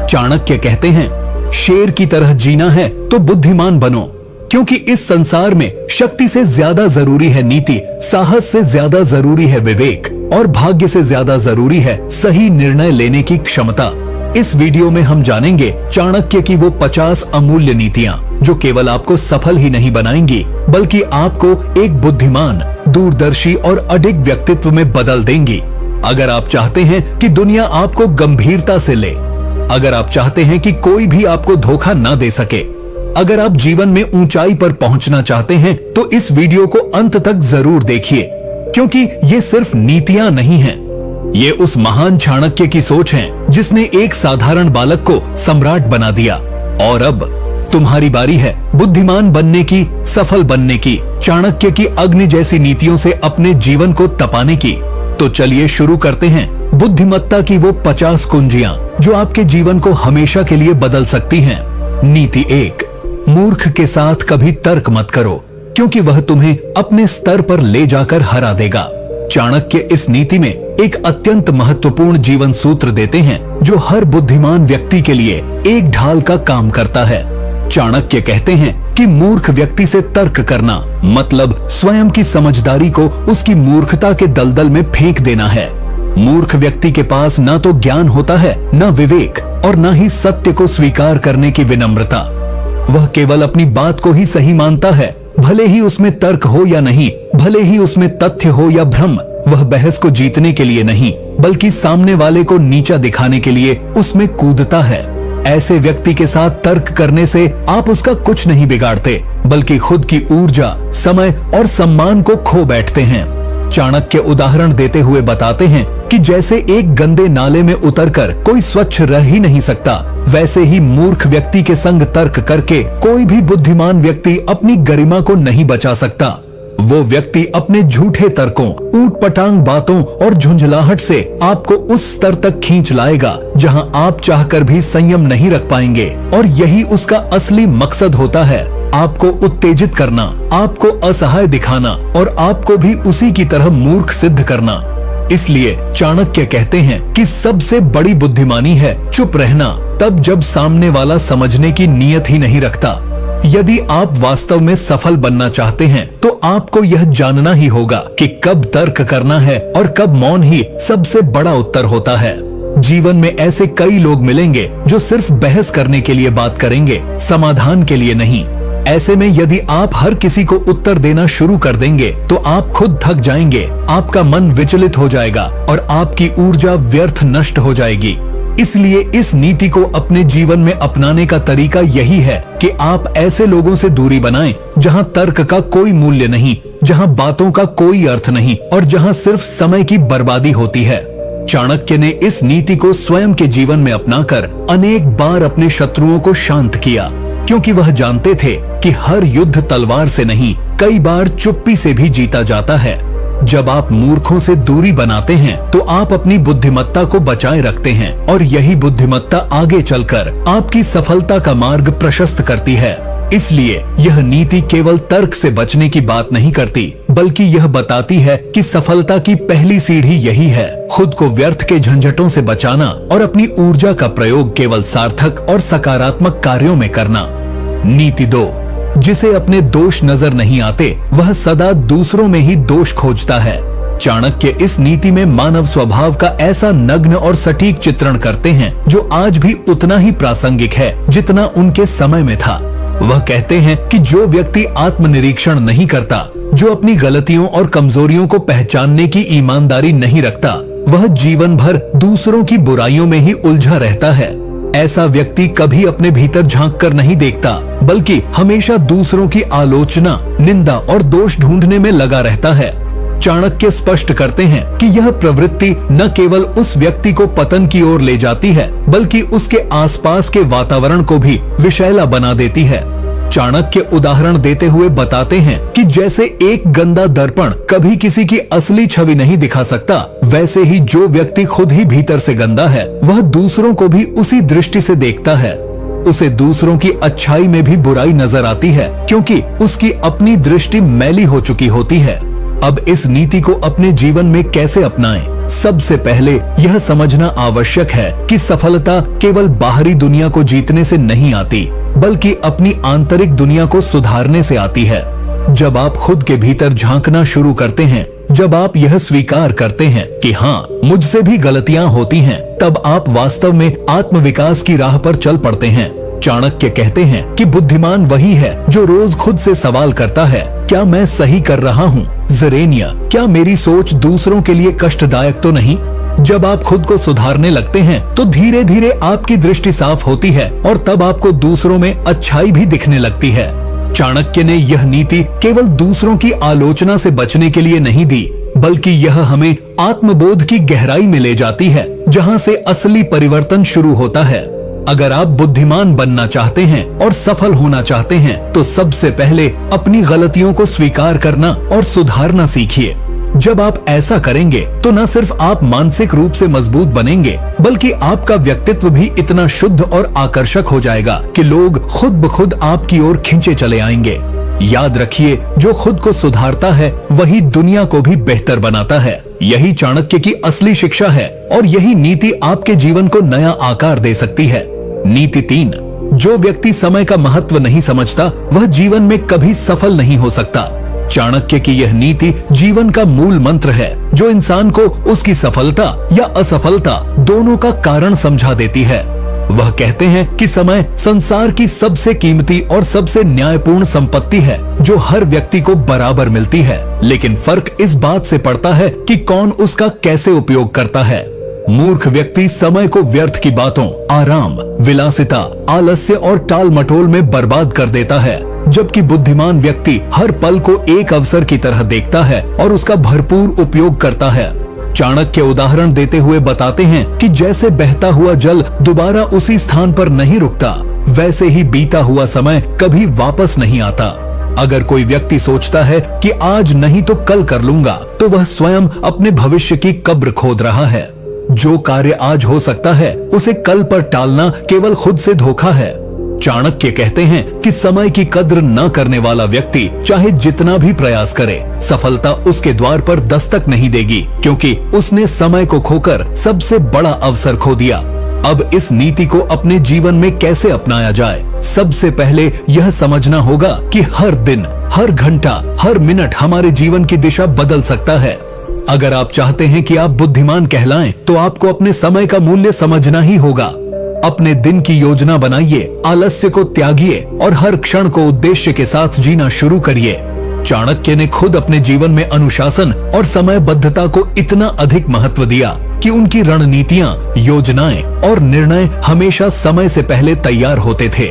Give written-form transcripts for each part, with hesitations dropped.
चाणक्य कहते हैं, शेर की तरह जीना है तो बुद्धिमान बनो, क्योंकि इस संसार में शक्ति से ज्यादा जरूरी है नीति, साहस से ज्यादा जरूरी है विवेक और भाग्य से ज्यादा जरूरी है सही निर्णय लेने की क्षमता। इस वीडियो में हम जानेंगे चाणक्य की वो 50 अमूल्य नीतियां जो केवल आपको सफल ही नहीं बनाएंगी बल्कि आपको एक बुद्धिमान, दूरदर्शी और अडिग व्यक्तित्व में बदल देंगी। अगर आप चाहते हैं कि दुनिया आपको गंभीरता से ले, अगर आप चाहते हैं कि कोई भी आपको धोखा ना दे सके, अगर आप जीवन में ऊंचाई पर पहुंचना चाहते हैं तो इस वीडियो को अंत तक जरूर देखिए, क्योंकि ये सिर्फ नीतियां नहीं हैं, ये उस महान चाणक्य की सोच है जिसने एक साधारण बालक को सम्राट बना दिया। और अब तुम्हारी बारी है बुद्धिमान बनने की, सफल बनने की, चाणक्य की अग्नि जैसी नीतियों से अपने जीवन को तपाने की। तो चलिए शुरू करते हैं बुद्धिमत्ता की वो 50 कुंजियां जो आपके जीवन को हमेशा के लिए बदल सकती हैं। नीति 1, मूर्ख के साथ कभी तर्क मत करो, क्योंकि वह तुम्हें अपने स्तर पर ले जाकर हरा देगा। चाणक्य इस नीति में एक अत्यंत महत्वपूर्ण जीवन सूत्र देते हैं जो हर बुद्धिमान व्यक्ति के लिए एक ढाल का काम करता है। चाणक्य कहते हैं कि मूर्ख व्यक्ति से तर्क करना मतलब स्वयं की समझदारी को उसकी मूर्खता के दलदल में फेंक देना है। मूर्ख व्यक्ति के पास ना तो ज्ञान होता है, ना विवेक और ना ही सत्य को स्वीकार करने की विनम्रता। वह केवल अपनी बात को ही सही मानता है, भले ही उसमें तर्क हो या नहीं, भले ही उसमें तथ्य हो या भ्रम। वह बहस को जीतने के लिए नहीं बल्कि सामने वाले को नीचा दिखाने के लिए उसमें कूदता है। ऐसे व्यक्ति के साथ तर्क करने से आप उसका कुछ नहीं बिगाड़ते बल्कि खुद की ऊर्जा, समय और सम्मान को खो बैठते हैं। चाणक्य उदाहरण देते हुए बताते हैं कि जैसे एक गंदे नाले में उतरकर कोई स्वच्छ रह ही नहीं सकता, वैसे ही मूर्ख व्यक्ति के संग तर्क करके कोई भी बुद्धिमान व्यक्ति अपनी गरिमा को नहीं बचा सकता। वो व्यक्ति अपने झूठे तर्कों, ऊटपटांग बातों और झुंझलाहट से आपको उस स्तर तक खींच लाएगा जहां आप चाहकर भी संयम नहीं रख पाएंगे। और यही उसका असली मकसद होता है, आपको उत्तेजित करना, आपको असहाय दिखाना और आपको भी उसी की तरह मूर्ख सिद्ध करना। इसलिए चाणक्य कहते हैं कि सबसे बड़ी बुद्धिमानी है चुप रहना, तब जब सामने वाला समझने की नीयत ही नहीं रखता। यदि आप वास्तव में सफल बनना चाहते हैं तो आपको यह जानना ही होगा कि कब तर्क करना है और कब मौन ही सबसे बड़ा उत्तर होता है। जीवन में ऐसे कई लोग मिलेंगे जो सिर्फ बहस करने के लिए बात करेंगे, समाधान के लिए नहीं। ऐसे में यदि आप हर किसी को उत्तर देना शुरू कर देंगे तो आप खुद थक जाएंगे, आपका मन विचलित हो जाएगा और आपकी ऊर्जा व्यर्थ नष्ट हो जाएगी। इसलिए इस नीति को अपने जीवन में अपनाने का तरीका यही है कि आप ऐसे लोगों से दूरी बनाएं जहां तर्क का कोई मूल्य नहीं, जहां बातों का कोई अर्थ नहीं और जहां सिर्फ समय की बर्बादी होती है। चाणक्य ने इस नीति को स्वयं के जीवन में अपनाकर अनेक बार अपने शत्रुओं को शांत किया, क्योंकि वह जानते थे कि हर युद्ध तलवार से नहीं, कई बार चुप्पी से भी जीता जाता है। जब आप मूर्खों से दूरी बनाते हैं तो आप अपनी बुद्धिमत्ता को बचाए रखते हैं और यही बुद्धिमत्ता आगे चलकर आपकी सफलता का मार्ग प्रशस्त करती है। इसलिए यह नीति केवल तर्क से बचने की बात नहीं करती बल्कि यह बताती है कि सफलता की पहली सीढ़ी यही है, खुद को व्यर्थ के झंझटों से बचाना और अपनी ऊर्जा का प्रयोग केवल सार्थक और सकारात्मक कार्यों में करना। नीति 2, जिसे अपने दोष नजर नहीं आते वह सदा दूसरों में ही दोष खोजता है। चाणक्य इस नीति में मानव स्वभाव का ऐसा नग्न और सटीक चित्रण करते हैं जो आज भी उतना ही प्रासंगिक है जितना उनके समय में था। वह कहते हैं कि जो व्यक्ति आत्मनिरीक्षण नहीं करता, जो अपनी गलतियों और कमजोरियों को पहचानने की ईमानदारी नहीं रखता, वह जीवन भर दूसरों की बुराइयों में ही उलझा रहता है। ऐसा व्यक्ति कभी अपने भीतर झांक कर नहीं देखता बल्कि हमेशा दूसरों की आलोचना, निंदा और दोष ढूंढने में लगा रहता है। चाणक्य स्पष्ट करते हैं कि यह प्रवृत्ति न केवल उस व्यक्ति को पतन की ओर ले जाती है बल्कि उसके आसपास के वातावरण को भी विषैला बना देती है। चाणक्य उदाहरण देते हुए बताते हैं कि जैसे एक गंदा दर्पण कभी किसी की असली छवि नहीं दिखा सकता, वैसे ही जो व्यक्ति खुद ही भीतर से गंदा है वह दूसरों को भी उसी दृष्टि से देखता है। उसे दूसरों की अच्छाई में भी बुराई नजर आती है क्योंकि उसकी अपनी दृष्टि मैली हो चुकी होती है। अब इस नीति को अपने जीवन में कैसे अपनाएं, सबसे पहले यह समझना आवश्यक है कि सफलता केवल बाहरी दुनिया को जीतने से नहीं आती, बल्कि अपनी आंतरिक दुनिया को सुधारने से आती है। जब आप खुद के भीतर झांकना शुरू करते हैं, जब आप यह स्वीकार करते हैं कि हाँ, मुझसे भी गलतियां होती हैं, तब आप वास्तव में आत्मविकास की राह पर चल पड़ते हैं। चाणक्य कहते हैं कि बुद्धिमान वही है जो रोज खुद से सवाल करता है, क्या मैं सही कर रहा हूँ? ज़रेनिया, क्या मेरी सोच दूसरों के लिए कष्टदायक तो नहीं? जब आप खुद को सुधारने लगते हैं तो धीरे धीरे आपकी दृष्टि साफ होती है और तब आपको दूसरों में अच्छाई भी दिखने लगती है। चाणक्य ने यह नीति केवल दूसरों की आलोचना से बचने के लिए नहीं दी, बल्कि यह हमें आत्मबोध की गहराई में ले जाती है, जहां से असली परिवर्तन शुरू होता है। अगर आप बुद्धिमान बनना चाहते हैं और सफल होना चाहते हैं, तो सबसे पहले अपनी गलतियों को स्वीकार करना और सुधारना सीखिए। जब आप ऐसा करेंगे तो न सिर्फ आप मानसिक रूप से मजबूत बनेंगे, बल्कि आपका व्यक्तित्व भी इतना शुद्ध और आकर्षक हो जाएगा कि लोग खुद ब खुद आपकी ओर खींचे चले आएंगे। याद रखिए, जो खुद को सुधारता है वही दुनिया को भी बेहतर बनाता है। यही चाणक्य की असली शिक्षा है और यही नीति आपके जीवन को नया आकार दे सकती है। नीति 3, जो व्यक्ति समय का महत्व नहीं समझता वह जीवन में कभी सफल नहीं हो सकता। चाणक्य की यह नीति जीवन का मूल मंत्र है, जो इंसान को उसकी सफलता या असफलता दोनों का कारण समझा देती है। वह कहते हैं कि समय संसार की सबसे कीमती और सबसे न्यायपूर्ण संपत्ति है, जो हर व्यक्ति को बराबर मिलती है, लेकिन फर्क इस बात से पड़ता है कि कौन उसका कैसे उपयोग करता है। मूर्ख व्यक्ति समय को व्यर्थ की बातों, आराम, विलासिता, आलस्य और टाल मटोल में बर्बाद कर देता है, जबकि बुद्धिमान व्यक्ति हर पल को एक अवसर की तरह देखता है और उसका भरपूर उपयोग करता है। चाणक्य उदाहरण देते हुए बताते हैं कि जैसे बहता हुआ जल दोबारा उसी स्थान पर नहीं रुकता, वैसे ही बीता हुआ समय कभी वापस नहीं आता। अगर कोई व्यक्ति सोचता है कि आज नहीं तो कल कर लूंगा, तो वह स्वयं अपने भविष्य की कब्र खोद रहा है। जो कार्य आज हो सकता है उसे कल पर टालना केवल खुद से धोखा है। चाणक्य कहते हैं कि समय की कद्र न करने वाला व्यक्ति चाहे जितना भी प्रयास करे, सफलता उसके द्वार पर दस्तक नहीं देगी, क्योंकि उसने समय को खोकर सबसे बड़ा अवसर खो दिया। अब इस नीति को अपने जीवन में कैसे अपनाया जाए? सबसे पहले यह समझना होगा कि हर दिन, हर घंटा, हर मिनट हमारे जीवन की दिशा बदल सकता है। अगर आप चाहते हैं कि आप बुद्धिमान कहलाएं, तो आपको अपने समय का मूल्य समझना ही होगा। अपने दिन की योजना बनाइए, आलस्य को त्यागिए और हर क्षण को उद्देश्य के साथ जीना शुरू करिए। चाणक्य ने खुद अपने जीवन में अनुशासन और समयबद्धता को इतना अधिक महत्व दिया कि उनकी रणनीतियां, योजनाएं और निर्णय हमेशा समय से पहले तैयार होते थे।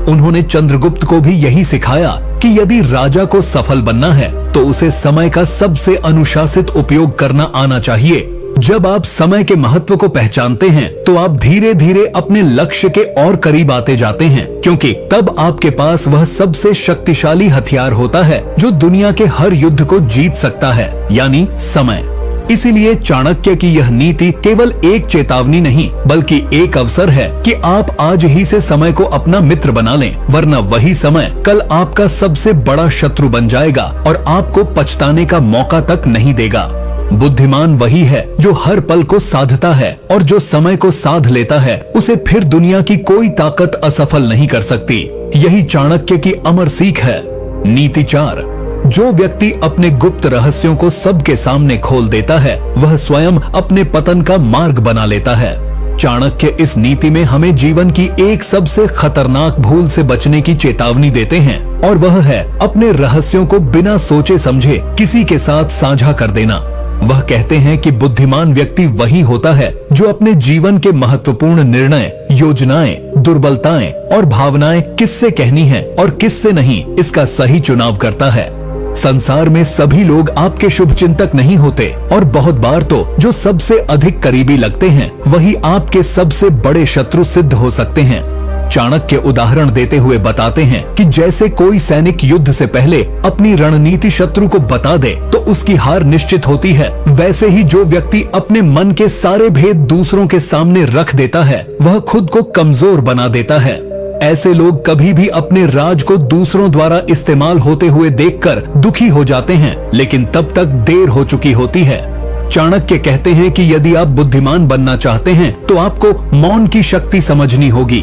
उन्होंने चंद्रगुप्त को भी यही सिखाया कि यदि राजा को सफल बनना है तो उसे समय का सबसे अनुशासित उपयोग करना आना चाहिए। जब आप समय के महत्व को पहचानते हैं तो आप धीरे धीरे अपने लक्ष्य के और करीब आते जाते हैं, क्योंकि तब आपके पास वह सबसे शक्तिशाली हथियार होता है जो दुनिया के हर युद्ध को जीत सकता है, यानी समय। इसीलिए चाणक्य की यह नीति केवल एक चेतावनी नहीं, बल्कि एक अवसर है कि आप आज ही से समय को अपना मित्र बना लें, वरना वही समय कल आपका सबसे बड़ा शत्रु बन जाएगा और आपको पछताने का मौका तक नहीं देगा। बुद्धिमान वही है जो हर पल को साधता है, और जो समय को साध लेता है उसे फिर दुनिया की कोई ताकत असफल नहीं कर सकती। यही चाणक्य की अमर सीख है। नीति 4, जो व्यक्ति अपने गुप्त रहस्यों को सबके सामने खोल देता है वह स्वयं अपने पतन का मार्ग बना लेता है। चाणक्य इस नीति में हमें जीवन की एक सबसे खतरनाक भूल से बचने की चेतावनी देते हैं, और वह है अपने रहस्यों को बिना सोचे समझे किसी के साथ साझा कर देना। वह कहते हैं कि बुद्धिमान व्यक्ति वही होता है जो अपने जीवन के महत्वपूर्ण निर्णय, योजनाएं, दुर्बलताएं और भावनाएं किससे कहनी है और किससे नहीं, इसका सही चुनाव करता है। संसार में सभी लोग आपके शुभचिंतक नहीं होते, और बहुत बार तो जो सबसे अधिक करीबी लगते हैं वही आपके सबसे बड़े शत्रु सिद्ध हो सकते हैं। चाणक्य उदाहरण देते हुए बताते हैं कि जैसे कोई सैनिक युद्ध से पहले अपनी रणनीति शत्रु को बता दे तो उसकी हार निश्चित होती है, वैसे ही जो व्यक्ति अपने मन के सारे भेद दूसरों के सामने रख देता है वह खुद को कमजोर बना देता है। ऐसे लोग कभी भी अपने राज को दूसरों द्वारा इस्तेमाल होते हुए देखकर दुखी हो जाते हैं, लेकिन तब तक देर हो चुकी होती है। चाणक्य कहते हैं कि यदि आप बुद्धिमान बनना चाहते हैं तो आपको मौन की शक्ति समझनी होगी।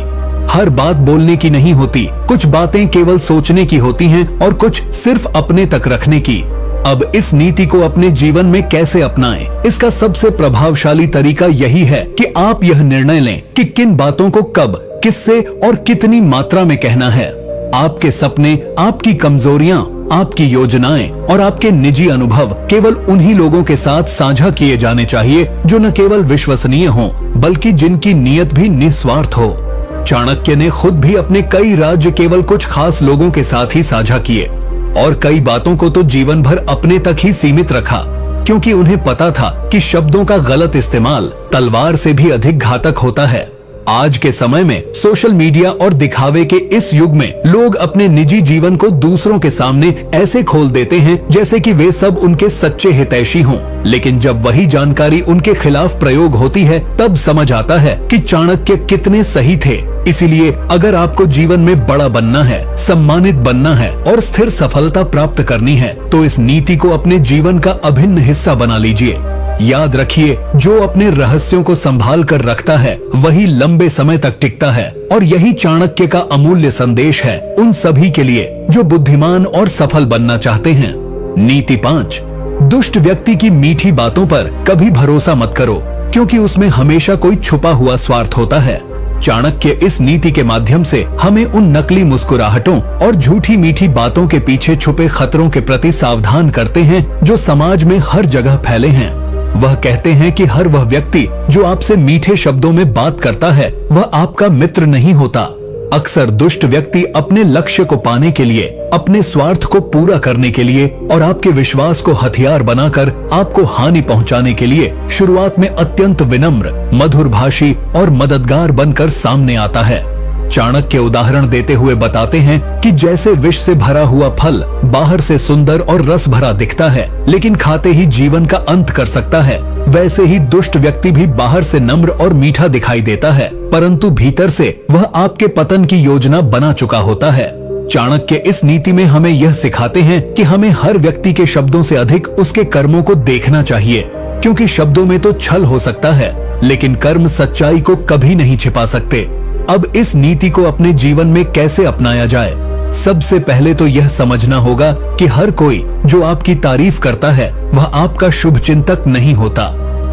हर बात बोलने की नहीं होती, कुछ बातें केवल सोचने की होती हैं और कुछ सिर्फ अपने तक रखने की। अब इस नीति को अपने जीवन में कैसे अपनाएं? इसका सबसे प्रभावशाली तरीका यही है कि आप यह निर्णय लें कि किन बातों को कब, किससे और कितनी मात्रा में कहना है। आपके सपने, आपकी कमजोरियां, आपकी योजनाएं और आपके निजी अनुभव केवल उन्हीं लोगों के साथ साझा किए जाने चाहिए जो न केवल विश्वसनीय हों, बल्कि जिनकी नीयत भी निस्वार्थ हो। चाणक्य ने खुद भी अपने कई राज्य केवल कुछ खास लोगों के साथ ही साझा किए और कई बातों को तो जीवन भर अपने तक ही सीमित रखा, क्योंकि उन्हें पता था कि शब्दों का गलत इस्तेमाल तलवार से भी अधिक घातक होता है। आज के समय में सोशल मीडिया और दिखावे के इस युग में लोग अपने निजी जीवन को दूसरों के सामने ऐसे खोल देते हैं जैसे कि वे सब उनके सच्चे हितैषी हों। लेकिन जब वही जानकारी उनके खिलाफ प्रयोग होती है तब समझ आता है कि चाणक्य कितने सही थे। इसीलिए अगर आपको जीवन में बड़ा बनना है, सम्मानित बनना है और स्थिर सफलता प्राप्त करनी है तो इस नीति को अपने जीवन का अभिन्न हिस्सा बना लीजिए। याद रखिए, जो अपने रहस्यों को संभाल कर रखता है वही लंबे समय तक टिकता है और यही चाणक्य का अमूल्य संदेश है उन सभी के लिए जो बुद्धिमान और सफल बनना चाहते हैं। नीति 5, दुष्ट व्यक्ति की मीठी बातों पर कभी भरोसा मत करो, क्योंकि उसमें हमेशा कोई छुपा हुआ स्वार्थ होता है। चाणक्य इस नीति के माध्यम से हमें उन नकली मुस्कुराहटों और झूठी मीठी बातों के पीछे छुपे खतरों के प्रति सावधान करते हैं जो समाज में हर जगह फैले हैं। वह कहते हैं कि हर वह व्यक्ति जो आपसे मीठे शब्दों में बात करता है वह आपका मित्र नहीं होता। अक्सर दुष्ट व्यक्ति अपने लक्ष्य को पाने के लिए, अपने स्वार्थ को पूरा करने के लिए और आपके विश्वास को हथियार बनाकर आपको हानि पहुंचाने के लिए शुरुआत में अत्यंत विनम्र, मधुरभाषी और मददगार बनकर सामने आता है। चाणक्य उदाहरण देते हुए बताते हैं कि जैसे विष से भरा हुआ फल बाहर से सुंदर और रस भरा दिखता है लेकिन खाते ही जीवन का अंत कर सकता है, वैसे ही दुष्ट व्यक्ति भी बाहर से नम्र और मीठा दिखाई देता है, परंतु भीतर से वह आपके पतन की योजना बना चुका होता है। चाणक्य इस नीति में हमें यह सिखाते हैं कि हमें हर व्यक्ति के शब्दों से अधिक उसके कर्मों को देखना चाहिए, क्योंकि शब्दों में तो छल हो सकता है लेकिन कर्म सच्चाई को कभी नहीं छिपा सकते। अब इस नीति को अपने जीवन में कैसे अपनाया जाए? सबसे पहले तो यह समझना होगा कि हर कोई जो आपकी तारीफ करता है वह आपका शुभ चिंतक नहीं होता।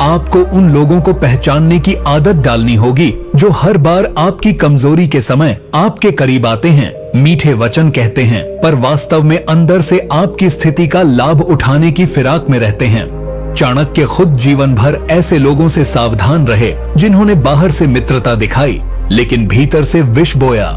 आपको उन लोगों को पहचानने की आदत डालनी होगी जो हर बार आपकी कमजोरी के समय आपके करीब आते हैं, मीठे वचन कहते हैं, पर वास्तव में अंदर से आपकी स्थिति का लाभ उठाने की फिराक में रहते हैं। चाणक्य खुद जीवन भर ऐसे लोगों से सावधान रहे जिन्होंने बाहर से मित्रता दिखाई लेकिन भीतर से विष बोया।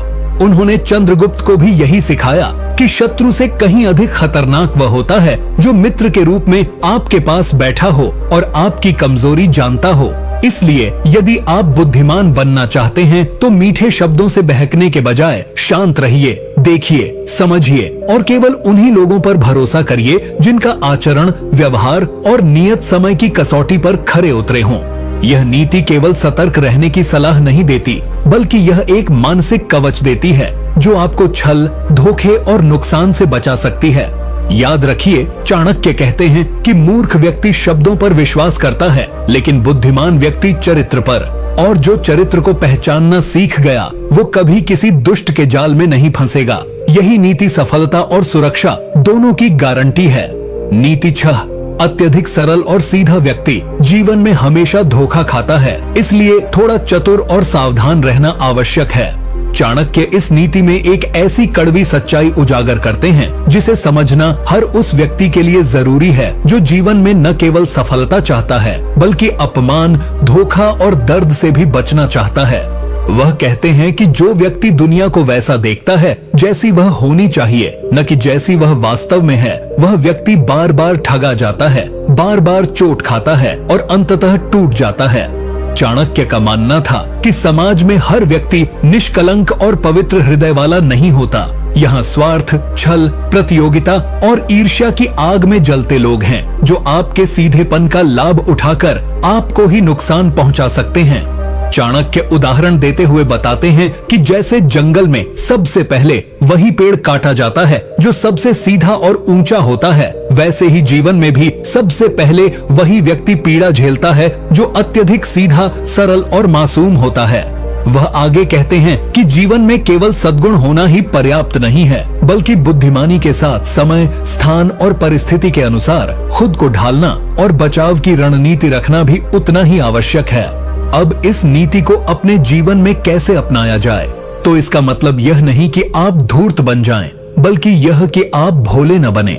उन्होंने चंद्रगुप्त को भी यही सिखाया कि शत्रु से कहीं अधिक खतरनाक वह होता है जो मित्र के रूप में आपके पास बैठा हो और आपकी कमजोरी जानता हो। इसलिए यदि आप बुद्धिमान बनना चाहते हैं तो मीठे शब्दों से बहकने के बजाय शांत रहिए, देखिए, समझिए और केवल उन्हीं लोगों पर भरोसा करिए जिनका आचरण, व्यवहार और नियत समय की कसौटी पर खरे उतरे हों। यह नीति केवल सतर्क रहने की सलाह नहीं देती, बल्कि यह एक मानसिक कवच देती है जो आपको छल, धोखे और नुकसान से बचा सकती है। याद रखिए, चाणक्य कहते हैं कि मूर्ख व्यक्ति शब्दों पर विश्वास करता है लेकिन बुद्धिमान व्यक्ति चरित्र पर, और जो चरित्र को पहचानना सीख गया वो कभी किसी दुष्ट के जाल में नहीं फंसेगा। यही नीति सफलता और सुरक्षा दोनों की गारंटी है। नीति 6, अत्यधिक सरल और सीधा व्यक्ति जीवन में हमेशा धोखा खाता है, इसलिए थोड़ा चतुर और सावधान रहना आवश्यक है। चाणक्य इस नीति में एक ऐसी कड़वी सच्चाई उजागर करते हैं जिसे समझना हर उस व्यक्ति के लिए जरूरी है जो जीवन में न केवल सफलता चाहता है बल्कि अपमान, धोखा और दर्द से भी बचना चाहता है। वह कहते हैं कि जो व्यक्ति दुनिया को वैसा देखता है जैसी वह होनी चाहिए, न कि जैसी वह वास्तव में है, वह व्यक्ति बार बार ठगा जाता है, बार बार चोट खाता है और अंततः टूट जाता है। चाणक्य का मानना था कि समाज में हर व्यक्ति निष्कलंक और पवित्र हृदय वाला नहीं होता। यहाँ स्वार्थ, छल, प्रतियोगिता और ईर्ष्या की आग में जलते लोग हैं जो आपके सीधेपन का लाभ उठाकर आपको ही नुकसान पहुंचा सकते हैं। चाणक्य उदाहरण देते हुए बताते हैं कि जैसे जंगल में सबसे पहले वही पेड़ काटा जाता है जो सबसे सीधा और ऊंचा होता है, वैसे ही जीवन में भी सबसे पहले वही व्यक्ति पीड़ा झेलता है जो अत्यधिक सीधा, सरल और मासूम होता है। वह आगे कहते हैं कि जीवन में केवल सद्गुण होना ही पर्याप्त नहीं है, बल्कि बुद्धिमानी के साथ समय, स्थान और परिस्थिति के अनुसार खुद को ढालना और बचाव की रणनीति रखना भी उतना ही आवश्यक है। अब इस नीति को अपने जीवन में कैसे अपनाया जाए? तो इसका मतलब यह नहीं कि आप धूर्त बन जाएं, बल्कि यह कि आप भोले न बने।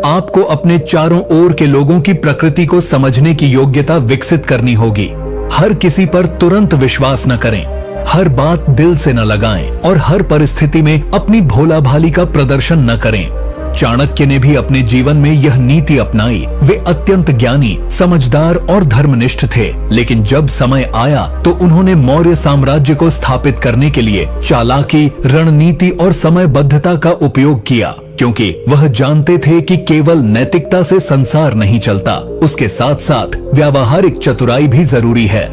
आपको अपने चारों ओर के लोगों की प्रकृति को समझने की योग्यता विकसित करनी होगी। हर किसी पर तुरंत विश्वास न करें, हर बात दिल से न लगाएं और हर परिस्थिति में अपनी भोला भाली का प्रदर्शन न करें। चाणक्य ने भी अपने जीवन में यह नीति अपनाई। वे अत्यंत ज्ञानी, समझदार और धर्मनिष्ठ थे, लेकिन जब समय आया तो उन्होंने मौर्य साम्राज्य को स्थापित करने के लिए चालाकी, रणनीति और समयबद्धता का उपयोग किया, क्योंकि वह जानते थे कि केवल नैतिकता से संसार नहीं चलता, उसके साथ साथ व्यावहारिक चतुराई भी जरूरी है।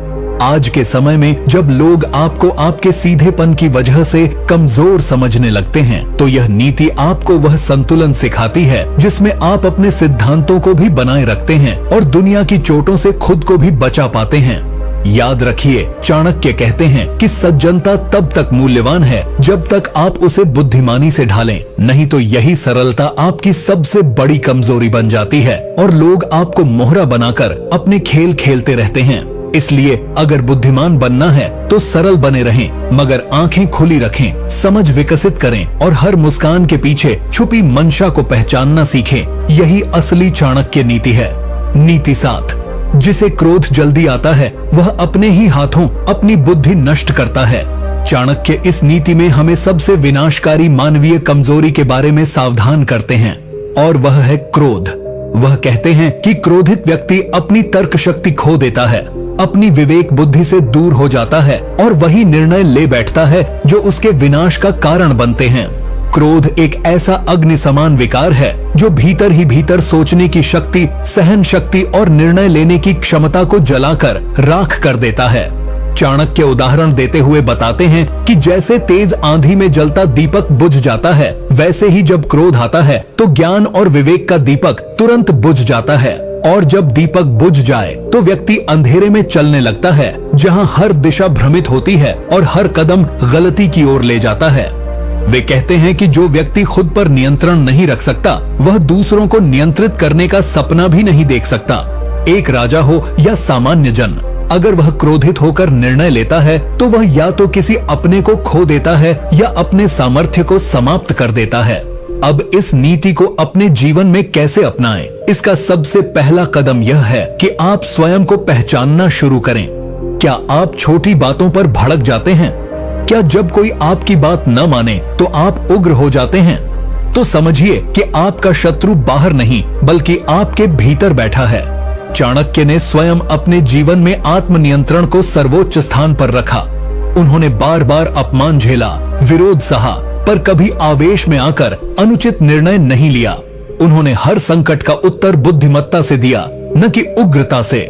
आज के समय में जब लोग आपको आपके सीधेपन की वजह से कमजोर समझने लगते हैं, तो यह नीति आपको वह संतुलन सिखाती है जिसमें आप अपने सिद्धांतों को भी बनाए रखते हैं और दुनिया की चोटों से खुद को भी बचा पाते हैं। याद रखिए, चाणक्य कहते हैं कि सज्जनता तब तक मूल्यवान है जब तक आप उसे बुद्धिमानी से ढालें, नहीं तो यही सरलता आपकी सबसे बड़ी कमजोरी बन जाती है और लोग आपको मोहरा बनाकर अपने खेल खेलते रहते हैं। इसलिए अगर बुद्धिमान बनना है तो सरल बने रहें, मगर आंखें खुली रखें, समझ विकसित करें और हर मुस्कान के पीछे छुपी मंशा को पहचानना सीखें। यही असली चाणक्य नीति है। नीति 7, जिसे क्रोध जल्दी आता है वह अपने ही हाथों अपनी बुद्धि नष्ट करता है। चाणक्य इस नीति में हमें सबसे विनाशकारी मानवीय कमजोरी के बारे में सावधान करते हैं, और वह है क्रोध। वह कहते हैं कि क्रोधित व्यक्ति अपनी तर्क शक्ति खो देता है, अपनी विवेक बुद्धि से दूर हो जाता है और वही निर्णय ले बैठता है जो उसके विनाश का कारण बनते हैं। क्रोध एक ऐसा अग्नि समान विकार है जो भीतर ही भीतर सोचने की शक्ति, सहन शक्ति और निर्णय लेने की क्षमता को जलाकर राख कर देता है। चाणक्य उदाहरण देते हुए बताते हैं कि जैसे तेज आंधी में जलता दीपक बुझ जाता है, वैसे ही जब क्रोध आता है तो ज्ञान और विवेक का दीपक तुरंत बुझ जाता है, और जब दीपक बुझ जाए तो व्यक्ति अंधेरे में चलने लगता है, जहां हर दिशा भ्रमित होती है और हर कदम गलती की ओर ले जाता है। वे कहते हैं कि जो व्यक्ति खुद पर नियंत्रण नहीं रख सकता, वह दूसरों को नियंत्रित करने का सपना भी नहीं देख सकता। एक राजा हो या सामान्य जन, अगर वह क्रोधित होकर निर्णय लेता है तो वह या तो किसी अपने को खो देता है या अपने सामर्थ्य को समाप्त कर देता है। अब इस नीति को अपने जीवन में कैसे अपनाएं? इसका सबसे पहला कदम यह है कि आप स्वयं को पहचानना शुरू करें। क्या आप छोटी बातों पर भड़क जाते हैं? क्या जब कोई आपकी बात न माने तो आप उग्र हो जाते हैं? तो समझिए कि आपका शत्रु बाहर नहीं बल्कि आपके भीतर बैठा है। चाणक्य ने स्वयं अपने जीवन में आत्मनियंत्रण को सर्वोच्च स्थान पर रखा। उन्होंने बार बार अपमान झेला, विरोध सहा, पर कभी आवेश में आकर अनुचित निर्णय नहीं लिया। उन्होंने हर संकट का उत्तर बुद्धिमत्ता से दिया, न कि उग्रता से।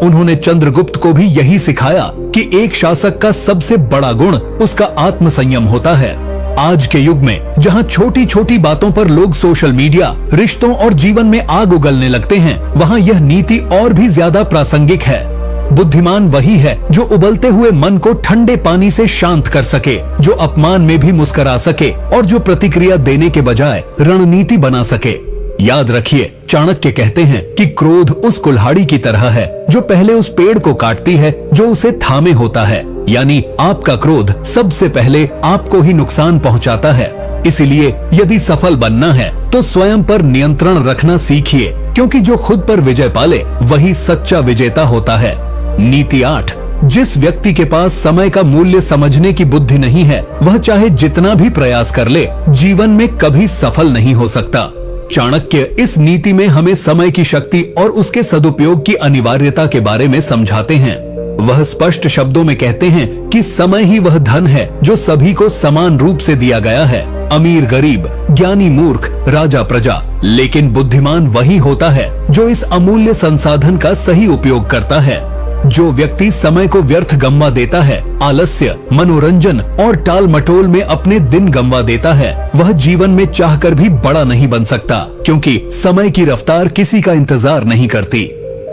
उन्होंने चंद्रगुप्त को भी यही सिखाया कि एक शासक का सबसे बड़ा गुण उसका आत्मसंयम होता है। आज के युग में जहां छोटी छोटी बातों पर लोग सोशल मीडिया, रिश्तों और जीवन में आग उगलने लगते हैं, वहां यह नीति और भी ज्यादा प्रासंगिक है। बुद्धिमान वही है जो उबलते हुए मन को ठंडे पानी से शांत कर सके, जो अपमान में भी मुस्कुरा सके और जो प्रतिक्रिया देने के बजाय रणनीति बना सके। याद रखिए, चाणक्य कहते हैं कि क्रोध उस कुल्हाड़ी की तरह है जो पहले उस पेड़ को काटती है जो उसे थामे होता है। यानी आपका क्रोध सबसे पहले आपको ही नुकसान पहुंचाता है। इसीलिए यदि सफल बनना है तो स्वयं पर नियंत्रण रखना सीखिए, क्योंकि जो खुद पर विजय पाले वही सच्चा विजेता होता है। नीति 8, जिस व्यक्ति के पास समय का मूल्य समझने की बुद्धि नहीं है, वह चाहे जितना भी प्रयास कर ले, जीवन में कभी सफल नहीं हो सकता। चाणक्य इस नीति में हमें समय की शक्ति और उसके सदुपयोग की अनिवार्यता के बारे में समझाते हैं। वह स्पष्ट शब्दों में कहते हैं कि समय ही वह धन है जो सभी को समान रूप से दिया गया है, अमीर गरीब, ज्ञानी मूर्ख, राजा प्रजा। लेकिन बुद्धिमान वही होता है जो इस अमूल्य संसाधन का सही उपयोग करता है। जो व्यक्ति समय को व्यर्थ गंवा देता है, आलस्य, मनोरंजन और टाल मटोल में अपने दिन गंवा देता है, वह जीवन में चाहकर भी बड़ा नहीं बन सकता, क्योंकि समय की रफ्तार किसी का इंतजार नहीं करती।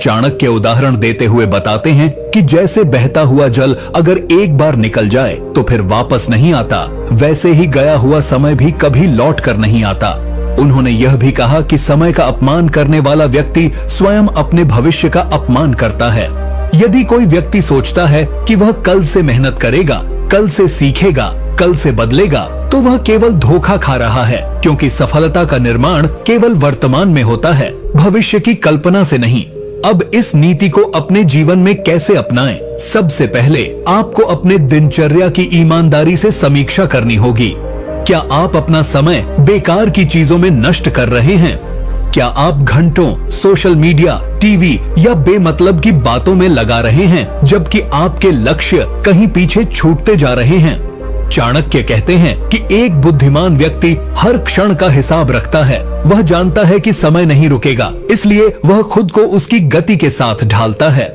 चाणक्य उदाहरण देते हुए बताते हैं कि जैसे बहता हुआ जल अगर एक बार निकल जाए तो फिर वापस नहीं आता, वैसे ही गया हुआ समय भी कभी लौट कर नहीं आता। उन्होंने यह भी कहा कि समय का अपमान करने वाला व्यक्ति स्वयं अपने भविष्य का अपमान करता है। यदि कोई व्यक्ति सोचता है कि वह कल से मेहनत करेगा, कल से सीखेगा, कल से बदलेगा, तो वह केवल धोखा खा रहा है, क्योंकि सफलता का निर्माण केवल वर्तमान में होता है, भविष्य की कल्पना से नहीं। अब इस नीति को अपने जीवन में कैसे अपनाएं? सबसे पहले आपको अपने दिनचर्या की ईमानदारी से समीक्षा करनी होगी। क्या आप अपना समय बेकार की चीजों में नष्ट कर रहे हैं? क्या आप घंटों सोशल मीडिया, टीवी या बेमतलब की बातों में लगा रहे हैं, जबकि आपके लक्ष्य कहीं पीछे छूटते जा रहे हैं? चाणक्य कहते हैं कि एक बुद्धिमान व्यक्ति हर क्षण का हिसाब रखता है। वह जानता है कि समय नहीं रुकेगा, इसलिए वह खुद को उसकी गति के साथ ढालता है।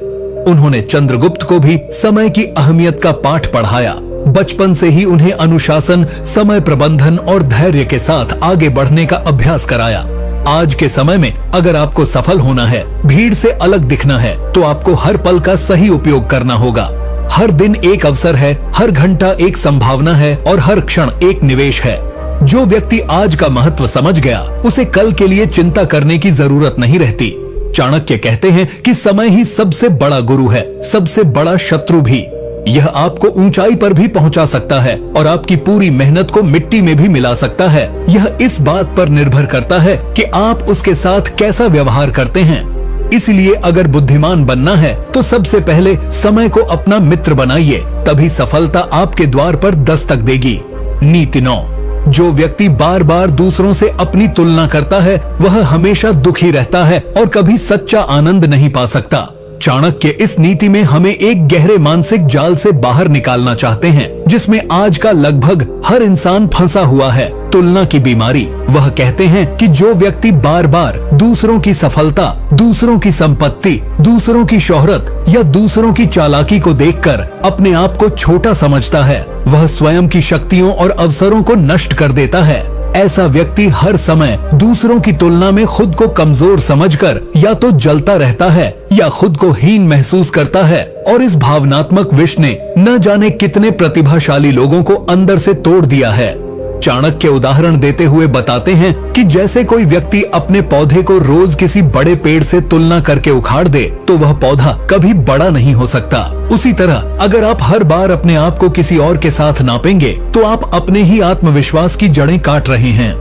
उन्होंने चंद्रगुप्त को भी समय की अहमियत का पाठ पढ़ाया। बचपन से ही उन्हें अनुशासन, समय प्रबंधन और धैर्य के साथ आगे बढ़ने का अभ्यास कराया। आज के समय में अगर आपको सफल होना है, भीड़ से अलग दिखना है, तो आपको हर पल का सही उपयोग करना होगा। हर दिन एक अवसर है, हर घंटा एक संभावना है और हर क्षण एक निवेश है। जो व्यक्ति आज का महत्व समझ गया, उसे कल के लिए चिंता करने की जरूरत नहीं रहती। चाणक्य कहते हैं कि समय ही सबसे बड़ा गुरु है, सबसे बड़ा शत्रु भी। यह आपको ऊंचाई पर भी पहुंचा सकता है और आपकी पूरी मेहनत को मिट्टी में भी मिला सकता है। यह इस बात पर निर्भर करता है कि आप उसके साथ कैसा व्यवहार करते हैं। इसलिए अगर बुद्धिमान बनना है तो सबसे पहले समय को अपना मित्र बनाइए, तभी सफलता आपके द्वार पर दस्तक देगी। नीति 9। जो व्यक्ति बार बार दूसरों से अपनी तुलना करता है, वह हमेशा दुखी रहता है और कभी सच्चा आनंद नहीं पा सकता। चाणक्य इस नीति में हमें एक गहरे मानसिक जाल से बाहर निकालना चाहते हैं, जिसमें आज का लगभग हर इंसान फंसा हुआ है, तुलना की बीमारी। वह कहते हैं कि जो व्यक्ति बार बार दूसरों की सफलता, दूसरों की संपत्ति, दूसरों की शोहरत या दूसरों की चालाकी को देखकर अपने आप को छोटा समझता है, वह स्वयं की शक्तियों और अवसरों को नष्ट कर देता है। ऐसा व्यक्ति हर समय दूसरों की तुलना में खुद को कमजोर समझकर या तो जलता रहता है या खुद को हीन महसूस करता है, और इस भावनात्मक विष ने न जाने कितने प्रतिभाशाली लोगों को अंदर से तोड़ दिया है। चाणक्य उदाहरण देते हुए बताते हैं कि जैसे कोई व्यक्ति अपने पौधे को रोज किसी बड़े पेड़ से तुलना करके उखाड़ दे, तो वह पौधा कभी बड़ा नहीं हो सकता। उसी तरह अगर आप हर बार अपने आप को किसी और के साथ नापेंगे, तो आप अपने ही आत्मविश्वास की जड़ें काट रहे हैं।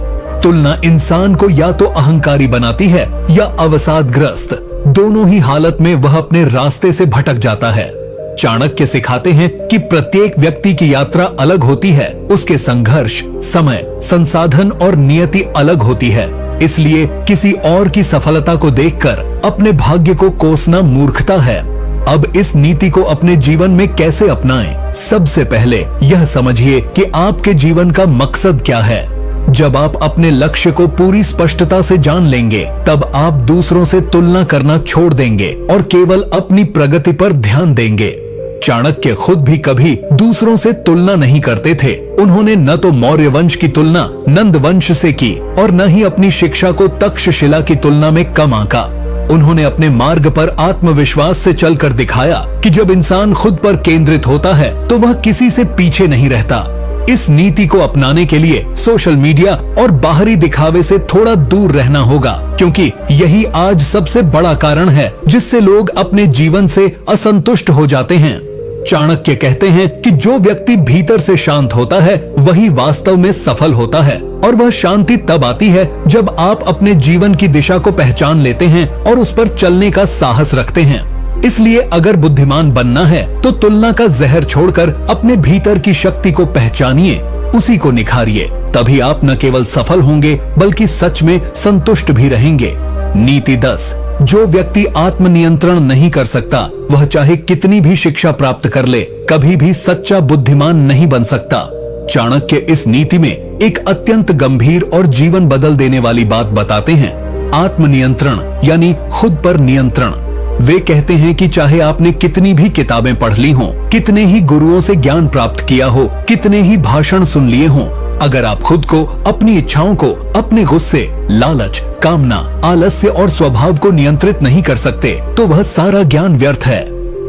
तुलना इंसान को या तो अहंकारी बनाती है या अवसादग्रस्त। दोनों ही हालत में वह अपने रास्ते से भटक जाता है। चाणक्य सिखाते हैं कि प्रत्येक व्यक्ति की यात्रा अलग होती है, उसके संघर्ष, समय, संसाधन और नियति अलग होती है। इसलिए किसी और की सफलता को देखकर अपने भाग्य को कोसना मूर्खता है। अब इस नीति को अपने जीवन में कैसे अपनाएं? सबसे पहले यह समझिए कि आपके जीवन का मकसद क्या है। जब आप अपने लक्ष्य को पूरी स्पष्टता से जान लेंगे, तब आप दूसरों से तुलना करना छोड़ देंगे और केवल अपनी प्रगति पर ध्यान देंगे। चाणक्य खुद भी कभी दूसरों से तुलना नहीं करते थे। उन्होंने न तो मौर्य वंश की तुलना नंद वंश से की और न ही अपनी शिक्षा को तक्षशिला की तुलना में कम आंका। उन्होंने अपने मार्ग पर आत्मविश्वास से चलकर दिखाया कि जब इंसान खुद पर केंद्रित होता है तो वह किसी से पीछे नहीं रहता। इस नीति को अपनाने के लिए सोशल मीडिया और बाहरी दिखावे से थोड़ा दूर रहना होगा, क्योंकि यही आज सबसे बड़ा कारण है जिससे लोग अपने जीवन से असंतुष्ट हो जाते हैं। चाणक्य कहते हैं कि जो व्यक्ति भीतर से शांत होता है, वही वास्तव में सफल होता है, और वह शांति तब आती है जब आप अपने जीवन की दिशा को पहचान लेते हैं और उस पर चलने का साहस रखते हैं। इसलिए अगर बुद्धिमान बनना है तो तुलना का जहर छोड़कर अपने भीतर की शक्ति को पहचानिए, उसी को निखारिए। तभी आप न केवल सफल होंगे बल्कि सच में संतुष्ट भी रहेंगे। नीति 10। जो व्यक्ति आत्मनियंत्रण नहीं कर सकता, वह चाहे कितनी भी शिक्षा प्राप्त कर ले, कभी भी सच्चा बुद्धिमान नहीं बन सकता। चाणक्य इस नीति में एक अत्यंत गंभीर और जीवन बदल देने वाली बात बताते हैं। आत्मनियंत्रण यानी खुद पर नियंत्रण। वे कहते हैं कि चाहे आपने कितनी भी किताबें पढ़ ली हों, कितने ही गुरुओं से ज्ञान प्राप्त किया हो, कितने ही भाषण सुन लिए हों, अगर आप खुद को, अपनी इच्छाओं को, अपने गुस्से, लालच, कामना, आलस्य और स्वभाव को नियंत्रित नहीं कर सकते तो वह सारा ज्ञान व्यर्थ है।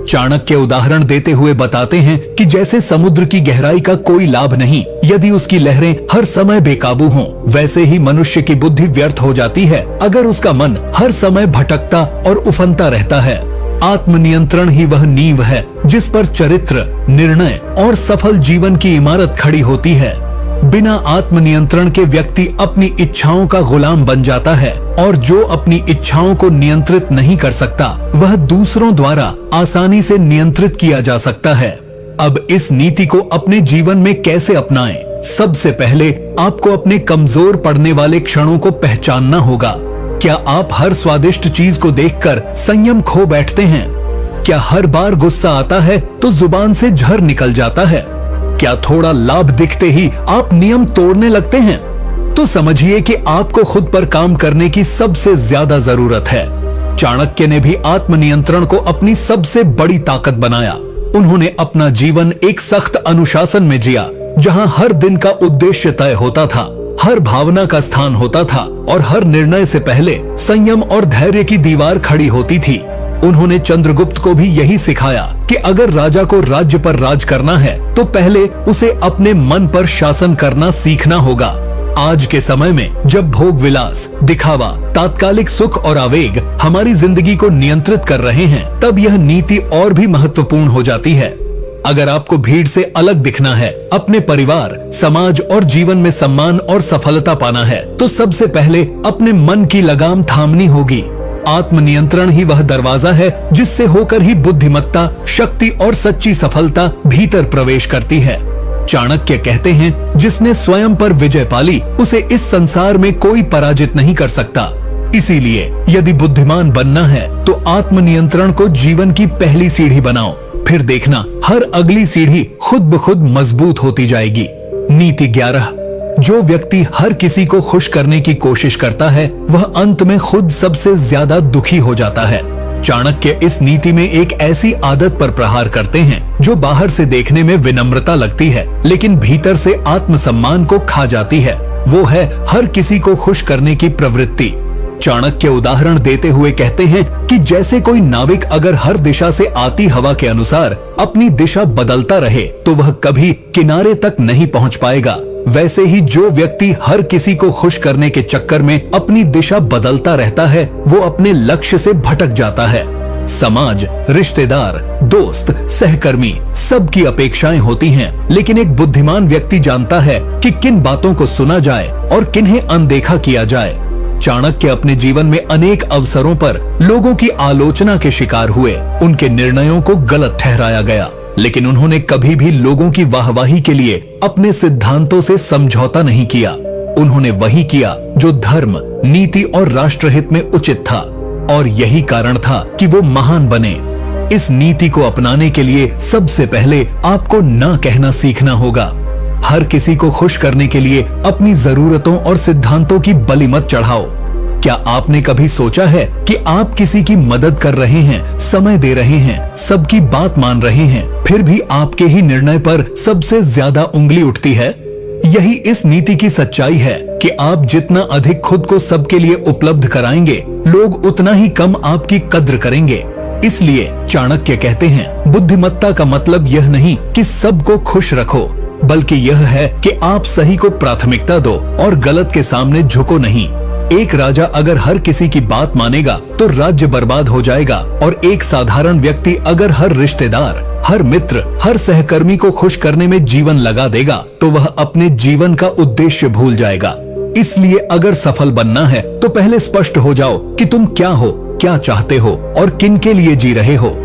चाणक्य उदाहरण देते हुए बताते हैं कि जैसे समुद्र की गहराई का कोई लाभ नहीं यदि उसकी लहरें हर समय बेकाबू हों, वैसे ही मनुष्य की बुद्धि व्यर्थ हो जाती है अगर उसका मन हर समय भटकता और उफनता रहता है। आत्मनियंत्रण ही वह नींव है जिस पर चरित्र, निर्णय और सफल जीवन की इमारत खड़ी होती है। बिना आत्मनियंत्रण के व्यक्ति अपनी इच्छाओं का गुलाम बन जाता है और जो अपनी इच्छाओं को नियंत्रित नहीं कर सकता वह दूसरों द्वारा आसानी से नियंत्रित किया जा सकता है। अब इस नीति को अपने जीवन में कैसे अपनाएं? सबसे पहले आपको अपने कमजोर पड़ने वाले क्षणों को पहचानना होगा। क्या आप हर स्वादिष्ट चीज को देखकर संयम खो बैठते हैं? क्या हर बार गुस्सा आता है तो जुबान से झर निकल जाता है? क्या थोड़ा लाभ दिखते ही आप नियम तोड़ने लगते हैं? तो समझिए कि आपको खुद पर काम करने की सबसे ज्यादा जरूरत है। चाणक्य ने भी आत्मनियंत्रण को अपनी सबसे बड़ी ताकत बनाया। उन्होंने अपना जीवन एक सख्त अनुशासन में जिया, जहां हर दिन का उद्देश्य तय होता था, हर भावना का स्थान होता था और हर निर्णय से पहले संयम और धैर्य की दीवार खड़ी होती थी। उन्होंने चंद्रगुप्त को भी यही सिखाया कि अगर राजा को राज्य पर राज करना है तो पहले उसे अपने मन पर शासन करना सीखना होगा। आज के समय में जब भोग विलास, दिखावा, तात्कालिक सुख और आवेग हमारी जिंदगी को नियंत्रित कर रहे हैं, तब यह नीति और भी महत्वपूर्ण हो जाती है। अगर आपको भीड़ से अलग दिखना है, अपने परिवार, समाज और जीवन में सम्मान और सफलता पाना है, तो सबसे पहले अपने मन की लगाम थामनी होगी। आत्मनियंत्रण ही वह दरवाजा है जिससे होकर ही बुद्धिमत्ता, शक्ति और सच्ची सफलता भीतर प्रवेश करती है। चाणक्य कहते हैं, जिसने स्वयं पर विजय पाली उसे इस संसार में कोई पराजित नहीं कर सकता। इसीलिए यदि बुद्धिमान बनना है तो आत्मनियंत्रण को जीवन की पहली सीढ़ी बनाओ, फिर देखना हर अगली सीढ़ी खुद ब खुद मजबूत होती जाएगी। नीति 11। जो व्यक्ति हर किसी को खुश करने की कोशिश करता है वह अंत में खुद सबसे ज्यादा दुखी हो जाता है। चाणक्य इस नीति में एक ऐसी आदत पर प्रहार करते हैं जो बाहर से देखने में विनम्रता लगती है लेकिन भीतर से आत्मसम्मान को खा जाती है। वो है हर किसी को खुश करने की प्रवृत्ति। चाणक्य उदाहरण देते हुए कहते हैं कि जैसे कोई नाविक अगर हर दिशा से आती हवा के अनुसार अपनी दिशा बदलता रहे तो वह कभी किनारे तक नहीं पहुंच पाएगा, वैसे ही जो व्यक्ति हर किसी को खुश करने के चक्कर में अपनी दिशा बदलता रहता है वो अपने लक्ष्य से भटक जाता है। समाज, रिश्तेदार, दोस्त, सहकर्मी सबकी अपेक्षाएं होती हैं, लेकिन एक बुद्धिमान व्यक्ति जानता है कि किन बातों को सुना जाए और किन्हें अनदेखा किया जाए। चाणक्य अपने जीवन में अनेक अवसरों पर लोगों की आलोचना के शिकार हुए, उनके निर्णयों को गलत ठहराया गया, लेकिन उन्होंने कभी भी लोगों की वाहवाही के लिए अपने सिद्धांतों से समझौता नहीं किया। उन्होंने वही किया जो धर्म, नीति और राष्ट्रहित में उचित था और यही कारण था कि वो महान बने। इस नीति को अपनाने के लिए सबसे पहले आपको ना कहना सीखना होगा। हर किसी को खुश करने के लिए अपनी जरूरतों और सिद्धांतों की बलि मत चढ़ाओ। क्या आपने कभी सोचा है कि आप किसी की मदद कर रहे हैं, समय दे रहे हैं, सबकी बात मान रहे हैं, फिर भी आपके ही निर्णय पर सबसे ज्यादा उंगली उठती है? यही इस नीति की सच्चाई है कि आप जितना अधिक खुद को सबके लिए उपलब्ध कराएंगे, लोग उतना ही कम आपकी कद्र करेंगे। इसलिए चाणक्य कहते हैं, बुद्धिमत्ता का मतलब यह नहीं कि सबको खुश रखो, बल्कि यह है कि आप सही को प्राथमिकता दो और गलत के सामने झुको नहीं। एक राजा अगर हर किसी की बात मानेगा तो राज्य बर्बाद हो जाएगा और एक साधारण व्यक्ति अगर हर रिश्तेदार, हर मित्र, हर सहकर्मी को खुश करने में जीवन लगा देगा तो वह अपने जीवन का उद्देश्य भूल जाएगा। इसलिए अगर सफल बनना है तो पहले स्पष्ट हो जाओ कि तुम क्या हो, क्या चाहते हो और किन के लिए जी रहे हो।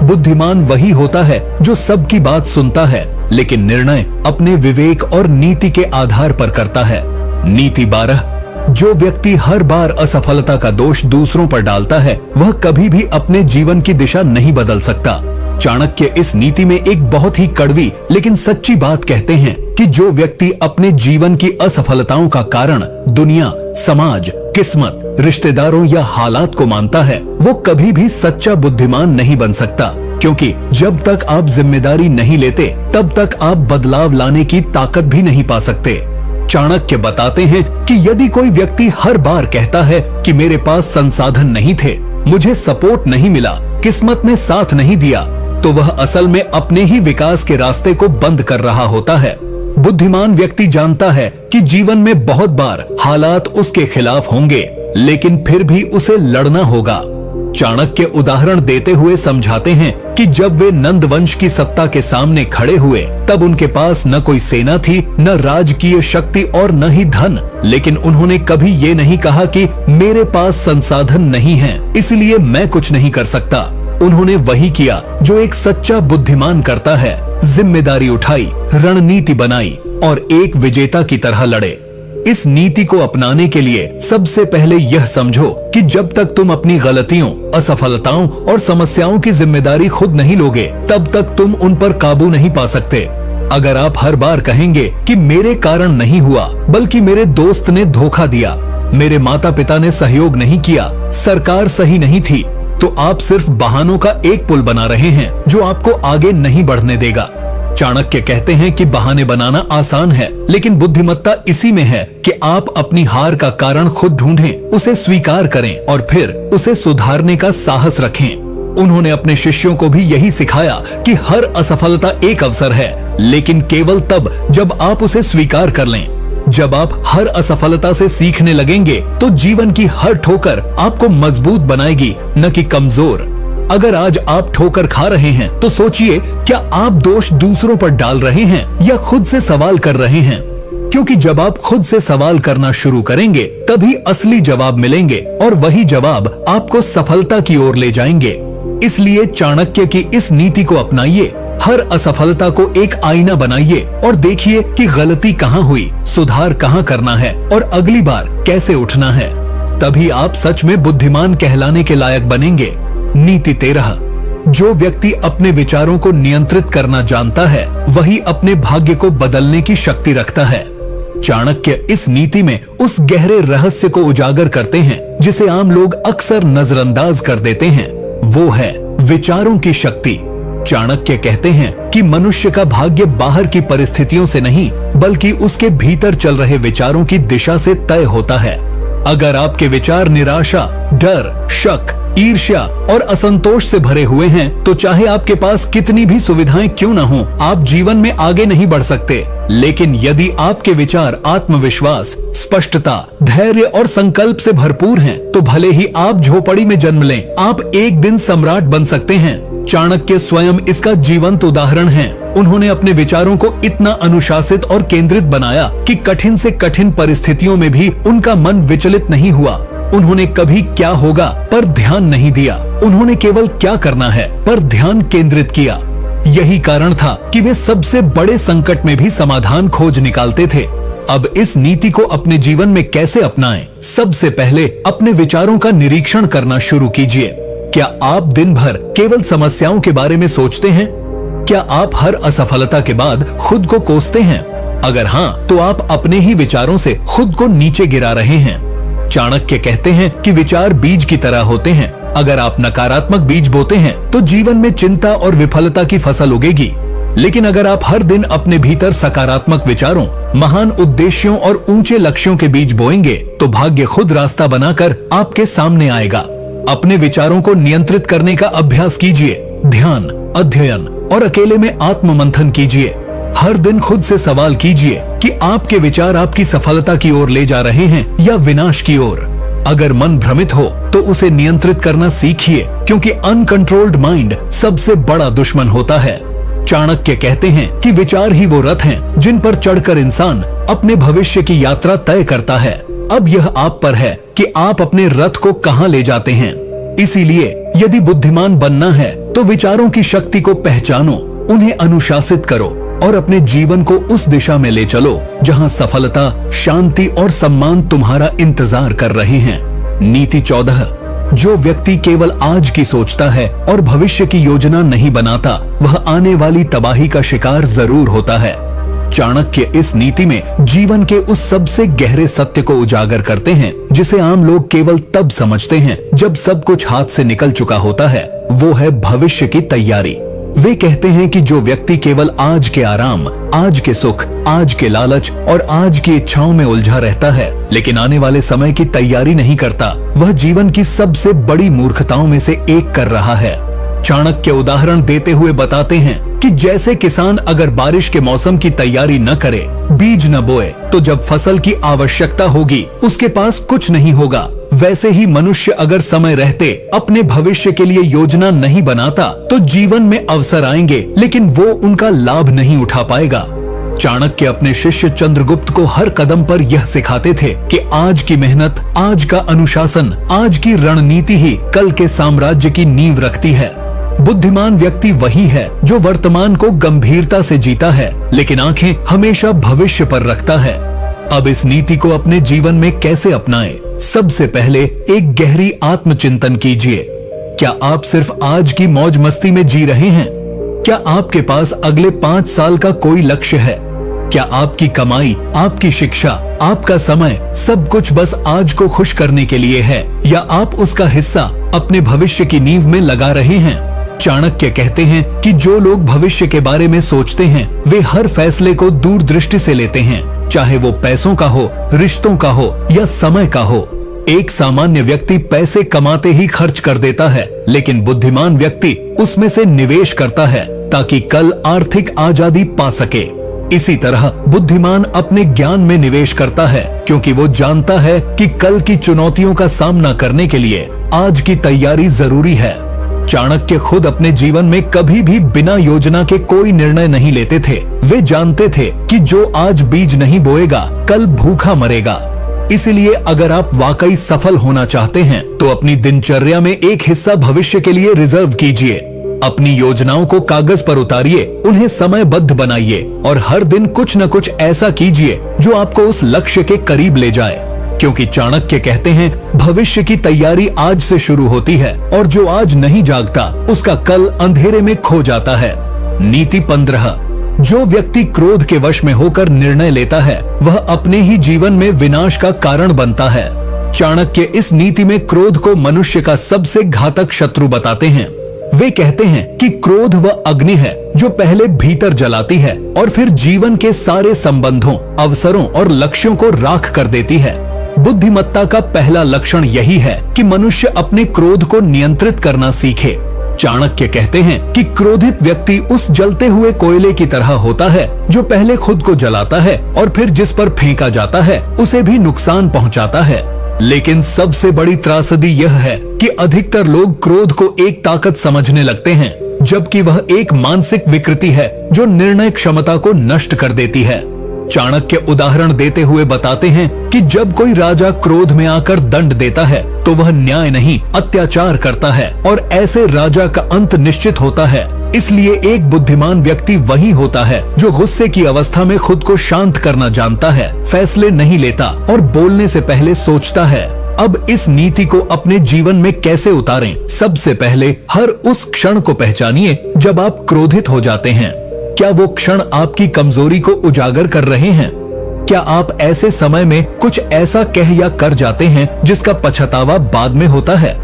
बुद्धिमान वही होता है जो सबकी बात सुनता है लेकिन निर्णय अपने विवेक और नीति के आधार पर करता है। नीति 12। जो व्यक्ति हर बार असफलता का दोष दूसरों पर डालता है वह कभी भी अपने जीवन की दिशा नहीं बदल सकता। चाणक्य इस नीति में एक बहुत ही कड़वी लेकिन सच्ची बात कहते हैं कि जो व्यक्ति अपने जीवन की असफलताओं का कारण दुनिया, समाज किस्मत, रिश्तेदारों या हालात को मानता है, वो कभी भी सच्चा बुद्धिमान नहीं बन सकता, क्योंकि जब तक आप जिम्मेदारी नहीं लेते तब तक आप बदलाव लाने की ताकत भी नहीं पा सकते। चाणक्य बताते हैं कि यदि कोई व्यक्ति हर बार कहता है कि मेरे पास संसाधन नहीं थे, मुझे सपोर्ट नहीं मिला, किस्मत ने साथ नहीं दिया, तो वह असल में अपने ही विकास के रास्ते को बंद कर रहा होता है। बुद्धिमान व्यक्ति जानता है कि जीवन में बहुत बार हालात उसके खिलाफ होंगे, लेकिन फिर भी उसे लड़ना होगा। चाणक्य उदाहरण देते हुए समझाते हैं कि जब वे नंद वंश की सत्ता के सामने खड़े हुए, तब उनके पास न कोई सेना थी, न राजकीय शक्ति और न ही धन, लेकिन उन्होंने कभी ये नहीं कहा कि मेरे पास संसाधन नहीं है, इसलिए मैं कुछ नहीं कर सकता। उन्होंने वही किया जो एक सच्चा बुद्धिमान करता है, जिम्मेदारी उठाई, रणनीति बनाई और एक विजेता की तरह लड़े। इस नीति को अपनाने के लिए सबसे पहले यह समझो कि जब तक तुम अपनी गलतियों, असफलताओं और समस्याओं की जिम्मेदारी खुद नहीं लोगे, तब तक तुम उन पर काबू नहीं पा सकते। अगर आप हर बार कहेंगे कि मेरे कारण नहीं हुआ, बल्कि मेरे दोस्त ने धोखा दिया, मेरे माता पिता ने सहयोग नहीं किया, सरकार सही नहीं थी, तो आप सिर्फ बहानों का एक पुल बना रहे हैं जो आपको आगे नहीं बढ़ने देगा। चाणक्य कहते हैं कि बहाने बनाना आसान है, लेकिन बुद्धिमत्ता इसी में है कि आप अपनी हार का कारण खुद ढूंढें, उसे स्वीकार करें और फिर उसे सुधारने का साहस रखें। उन्होंने अपने शिष्यों को भी यही सिखाया कि हर असफलता एक अवसर है, लेकिन केवल तब जब आप उसे स्वीकार कर लें। जब आप हर असफलता से सीखने लगेंगे, तो जीवन की हर ठोकर आपको मजबूत बनाएगी, न कि कमजोर। अगर आज आप ठोकर खा रहे हैं, तो सोचिए, क्या आप दोष दूसरों पर डाल रहे हैं या खुद से सवाल कर रहे हैं? क्योंकि जब आप खुद से सवाल करना शुरू करेंगे, तभी असली जवाब मिलेंगे और वही जवाब आपको सफलता की ओर ले जाएंगे। इसलिए चाणक्य की इस नीति को अपनाइए। हर असफलता को एक आईना बनाइए और देखिए कि गलती कहाँ हुई, सुधार कहाँ करना है और अगली बार कैसे उठना है। तभी आप सच में बुद्धिमान कहलाने के लायक बनेंगे। नीति 13। जो व्यक्ति अपने विचारों को नियंत्रित करना जानता है, वही अपने भाग्य को बदलने की शक्ति रखता है। चाणक्य इस नीति में उस गहरे रहस्य को उजागर करते हैं जिसे आम लोग अक्सर नजरअंदाज कर देते हैं। वो है विचारों की शक्ति। चाणक्य कहते हैं कि मनुष्य का भाग्य बाहर की परिस्थितियों से नहीं, बल्कि उसके भीतर चल रहे विचारों की दिशा से तय होता है। अगर आपके विचार निराशा, डर, शक, ईर्ष्या और असंतोष से भरे हुए हैं, तो चाहे आपके पास कितनी भी सुविधाएं क्यों न हो, आप जीवन में आगे नहीं बढ़ सकते। लेकिन यदि आपके विचार आत्मविश्वास, स्पष्टता, धैर्य और संकल्प से भरपूर हैं, तो भले ही आप झोपड़ी में जन्म लें, आप एक दिन सम्राट बन सकते हैं। चाणक्य स्वयं इसका जीवंत उदाहरण हैं। उन्होंने अपने विचारों को इतना अनुशासित और केंद्रित बनाया कि कठिन से कठिन परिस्थितियों में भी उनका मन विचलित नहीं हुआ। उन्होंने कभी क्या होगा पर ध्यान नहीं दिया, उन्होंने केवल क्या करना है पर ध्यान केंद्रित किया। यही कारण था कि वे सबसे बड़े संकट में भी समाधान खोज निकालते थे। अब इस नीति को अपने जीवन में कैसे अपनाएं? सबसे पहले अपने विचारों का निरीक्षण करना शुरू कीजिए। क्या आप दिन भर केवल समस्याओं के बारे में सोचते हैं? क्या आप हर असफलता के बाद खुद को कोसते हैं? अगर हाँ, तो आप अपने ही विचारों से खुद को नीचे गिरा रहे हैं। चाणक्य कहते हैं कि विचार बीज की तरह होते हैं। अगर आप नकारात्मक बीज बोते हैं, तो जीवन में चिंता और विफलता की फसल उगेगी। लेकिन अगर आप हर दिन अपने भीतर सकारात्मक विचारों, महान उद्देश्यों और ऊंचे लक्ष्यों के बीज बोएंगे, तो भाग्य खुद रास्ता बनाकर आपके सामने आएगा। अपने विचारों को नियंत्रित करने का अभ्यास कीजिए। ध्यान, अध्ययन और अकेले में आत्म मंथन कीजिए। हर दिन खुद से सवाल कीजिए कि आपके विचार आपकी सफलता की ओर ले जा रहे हैं या विनाश की ओर। अगर मन भ्रमित हो, तो उसे नियंत्रित करना सीखिए, क्योंकि अनकंट्रोल्ड माइंड सबसे बड़ा दुश्मन होता है। चाणक्य कहते हैं कि विचार ही वो रथ हैं जिन पर चढ़कर इंसान अपने भविष्य की यात्रा तय करता है। अब यह आप पर है कि आप अपने रथ को कहां ले जाते हैं। इसीलिए यदि बुद्धिमान बनना है, तो विचारों की शक्ति को पहचानो, उन्हें अनुशासित करो और अपने जीवन को उस दिशा में ले चलो जहां सफलता, शांति और सम्मान तुम्हारा इंतजार कर रहे हैं। नीति 14। जो व्यक्ति केवल आज की सोचता है और भविष्य की योजना नहीं बनाता, वह आने वाली तबाही का शिकार जरूर होता है। चाणक्य इस नीति में जीवन के उस सबसे गहरे सत्य को उजागर करते हैं जिसे आम लोग केवल तब समझते हैं जब सब कुछ हाथ से निकल चुका होता है। वो है भविष्य की तैयारी। वे कहते हैं कि जो व्यक्ति केवल आज के आराम, आज के सुख, आज के लालच और आज की इच्छाओं में उलझा रहता है लेकिन आने वाले समय की तैयारी नहीं करता, वह जीवन की सबसे बड़ी मूर्खताओं में से एक कर रहा है। चाणक्य उदाहरण देते हुए बताते हैं कि जैसे किसान अगर बारिश के मौसम की तैयारी न करे, बीज न बोए, तो जब फसल की आवश्यकता होगी उसके पास कुछ नहीं होगा। वैसे ही मनुष्य अगर समय रहते अपने भविष्य के लिए योजना नहीं बनाता तो जीवन में अवसर आएंगे लेकिन वो उनका लाभ नहीं उठा पाएगा। चाणक्य अपने शिष्य चंद्रगुप्त को हर कदम पर यह सिखाते थे कि आज की मेहनत, आज का अनुशासन, आज की रणनीति ही कल के साम्राज्य की नींव रखती है। बुद्धिमान व्यक्ति वही है जो वर्तमान को गंभीरता से जीता है लेकिन आंखें हमेशा भविष्य पर रखता है। अब इस नीति को अपने जीवन में कैसे अपनाएं? सबसे पहले एक गहरी आत्मचिंतन कीजिए। क्या आप सिर्फ आज की मौज मस्ती में जी रहे हैं? क्या आपके पास अगले 5 साल का कोई लक्ष्य है? क्या आपकी कमाई, आपकी शिक्षा, आपका समय सब कुछ बस आज को खुश करने के लिए है या आप उसका हिस्सा अपने भविष्य की नींव में लगा रहे हैं? चाणक्य कहते हैं कि जो लोग भविष्य के बारे में सोचते हैं वे हर फैसले को दूरदृष्टि से लेते हैं, चाहे वो पैसों का हो, रिश्तों का हो या समय का हो। एक सामान्य व्यक्ति पैसे कमाते ही खर्च कर देता है लेकिन बुद्धिमान व्यक्ति उसमें से निवेश करता है ताकि कल आर्थिक आजादी पा सके। इसी तरह बुद्धिमान अपने ज्ञान में निवेश करता है क्योंकि वो जानता है कि कल की चुनौतियों का सामना करने के लिए आज की तैयारी जरूरी है। चाणक्य खुद अपने जीवन में कभी भी बिना योजना के कोई निर्णय नहीं लेते थे। वे जानते थे कि जो आज बीज नहीं बोएगा कल भूखा मरेगा। इसलिए अगर आप वाकई सफल होना चाहते हैं तो अपनी दिनचर्या में एक हिस्सा भविष्य के लिए रिजर्व कीजिए। अपनी योजनाओं को कागज पर उतारिए, उन्हें समयबद्ध बनाइए और हर दिन कुछ न कुछ ऐसा कीजिए जो आपको उस लक्ष्य के करीब ले जाए। क्योंकि चाणक्य कहते हैं भविष्य की तैयारी आज से शुरू होती है और जो आज नहीं जागता उसका कल अंधेरे में खो जाता है। नीति 15। जो व्यक्ति क्रोध के वश में होकर निर्णय लेता है वह अपने ही जीवन में विनाश का कारण बनता है। चाणक्य इस नीति में क्रोध को मनुष्य का सबसे घातक शत्रु बताते हैं। वे कहते हैं कि क्रोध वह अग्नि है जो पहले भीतर जलाती है और फिर जीवन के सारे संबंधों, अवसरों और लक्ष्यों को राख कर देती है। बुद्धिमत्ता का पहला लक्षण यही है कि मनुष्य अपने क्रोध को नियंत्रित करना सीखे। चाणक्य कहते हैं कि क्रोधित व्यक्ति उस जलते हुए कोयले की तरह होता है जो पहले खुद को जलाता है और फिर जिस पर फेंका जाता है उसे भी नुकसान पहुंचाता है। लेकिन सबसे बड़ी त्रासदी यह है कि अधिकतर लोग क्रोध को एक ताकत समझने लगते हैं जबकि वह एक मानसिक विकृति है जो निर्णय क्षमता को नष्ट कर देती है। चाणक्य उदाहरण देते हुए बताते हैं कि जब कोई राजा क्रोध में आकर दंड देता है तो वह न्याय नहीं अत्याचार करता है और ऐसे राजा का अंत निश्चित होता है। इसलिए एक बुद्धिमान व्यक्ति वही होता है जो गुस्से की अवस्था में खुद को शांत करना जानता है, फैसले नहीं लेता और बोलने से पहले सोचता है। अब इस नीति को अपने जीवन में कैसे उतारें? सबसे पहले हर उस क्षण को पहचानिए जब आप क्रोधित हो जाते हैं। क्या वो क्षण आपकी कमजोरी को उजागर कर रहे हैं? क्या आप ऐसे समय में कुछ ऐसा कह या कर जाते हैं जिसका पछतावा बाद में होता है?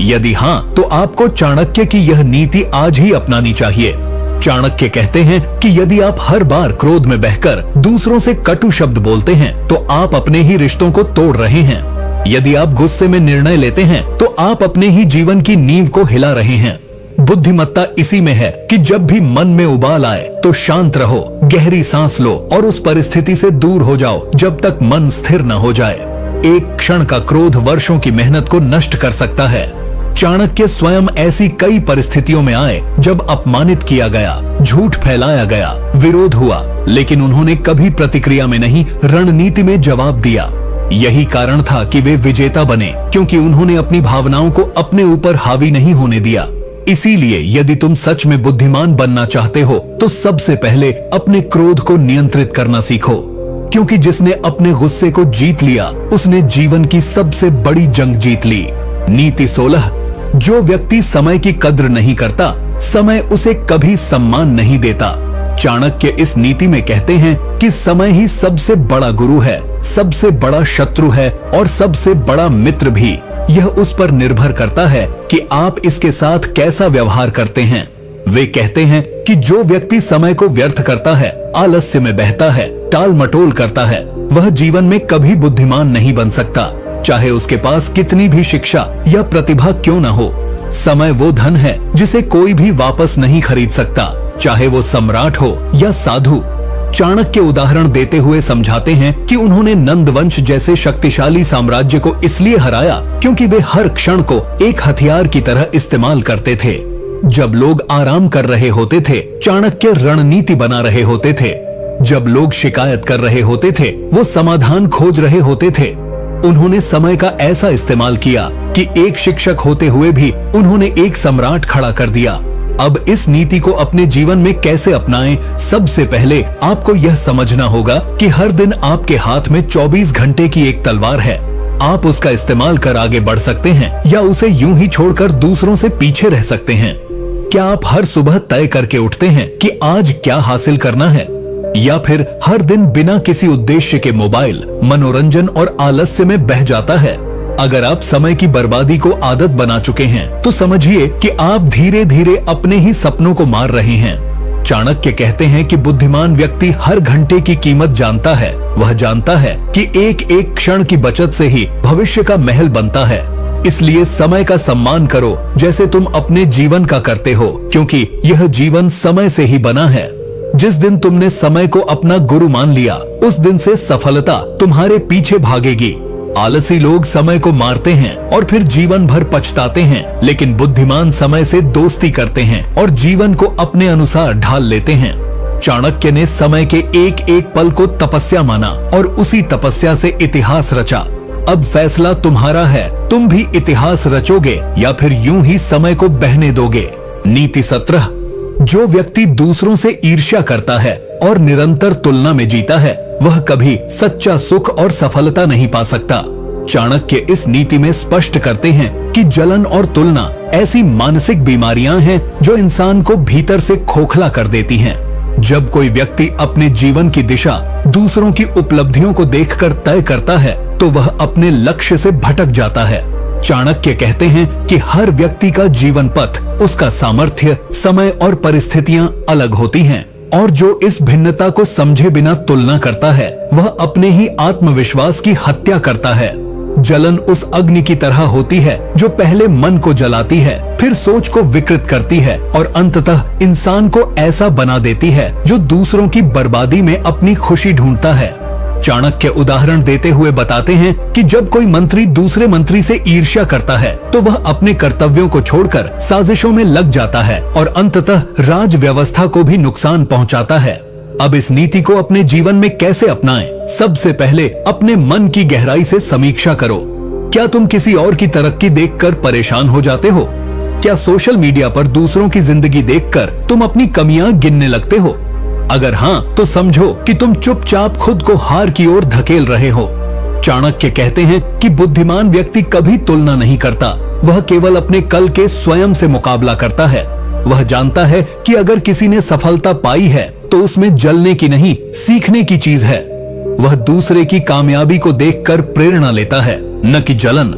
यदि हाँ, तो आपको चाणक्य की यह नीति आज ही अपनानी चाहिए। चाणक्य कहते हैं कि यदि आप हर बार क्रोध में बहकर दूसरों से कटु शब्द बोलते हैं तो आप अपने ही रिश्तों को तोड़ रहे हैं। यदि आप गुस्से में निर्णय लेते हैं तो आप अपने ही जीवन की नींव को हिला रहे हैं। बुद्धिमत्ता इसी में है कि जब भी मन में उबाल आए तो शांत रहो, गहरी सांस लो और उस परिस्थिति से दूर हो जाओ जब तक मन स्थिर न हो जाए। एक क्षण का क्रोध वर्षों की मेहनत को नष्ट कर सकता है। चाणक्य स्वयं ऐसी कई परिस्थितियों में आए जब अपमानित किया गया, झूठ फैलाया गया, विरोध हुआ, लेकिन उन्होंने कभी प्रतिक्रिया में नहीं, रणनीति में जवाब दिया। यही कारण था कि वे विजेता बने, क्योंकि उन्होंने अपनी भावनाओं को अपने ऊपर हावी नहीं होने दिया। इसीलिए यदि तुम सच में बुद्धिमान बनना चाहते हो तो सबसे पहले अपने क्रोध को नियंत्रित करना सीखो, क्योंकि जिसने अपने गुस्से को जीत लिया उसने जीवन की सबसे बड़ी जंग जीत ली। नीति 16। जो व्यक्ति समय की कद्र नहीं करता, समय उसे कभी सम्मान नहीं देता। चाणक्य इस नीति में कहते हैं कि समय ही सबसे बड़ा गुरु है, सबसे बड़ा शत्रु है और सबसे बड़ा मित्र भी। यह उस पर निर्भर करता है कि आप इसके साथ कैसा व्यवहार करते हैं। वे कहते हैं कि जो व्यक्ति समय को व्यर्थ करता है, आलस्य में बहता है, टाल मटोल करता है, वह जीवन में कभी बुद्धिमान नहीं बन सकता, चाहे उसके पास कितनी भी शिक्षा या प्रतिभा क्यों न हो। समय वो धन है जिसे कोई भी वापस नहीं खरीद सकता, चाहे वो सम्राट हो या साधु। चाणक्य उदाहरण देते हुए समझाते हैं कि उन्होंने नंद वंश जैसे शक्तिशाली साम्राज्य को इसलिए हराया क्योंकि वे हर क्षण को एक हथियार की तरह इस्तेमाल करते थे। जब लोग आराम कर रहे होते थे, चाणक्य रणनीति बना रहे होते थे। जब लोग शिकायत कर रहे होते थे, वो समाधान खोज रहे होते थे। उन्होंने समय का ऐसा इस्तेमाल किया कि एक शिक्षक होते हुए भी उन्होंने एक सम्राट खड़ा कर दिया। अब इस नीति को अपने जीवन में कैसे अपनाएं? सबसे पहले आपको यह समझना होगा कि हर दिन आपके हाथ में 24 घंटे की एक तलवार है। आप उसका इस्तेमाल कर आगे बढ़ सकते हैं या उसे यूं ही छोड़कर दूसरों से पीछे रह सकते हैं। क्या आप हर सुबह तय करके उठते हैं कि आज क्या हासिल करना है, या फिर हर दिन बिना किसी उद्देश्य के मोबाइल, मनोरंजन और आलस्य में बह जाता है? अगर आप समय की बर्बादी को आदत बना चुके हैं तो समझिए कि आप धीरे धीरे अपने ही सपनों को मार रहे हैं। चाणक्य कहते हैं कि बुद्धिमान व्यक्ति हर घंटे की कीमत जानता है। वह जानता है कि एक एक क्षण की बचत से ही भविष्य का महल बनता है। इसलिए समय का सम्मान करो जैसे तुम अपने जीवन का करते हो, क्योंकि यह जीवन समय से ही बना है। जिस दिन तुमने समय को अपना गुरु मान लिया, उस दिन से सफलता तुम्हारे पीछे भागेगी। आलसी लोग समय को मारते हैं और फिर जीवन भर पछताते हैं, लेकिन बुद्धिमान समय से दोस्ती करते हैं और जीवन को अपने अनुसार ढाल लेते हैं। चाणक्य ने समय के एक एक पल को तपस्या माना और उसी तपस्या से इतिहास रचा। अब फैसला तुम्हारा है, तुम भी इतिहास रचोगे या फिर यूं ही समय को बहने दोगे। नीति 17। जो व्यक्ति दूसरों से ईर्ष्या करता है और निरंतर तुलना में जीता है, वह कभी सच्चा सुख और सफलता नहीं पा सकता। चाणक्य इस नीति में स्पष्ट करते हैं कि जलन और तुलना ऐसी मानसिक बीमारियां हैं जो इंसान को भीतर से खोखला कर देती हैं। जब कोई व्यक्ति अपने जीवन की दिशा दूसरों की उपलब्धियों को देखकर तय करता है, तो वह अपने लक्ष्य से भटक जाता है। चाणक्य कहते हैं कि हर व्यक्ति का जीवन पथ, उसका सामर्थ्य, समय और परिस्थितियां अलग होती हैं, और जो इस भिन्नता को समझे बिना तुलना करता है, वह अपने ही आत्मविश्वास की हत्या करता है। जलन उस अग्नि की तरह होती है जो पहले मन को जलाती है, फिर सोच को विकृत करती है और अंततः इंसान को ऐसा बना देती है जो दूसरों की बर्बादी में अपनी खुशी ढूंढता है। चाणक्य उदाहरण देते हुए बताते हैं कि जब कोई मंत्री दूसरे मंत्री से ईर्ष्या करता है, तो वह अपने कर्तव्यों को छोड़कर साजिशों में लग जाता है और अंततः राज व्यवस्था को भी नुकसान पहुंचाता है। अब इस नीति को अपने जीवन में कैसे अपनाएं? सबसे पहले अपने मन की गहराई से समीक्षा करो। क्या तुम किसी और की तरक्की देखकर परेशान हो जाते हो? क्या सोशल मीडिया पर दूसरों की जिंदगी देखकर तुम अपनी कमियां गिनने लगते हो? अगर हाँ, तो समझो कि तुम चुपचाप खुद को हार की ओर धकेल रहे हो। चाणक्य कहते हैं कि बुद्धिमान व्यक्ति कभी तुलना नहीं करता, वह केवल अपने कल के स्वयं से मुकाबला करता है। वह जानता है कि अगर किसी ने सफलता पाई है तो उसमें जलने की नहीं, सीखने की चीज है। वह दूसरे की कामयाबी को देखकर प्रेरणा लेता है, न कि जलन।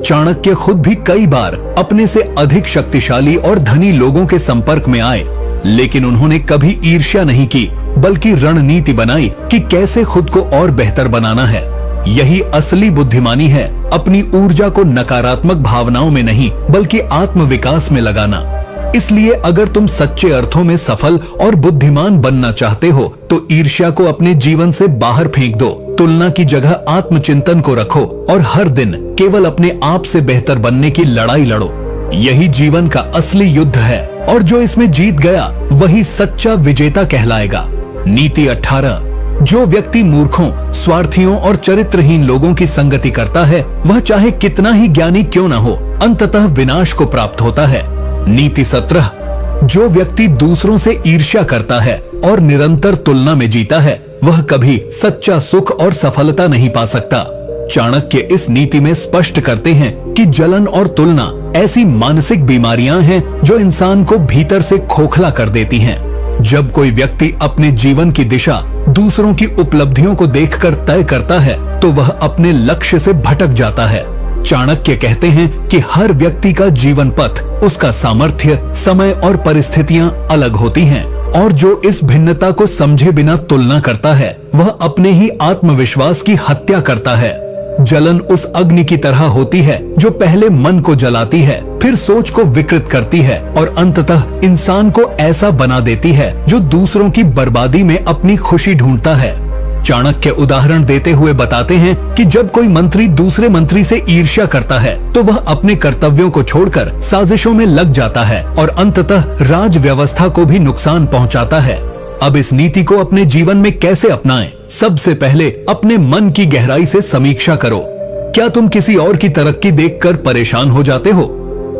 चाणक्य खुद भी कई बार अपने से अधिक शक्तिशाली और धनी लोगों के संपर्क में आए, लेकिन उन्होंने कभी ईर्ष्या नहीं की, बल्कि रणनीति बनाई कि कैसे खुद को और बेहतर बनाना है। यही असली बुद्धिमानी है, अपनी ऊर्जा को नकारात्मक भावनाओं में नहीं बल्कि आत्मविकास में लगाना। इसलिए अगर तुम सच्चे अर्थों में सफल और बुद्धिमान बनना चाहते हो, तो ईर्ष्या को अपने जीवन से बाहर फेंक दो, तुलना की जगह आत्मचिंतन को रखो और हर दिन केवल अपने आप से बेहतर बनने की लड़ाई लड़ो। यही जीवन का असली युद्ध है, और जो इसमें जीत गया वही सच्चा विजेता कहलाएगा। नीति 18। जो व्यक्ति मूर्खों, स्वार्थियों और चरित्रहीन लोगों की संगति करता है, वह चाहे कितना ही ज्ञानी क्यों न हो, अंततः विनाश को प्राप्त होता है। नीति 17। जो व्यक्ति दूसरों से ईर्ष्या करता है और निरंतर तुलना में जीता है, वह कभी सच्चा सुख और सफलता नहीं पा सकता। चाणक्य इस नीति में स्पष्ट करते हैं कि जलन और तुलना ऐसी मानसिक बीमारियां हैं जो इंसान को भीतर से खोखला कर देती हैं। जब कोई व्यक्ति अपने जीवन की दिशा दूसरों की उपलब्धियों को देखकर तय करता है तो वह अपने लक्ष्य से भटक जाता है। चाणक्य कहते हैं कि हर व्यक्ति का जीवन पथ, उसका सामर्थ्य, समय और परिस्थितियां अलग होती हैं और जो इस भिन्नता को समझे बिना तुलना करता है वह अपने ही आत्मविश्वास की हत्या करता है। जलन उस अग्नि की तरह होती है जो पहले मन को जलाती है, फिर सोच को विकृत करती है और अंततः इंसान को ऐसा बना देती है जो दूसरों की बर्बादी में अपनी खुशी ढूंढता है। चाणक्य उदाहरण देते हुए बताते हैं कि जब कोई मंत्री दूसरे मंत्री से ईर्ष्या करता है तो वह अपने कर्तव्यों को छोड़कर साजिशों में लग जाता है और अंततः राज व्यवस्था को भी नुकसान पहुंचाता है। अब इस नीति को अपने जीवन में कैसे अपनाएं? सबसे पहले अपने मन की गहराई से समीक्षा करो। क्या तुम किसी और की तरक्की देखकर परेशान हो जाते हो?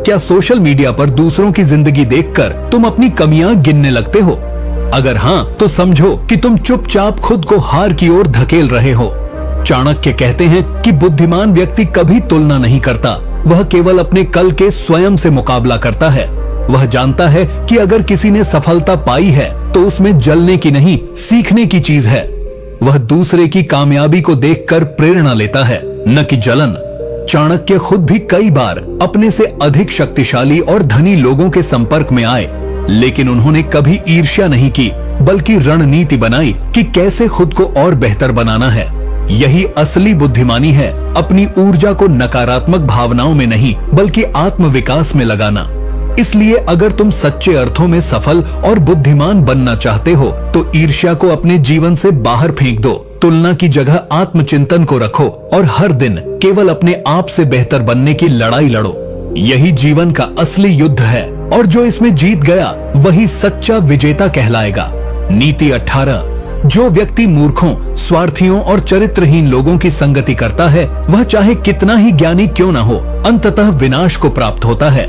क्या सोशल मीडिया पर दूसरों की जिंदगी देखकर तुम अपनी कमियां गिनने लगते हो? अगर हाँ, तो समझो कि तुम चुपचाप खुद को हार की ओर धकेल रहे हो। चाणक्य कहते हैं कि बुद्धिमान व्यक्ति कभी तुलना नहीं करता, वह केवल अपने कल के स्वयं से मुकाबला करता है। वह जानता है कि अगर किसी ने सफलता पाई है तो उसमें जलने की नहीं, सीखने की चीज है। वह दूसरे की कामयाबी को देखकर प्रेरणा लेता है, न कि जलन। चाणक्य खुद भी कई बार अपने से अधिक शक्तिशाली और धनी लोगों के संपर्क में आए, लेकिन उन्होंने कभी ईर्ष्या नहीं की, बल्कि रणनीति बनाई कि कैसे खुद को और बेहतर बनाना है। यही असली बुद्धिमानी है, अपनी ऊर्जा को नकारात्मक भावनाओं में नहीं बल्कि आत्मविकास में लगाना। इसलिए अगर तुम सच्चे अर्थों में सफल और बुद्धिमान बनना चाहते हो तो ईर्ष्या को अपने जीवन से बाहर फेंक दो, तुलना की जगह आत्मचिंतन को रखो और हर दिन केवल अपने आप से बेहतर बनने की लड़ाई लड़ो। यही जीवन का असली युद्ध है और जो इसमें जीत गया वही सच्चा विजेता कहलाएगा। नीति 18। जो व्यक्ति मूर्खों, स्वार्थियों और चरित्रहीन लोगों की संगति करता है वह चाहे कितना ही ज्ञानी क्यों न हो, अंततः विनाश को प्राप्त होता है।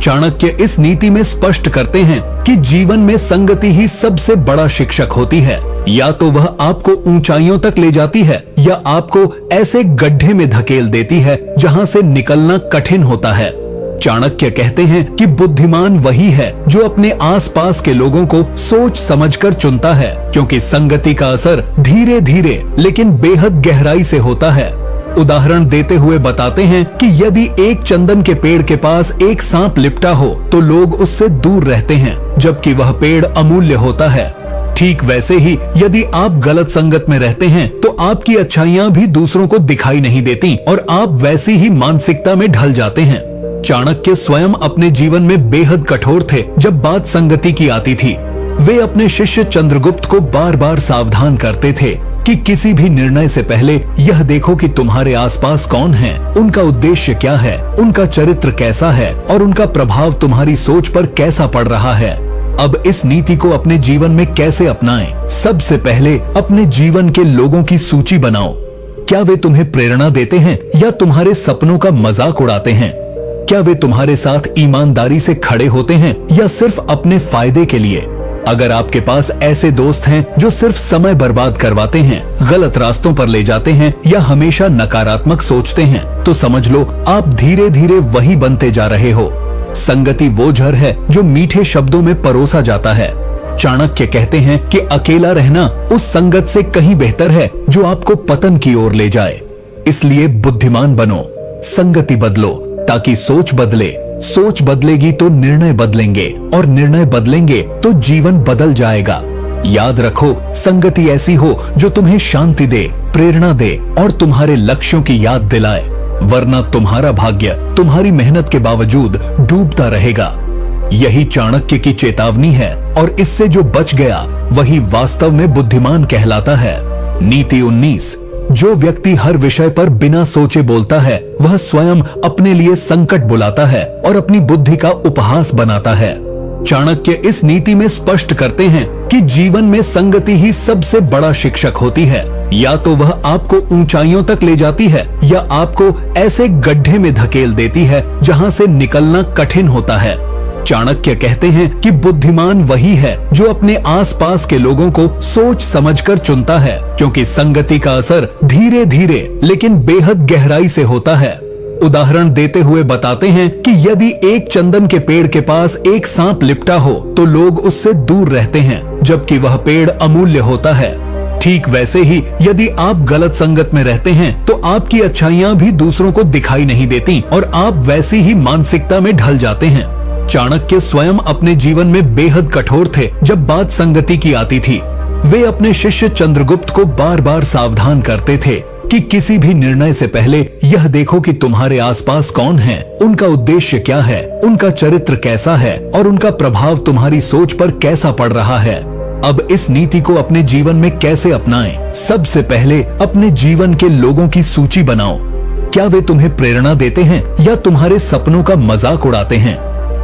चाणक्य इस नीति में स्पष्ट करते हैं कि जीवन में संगति ही सबसे बड़ा शिक्षक होती है। या तो वह आपको ऊंचाइयों तक ले जाती है या आपको ऐसे गड्ढे में धकेल देती है जहां से निकलना कठिन होता है। चाणक्य कहते हैं कि बुद्धिमान वही है जो अपने आसपास के लोगों को सोच समझकर चुनता है, क्योंकि संगति का असर धीरे धीरे लेकिन बेहद गहराई से होता है। उदाहरण देते हुए बताते हैं कि यदि एक चंदन के पेड़ के पास एक सांप लिपटा हो तो लोग उससे दूर रहते हैं, जबकि वह पेड़ अमूल्य होता है। ठीक वैसे ही यदि आप गलत संगत में रहते हैं तो आपकी अच्छाइयां भी दूसरों को दिखाई नहीं देती और आप वैसी ही मानसिकता में ढल जाते हैं। चाणक्य स्वयं अपने जीवन में बेहद कठोर थे जब बात संगति की आती थी। वे अपने शिष्य चंद्रगुप्त को बार बार सावधान करते थे कि किसी भी निर्णय से पहले यह देखो कि तुम्हारे आसपास कौन है, उनका उद्देश्य क्या है, उनका चरित्र कैसा है और उनका प्रभाव तुम्हारी सोच पर कैसा पड़ रहा है। अब इस नीति को अपने जीवन में कैसे अपनाएं? सबसे पहले अपने जीवन के लोगों की सूची बनाओ। क्या वे तुम्हें प्रेरणा देते हैं या तुम्हारे सपनों का मजाक उड़ाते हैं? क्या वे तुम्हारे साथ ईमानदारी से खड़े होते हैं या सिर्फ अपने फायदे के लिए? अगर आपके पास ऐसे दोस्त हैं जो सिर्फ समय बर्बाद करवाते हैं, गलत रास्तों पर ले जाते हैं या हमेशा नकारात्मक सोचते हैं, तो समझ लो आप धीरे धीरे वही बनते जा रहे हो। संगति वो जहर है जो मीठे शब्दों में परोसा जाता है। चाणक्य कहते हैं कि अकेला रहना उस संगत से कहीं बेहतर है जो आपको पतन की ओर ले जाए। इसलिए बुद्धिमान बनो, संगति बदलो ताकि सोच बदले। सोच बदलेगी तो निर्णय बदलेंगे और निर्णय बदलेंगे तो जीवन बदल जाएगा। याद रखो, संगति ऐसी हो जो तुम्हें शांति दे, प्रेरणा दे और तुम्हारे लक्ष्यों की याद दिलाए, वरना तुम्हारा भाग्य तुम्हारी मेहनत के बावजूद डूबता रहेगा। यही चाणक्य की चेतावनी है और इससे जो बच गया वही वास्तव में बुद्धिमान कहलाता है। नीति 19। जो व्यक्ति हर विषय पर बिना सोचे बोलता है वह स्वयं अपने लिए संकट बुलाता है और अपनी बुद्धि का उपहास बनाता है। चाणक्य इस नीति में स्पष्ट करते हैं कि जीवन में संगति ही सबसे बड़ा शिक्षक होती है। या तो वह आपको ऊंचाइयों तक ले जाती है या आपको ऐसे गड्ढे में धकेल देती है जहां से निकलना कठिन होता है। चाणक्य कहते हैं कि बुद्धिमान वही है जो अपने आसपास के लोगों को सोच समझकर चुनता है, क्योंकि संगति का असर धीरे धीरे लेकिन बेहद गहराई से होता है। उदाहरण देते हुए बताते हैं कि यदि एक चंदन के पेड़ के पास एक सांप लिपटा हो तो लोग उससे दूर रहते हैं, जबकि वह पेड़ अमूल्य होता है। ठीक वैसे ही यदि आप गलत संगत में रहते हैं तो आपकी अच्छाइयां भी दूसरों को दिखाई नहीं देती और आप वैसी ही मानसिकता में ढल जाते हैं। चाणक्य स्वयं अपने जीवन में बेहद कठोर थे जब बात संगति की आती थी। वे अपने शिष्य चंद्रगुप्त को बार बार सावधान करते थे कि किसी भी निर्णय से पहले यह देखो कि तुम्हारे आसपास कौन है, उनका उद्देश्य क्या है, उनका चरित्र कैसा है और उनका प्रभाव तुम्हारी सोच पर कैसा पड़ रहा है। अब इस नीति को अपने जीवन में कैसे अपनाएं? सबसे पहले अपने जीवन के लोगों की सूची बनाओ। क्या वे तुम्हें प्रेरणा देते हैं या तुम्हारे सपनों का मजाक उड़ाते हैं?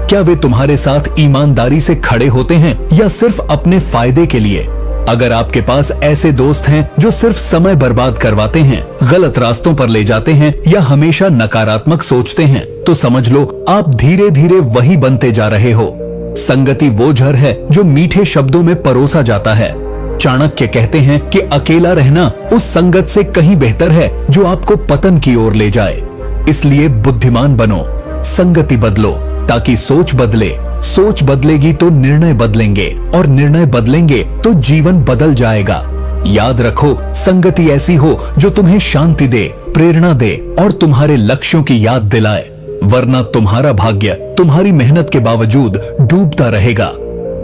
क्या वे तुम्हारे साथ ईमानदारी से खड़े होते हैं या सिर्फ अपने फायदे के लिए? अगर आपके पास ऐसे दोस्त हैं जो सिर्फ समय बर्बाद करवाते हैं, गलत रास्तों पर ले जाते हैं या हमेशा नकारात्मक सोचते हैं, तो समझ लो आप धीरे धीरे वही बनते जा रहे हो। संगति वो झर है जो मीठे शब्दों में परोसा जाता है। चाणक्य कहते हैं कि अकेला रहना उस संगत से कहीं बेहतर है जो आपको पतन की ओर ले जाए। इसलिए बुद्धिमान बनो, संगति बदलो ताकि सोच बदले। सोच बदलेगी तो निर्णय बदलेंगे और निर्णय बदलेंगे तो जीवन बदल जाएगा। याद रखो, संगति ऐसी हो जो तुम्हें शांति दे, प्रेरणा दे और तुम्हारे लक्ष्यों की याद दिलाए, वरना तुम्हारा भाग्य तुम्हारी मेहनत के बावजूद डूबता रहेगा।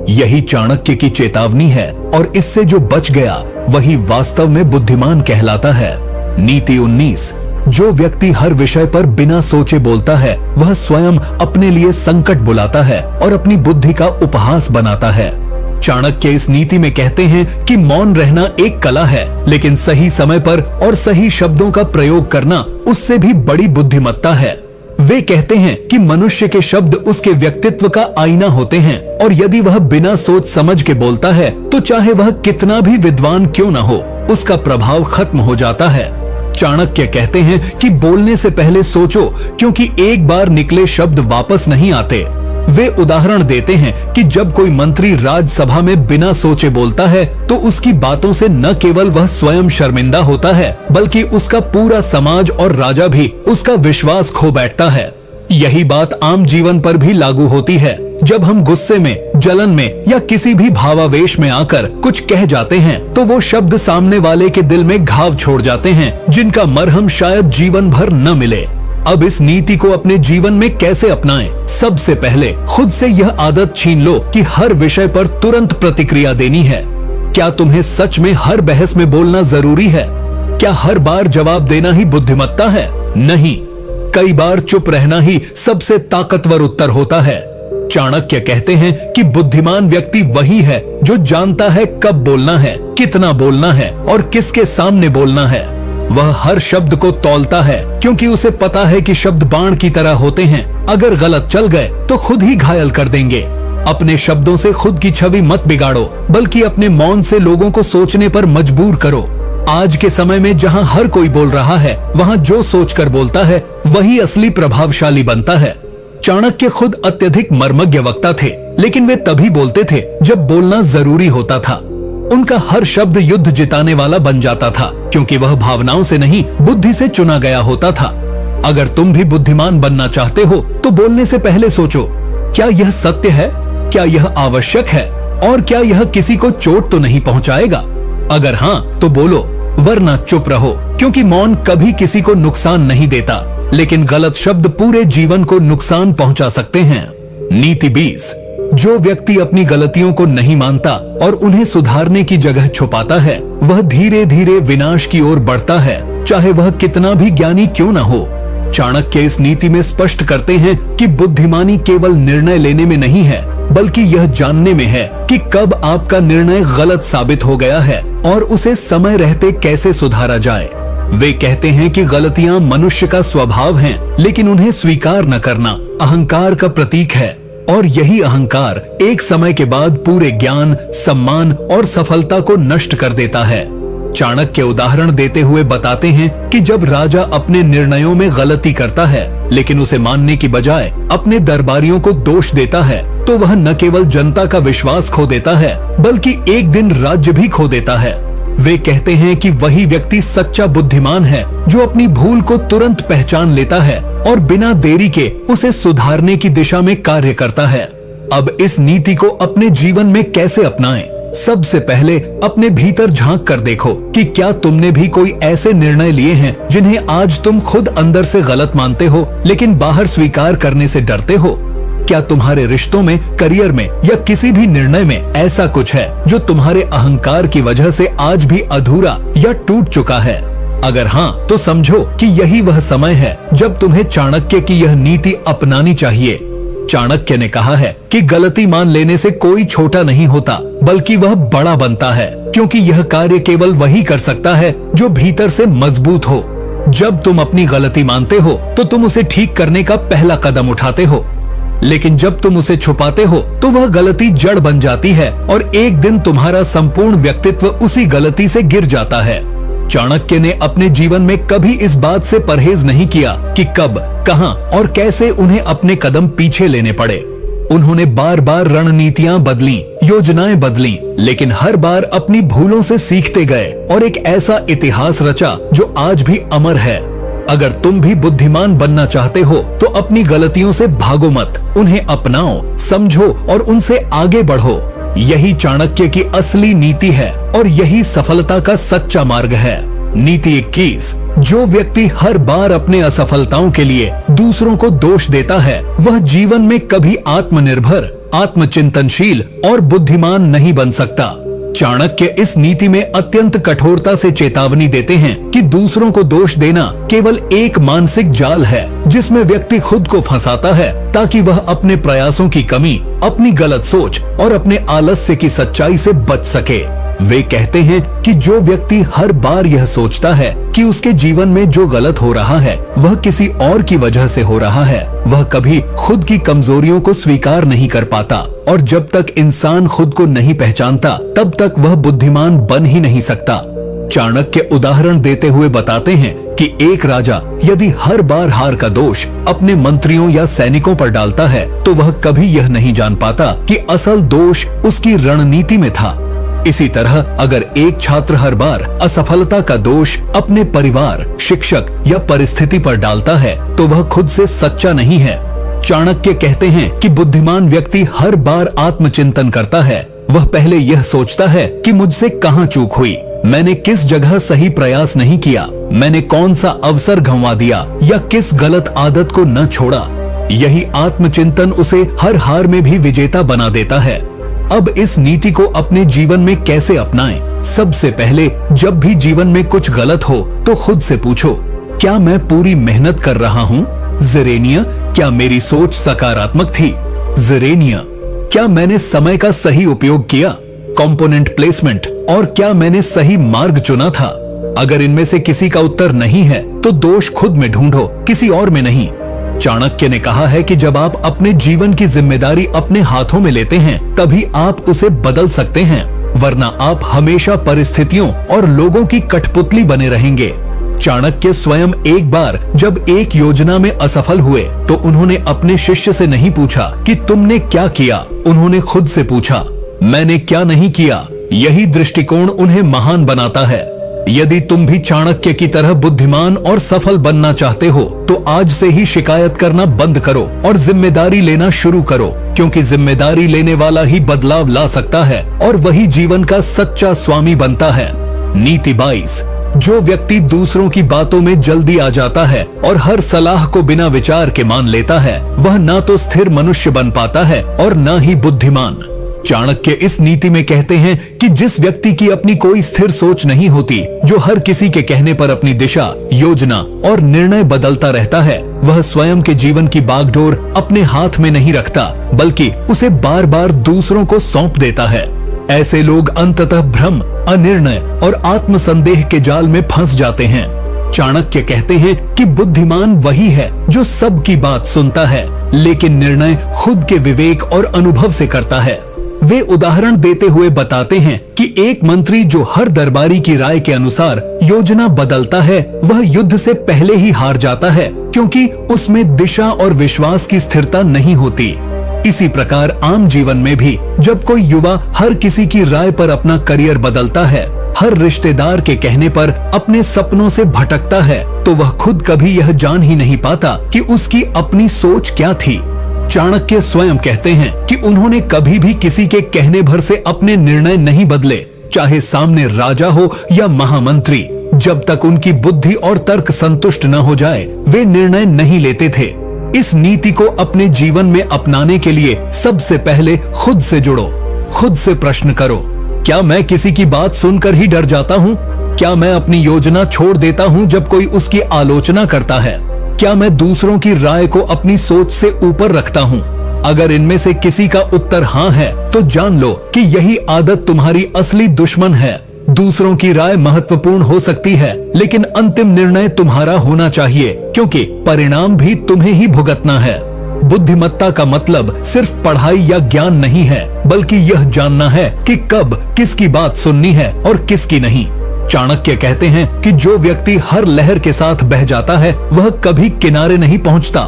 यही चाणक्य की चेतावनी है और इससे जो बच गया वही वास्तव में बुद्धिमान कहलाता है। नीति 19, जो व्यक्ति हर विषय पर बिना सोचे बोलता है वह स्वयं अपने लिए संकट बुलाता है और अपनी बुद्धि का उपहास बनाता है। चाणक्य इस नीति में कहते हैं कि मौन रहना एक कला है, लेकिन सही समय पर और सही शब्दों का प्रयोग करना उससे भी बड़ी बुद्धिमत्ता है। वे कहते हैं कि मनुष्य के शब्द उसके व्यक्तित्व का आईना होते हैं और यदि वह बिना सोच समझ के बोलता है तो चाहे वह कितना भी विद्वान क्यों न हो, उसका प्रभाव खत्म हो जाता है। चाणक्य कहते हैं कि बोलने से पहले सोचो, क्योंकि एक बार निकले शब्द वापस नहीं आते। वे उदाहरण देते हैं कि जब कोई मंत्री राज्यसभा में बिना सोचे बोलता है तो उसकी बातों से न केवल वह स्वयं शर्मिंदा होता है, बल्कि उसका पूरा समाज और राजा भी उसका विश्वास खो बैठता है। यही बात आम जीवन पर भी लागू होती है। जब हम गुस्से में, जलन में या किसी भी भावावेश में आकर कुछ कह जाते हैं तो वो शब्द सामने वाले के दिल में घाव छोड़ जाते हैं, जिनका मरहम शायद जीवन भर न मिले। अब इस नीति को अपने जीवन में कैसे अपनाएं? सबसे पहले खुद से यह आदत छीन लो कि हर विषय पर तुरंत प्रतिक्रिया देनी है। क्या तुम्हें सच में हर बहस में बोलना जरूरी है? क्या हर बार जवाब देना ही बुद्धिमत्ता है? नहीं, कई बार चुप रहना ही सबसे ताकतवर उत्तर होता है। चाणक्य कहते हैं कि बुद्धिमान व्यक्ति वही है जो जानता है कब बोलना है, कितना बोलना है और किसके सामने बोलना है। वह हर शब्द को तौलता है, क्योंकि उसे पता है कि शब्द बाण की तरह होते हैं, अगर गलत चल गए तो खुद ही घायल कर देंगे। अपने शब्दों से खुद की छवि मत बिगाड़ो, बल्कि अपने मौन से लोगों को सोचने पर मजबूर करो। आज के समय में जहां हर कोई बोल रहा है, वहां जो सोचकर बोलता है वही असली प्रभावशाली बनता है। चाणक्य खुद अत्यधिक मर्मज्ञ वक्ता थे, लेकिन वे तभी बोलते थे जब बोलना जरूरी होता था। उनका हर शब्द युद्ध जिताने वाला बन जाता था, क्योंकि वह भावनाओं से नहीं, बुद्धि से चुना गया होता था। अगर तुम भी बुद्धिमान बनना चाहते हो तो बोलने से पहले सोचो, क्या यह सत्य है, क्या यह आवश्यक है और क्या यह किसी को चोट तो नहीं पहुंचाएगा? अगर हाँ तो बोलो, वरना चुप रहो, क्योंकि मौन कभी किसी को नुकसान नहीं देता, लेकिन गलत शब्द पूरे जीवन को नुकसान पहुंचा सकते हैं। नीति 20, जो व्यक्ति अपनी गलतियों को नहीं मानता और उन्हें सुधारने की जगह छुपाता है, वह धीरे धीरे विनाश की ओर बढ़ता है, चाहे वह कितना भी ज्ञानी क्यों न हो। चाणक्य इस नीति में स्पष्ट करते हैं कि बुद्धिमानी केवल निर्णय लेने में नहीं है, बल्कि यह जानने में है कि कब आपका निर्णय गलत साबित हो गया है और उसे समय रहते कैसे सुधारा जाए। वे कहते हैं कि गलतियां मनुष्य का स्वभाव हैं, लेकिन उन्हें स्वीकार न करना अहंकार का प्रतीक है, और यही अहंकार एक समय के बाद पूरे ज्ञान, सम्मान और सफलता को नष्ट कर देता है। चाणक्य उदाहरण देते हुए बताते हैं कि जब राजा अपने निर्णयों में गलती करता है, लेकिन उसे मानने की बजाय अपने दरबारियों को दोष देता है, तो वह न केवल जनता का विश्वास खो देता है, बल्कि एक दिन राज्य भी खो देता है। वे कहते हैं कि वही व्यक्ति सच्चा बुद्धिमान है जो अपनी भूल को तुरंत पहचान लेता है और बिना देरी के उसे सुधारने की दिशा में कार्य करता है। अब इस नीति को अपने जीवन में कैसे अपनाएं? सबसे पहले अपने भीतर झांक कर देखो कि क्या तुमने भी कोई ऐसे निर्णय लिए हैं जिन्हें आज तुम खुद अंदर से गलत मानते हो लेकिन बाहर स्वीकार करने से डरते हो। क्या तुम्हारे रिश्तों में, करियर में या किसी भी निर्णय में ऐसा कुछ है जो तुम्हारे अहंकार की वजह से आज भी अधूरा या टूट चुका है? अगर हाँ, तो समझो कि यही वह समय है जब तुम्हें चाणक्य की यह नीति अपनानी चाहिए। चाणक्य ने कहा है कि गलती मान लेने से कोई छोटा नहीं होता, बल्कि वह बड़ा बनता है, क्योंकि यह कार्य केवल वही कर सकता है जो भीतर से मजबूत हो। जब तुम अपनी गलती मानते हो तो तुम उसे ठीक करने का पहला कदम उठाते हो, लेकिन जब तुम उसे छुपाते हो तो वह गलती जड़ बन जाती है और एक दिन तुम्हारा संपूर्ण व्यक्तित्व उसी गलती से गिर जाता है। चाणक्य ने अपने जीवन में कभी इस बात से परहेज नहीं किया कि कब, कहां और कैसे उन्हें अपने कदम पीछे लेने पड़े। उन्होंने बार बार रणनीतियां बदली, योजनाएं बदली, लेकिन हर बार अपनी भूलों से सीखते गए और एक ऐसा इतिहास रचा जो आज भी अमर है। अगर तुम भी बुद्धिमान बनना चाहते हो तो अपनी गलतियों से भागो मत, उन्हें अपनाओ, समझो और उनसे आगे बढ़ो। यही चाणक्य की असली नीति है और यही सफलता का सच्चा मार्ग है। नीति 21। जो व्यक्ति हर बार अपने असफलताओं के लिए दूसरों को दोष देता है वह जीवन में कभी आत्मनिर्भर, आत्मचिंतनशील और बुद्धिमान नहीं बन सकता। चाणक्य इस नीति में अत्यंत कठोरता से चेतावनी देते हैं कि दूसरों को दोष देना केवल एक मानसिक जाल है जिसमें व्यक्ति खुद को फंसाता है ताकि वह अपने प्रयासों की कमी, अपनी गलत सोच और अपने आलस्य की सच्चाई से बच सके। वे कहते हैं कि जो व्यक्ति हर बार यह सोचता है कि उसके जीवन में जो गलत हो रहा है वह किसी और की वजह से हो रहा है, वह कभी खुद की कमजोरियों को स्वीकार नहीं कर पाता, और जब तक इंसान खुद को नहीं पहचानता तब तक वह बुद्धिमान बन ही नहीं सकता। चाणक्य उदाहरण देते हुए बताते हैं कि एक राजा यदि हर बार हार का दोष अपने मंत्रियों या सैनिकों पर डालता है तो वह कभी यह नहीं जान पाता कि असल दोष उसकी रणनीति में था। इसी तरह अगर एक छात्र हर बार असफलता का दोष अपने परिवार, शिक्षक या परिस्थिति पर डालता है तो वह खुद से सच्चा नहीं है। चाणक्य कहते हैं कि बुद्धिमान व्यक्ति हर बार आत्मचिंतन करता है। वह पहले यह सोचता है कि मुझसे कहाँ चूक हुई, मैंने किस जगह सही प्रयास नहीं किया, मैंने कौन सा अवसर गंवा दिया या किस गलत आदत को न छोड़ा। यही आत्मचिंतन उसे हर हार में भी विजेता बना देता है। अब इस नीति को अपने जीवन में कैसे अपनाएं? सबसे पहले जब भी जीवन में कुछ गलत हो तो खुद से पूछो, क्या मैं पूरी मेहनत कर रहा हूँ? ज़ेरेनिया, क्या मेरी सोच सकारात्मक थी? ज़ेरेनिया, क्या मैंने समय का सही उपयोग किया? कंपोनेंट प्लेसमेंट, और क्या मैंने सही मार्ग चुना था? अगर इनमें से किसी का उत्तर नहीं है तो दोष खुद में ढूंढो, किसी और में नहीं। चाणक्य ने कहा है कि जब आप अपने जीवन की जिम्मेदारी अपने हाथों में लेते हैं तभी आप उसे बदल सकते हैं, वरना आप हमेशा परिस्थितियों और लोगों की कठपुतली बने रहेंगे। चाणक्य स्वयं एक बार जब एक योजना में असफल हुए तो उन्होंने अपने शिष्य से नहीं पूछा कि तुमने क्या किया, उन्होंने खुद से पूछा मैंने क्या नहीं किया। यही दृष्टिकोण उन्हें महान बनाता है। यदि तुम भी चाणक्य की तरह बुद्धिमान और सफल बनना चाहते हो तो आज से ही शिकायत करना बंद करो और जिम्मेदारी लेना शुरू करो, क्योंकि जिम्मेदारी लेने वाला ही बदलाव ला सकता है और वही जीवन का सच्चा स्वामी बनता है। नीति 22। जो व्यक्ति दूसरों की बातों में जल्दी आ जाता है और हर सलाह को बिना विचार के मान लेता है वह ना तो स्थिर मनुष्य बन पाता है और ना ही बुद्धिमान। चाणक्य इस नीति में कहते हैं कि जिस व्यक्ति की अपनी कोई स्थिर सोच नहीं होती, जो हर किसी के कहने पर अपनी दिशा, योजना और निर्णय बदलता रहता है, वह स्वयं के जीवन की बागडोर अपने हाथ में नहीं रखता बल्कि उसे बार बार दूसरों को सौंप देता है। ऐसे लोग अंततः भ्रम, अनिर्णय और आत्मसंदेह के जाल में फंस जाते हैं। चाणक्य कहते हैं कि बुद्धिमान वही है जो सबकी बात सुनता है लेकिन निर्णय खुद के विवेक और अनुभव से करता है। वे उदाहरण देते हुए बताते हैं कि एक मंत्री जो हर दरबारी की राय के अनुसार योजना बदलता है वह युद्ध से पहले ही हार जाता है, क्योंकि उसमें दिशा और विश्वास की स्थिरता नहीं होती। इसी प्रकार आम जीवन में भी जब कोई युवा हर किसी की राय पर अपना करियर बदलता है हर रिश्तेदार के कहने पर अपने सपनों से भटकता है तो वह खुद कभी यह जान ही नहीं पाता कि उसकी अपनी सोच क्या थी। चाणक्य स्वयं कहते हैं कि उन्होंने कभी भी किसी के कहने भर से अपने निर्णय नहीं बदले, चाहे सामने राजा हो या महामंत्री। जब तक उनकी बुद्धि और तर्क संतुष्ट न हो जाए वे निर्णय नहीं लेते थे। इस नीति को अपने जीवन में अपनाने के लिए सबसे पहले खुद से जुड़ो, खुद से प्रश्न करो, क्या मैं किसी की बात सुनकर ही डर जाता हूँ? क्या मैं अपनी योजना छोड़ देता हूँ जब कोई उसकी आलोचना करता है? क्या मैं दूसरों की राय को अपनी सोच से ऊपर रखता हूँ? अगर इनमें से किसी का उत्तर हाँ है तो जान लो कि यही आदत तुम्हारी असली दुश्मन है। दूसरों की राय महत्वपूर्ण हो सकती है, लेकिन अंतिम निर्णय तुम्हारा होना चाहिए, क्योंकि परिणाम भी तुम्हें ही भुगतना है। बुद्धिमत्ता का मतलब सिर्फ पढ़ाई या ज्ञान नहीं है, बल्कि यह जानना है कि कब किसकी बात सुननी है और किसकी नहीं। चाणक्य कहते हैं कि जो व्यक्ति हर लहर के साथ बह जाता है वह कभी किनारे नहीं पहुंचता।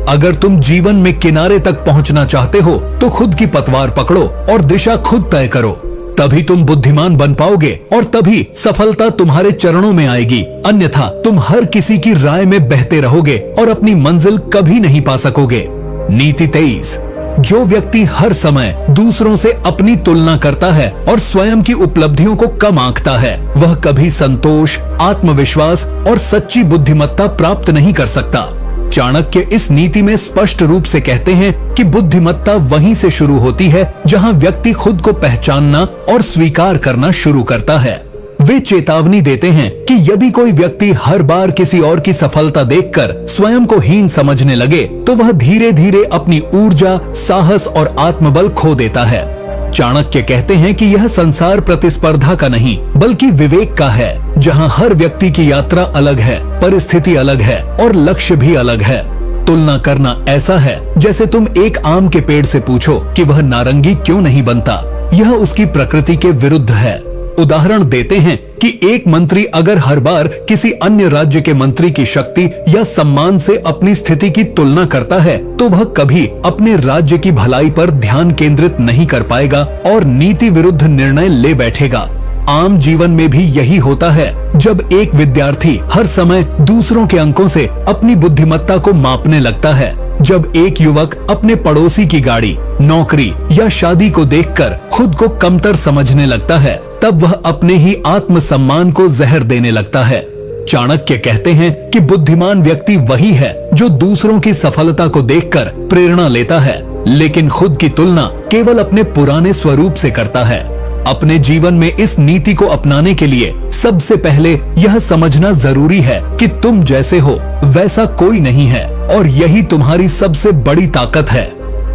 अगर तुम जीवन में किनारे तक पहुंचना चाहते हो तो खुद की पतवार पकड़ो और दिशा खुद तय करो। तभी तुम बुद्धिमान बन पाओगे और तभी सफलता तुम्हारे चरणों में आएगी। अन्यथा तुम हर किसी की राय में बहते रहोगे और अपनी मंजिल कभी नहीं पा सकोगे। नीति 23। जो व्यक्ति हर समय दूसरों से अपनी तुलना करता है और स्वयं की उपलब्धियों को कम आंकता है वह कभी संतोष, आत्मविश्वास और सच्ची बुद्धिमत्ता प्राप्त नहीं कर सकता। चाणक्य इस नीति में स्पष्ट रूप से कहते हैं कि बुद्धिमत्ता वहीं से शुरू होती है जहां व्यक्ति खुद को पहचानना और स्वीकार करना शुरू करता है। वे चेतावनी देते हैं कि यदि कोई व्यक्ति हर बार किसी और की सफलता देखकर स्वयं को हीन समझने लगे तो वह धीरे धीरे अपनी ऊर्जा, साहस और आत्मबल खो देता है। चाणक्य कहते हैं कि यह संसार प्रतिस्पर्धा का नहीं बल्कि विवेक का है, जहां हर व्यक्ति की यात्रा अलग है, परिस्थिति अलग है और लक्ष्य भी अलग है। तुलना करना ऐसा है जैसे तुम एक आम के पेड़ से पूछो कि वह नारंगी क्यों नहीं बनता। यह उसकी प्रकृति के विरुद्ध है। उदाहरण देते हैं कि एक मंत्री अगर हर बार किसी अन्य राज्य के मंत्री की शक्ति या सम्मान से अपनी स्थिति की तुलना करता है तो वह कभी अपने राज्य की भलाई पर ध्यान केंद्रित नहीं कर पाएगा और नीति विरुद्ध निर्णय ले बैठेगा। आम जीवन में भी यही होता है। जब एक विद्यार्थी हर समय दूसरों के अंकों से अपनी बुद्धिमत्ता को मापने लगता है, जब एक युवक अपने पड़ोसी की गाड़ी, नौकरी या शादी को देखकर खुद को कमतर समझने लगता है, तब वह अपने ही आत्मसम्मान को जहर देने लगता है। चाणक्य कहते हैं कि बुद्धिमान व्यक्ति वही है जो दूसरों की सफलता को देखकर प्रेरणा लेता है, लेकिन खुद की तुलना केवल अपने पुराने स्वरूप से करता है। अपने जीवन में इस नीति को अपनाने के लिए सबसे पहले यह समझना जरूरी है कि तुम जैसे हो वैसा कोई नहीं है और यही तुम्हारी सबसे बड़ी ताकत है।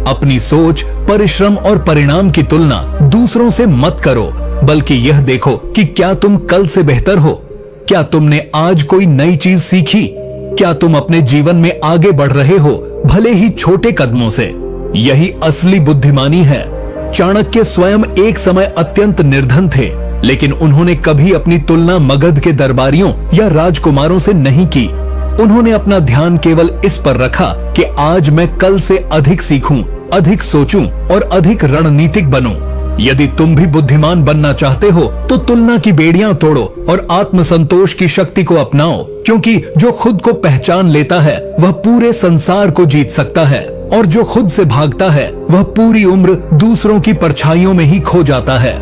अपनी सोच, परिश्रम और परिणाम की तुलना दूसरों से मत करो, बल्कि यह देखो कि क्या तुम कल से बेहतर हो। क्या तुमने आज कोई नई चीज सीखी? क्या तुम अपने जीवन में आगे बढ़ रहे हो, भले ही छोटे कदमों से? यही असली बुद्धिमानी है। चाणक्य स्वयं एक समय अत्यंत निर्धन थे, लेकिन उन्होंने कभी अपनी तुलना मगध के दरबारियों या राजकुमारों से नहीं की। उन्होंने अपना ध्यान केवल इस पर रखा कि आज मैं कल से अधिक सीखूं, अधिक सोचूं और अधिक रणनीतिक बनूं। यदि तुम भी बुद्धिमान बनना चाहते हो तो तुलना की बेड़ियां तोड़ो और आत्मसंतोष की शक्ति को अपनाओ, क्योंकि जो खुद को पहचान लेता है वह पूरे संसार को जीत सकता है और जो खुद से भागता है वह पूरी उम्र दूसरों की परछाइयों में ही खो जाता है।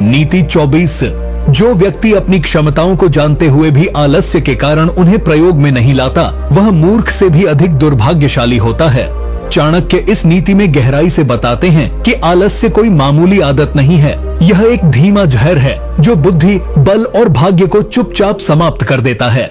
नीति 24। जो व्यक्ति अपनी क्षमताओं को जानते हुए भी आलस्य के कारण उन्हें प्रयोग में नहीं लाता वह मूर्ख से भी अधिक दुर्भाग्यशाली होता है। चाणक्य इस नीति में गहराई से बताते हैं कि आलस्य कोई मामूली आदत नहीं है, यह एक धीमा जहर है जो बुद्धि, बल और भाग्य को चुपचाप समाप्त कर देता है।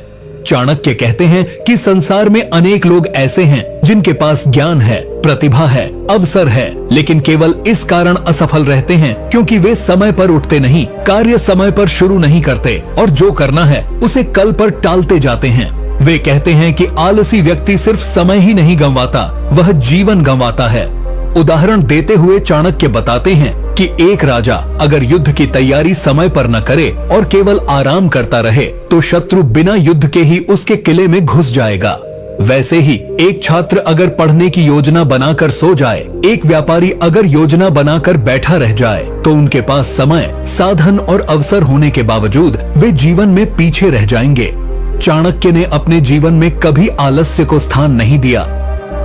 चाणक्य कहते हैं कि संसार में अनेक लोग ऐसे हैं जिनके पास ज्ञान है, प्रतिभा है, अवसर है, लेकिन केवल इस कारण असफल रहते हैं क्योंकि वे समय पर उठते नहीं, कार्य समय पर शुरू नहीं करते और जो करना है उसे कल पर टालते जाते हैं। वे कहते हैं कि आलसी व्यक्ति सिर्फ समय ही नहीं गंवाता, वह जीवन गंवाता है। उदाहरण देते हुए चाणक्य बताते हैं कि एक राजा अगर युद्ध की तैयारी समय पर न करे और केवल आराम करता रहे तो शत्रु बिना युद्ध के ही उसके किले में घुस जाएगा। वैसे ही एक छात्र अगर पढ़ने की योजना बनाकर सो जाए, एक व्यापारी अगर योजना बनाकर बैठा रह जाए, तो उनके पास समय, साधन और अवसर होने के बावजूद वे जीवन में पीछे रह जाएंगे। चाणक्य ने अपने जीवन में कभी आलस्य को स्थान नहीं दिया।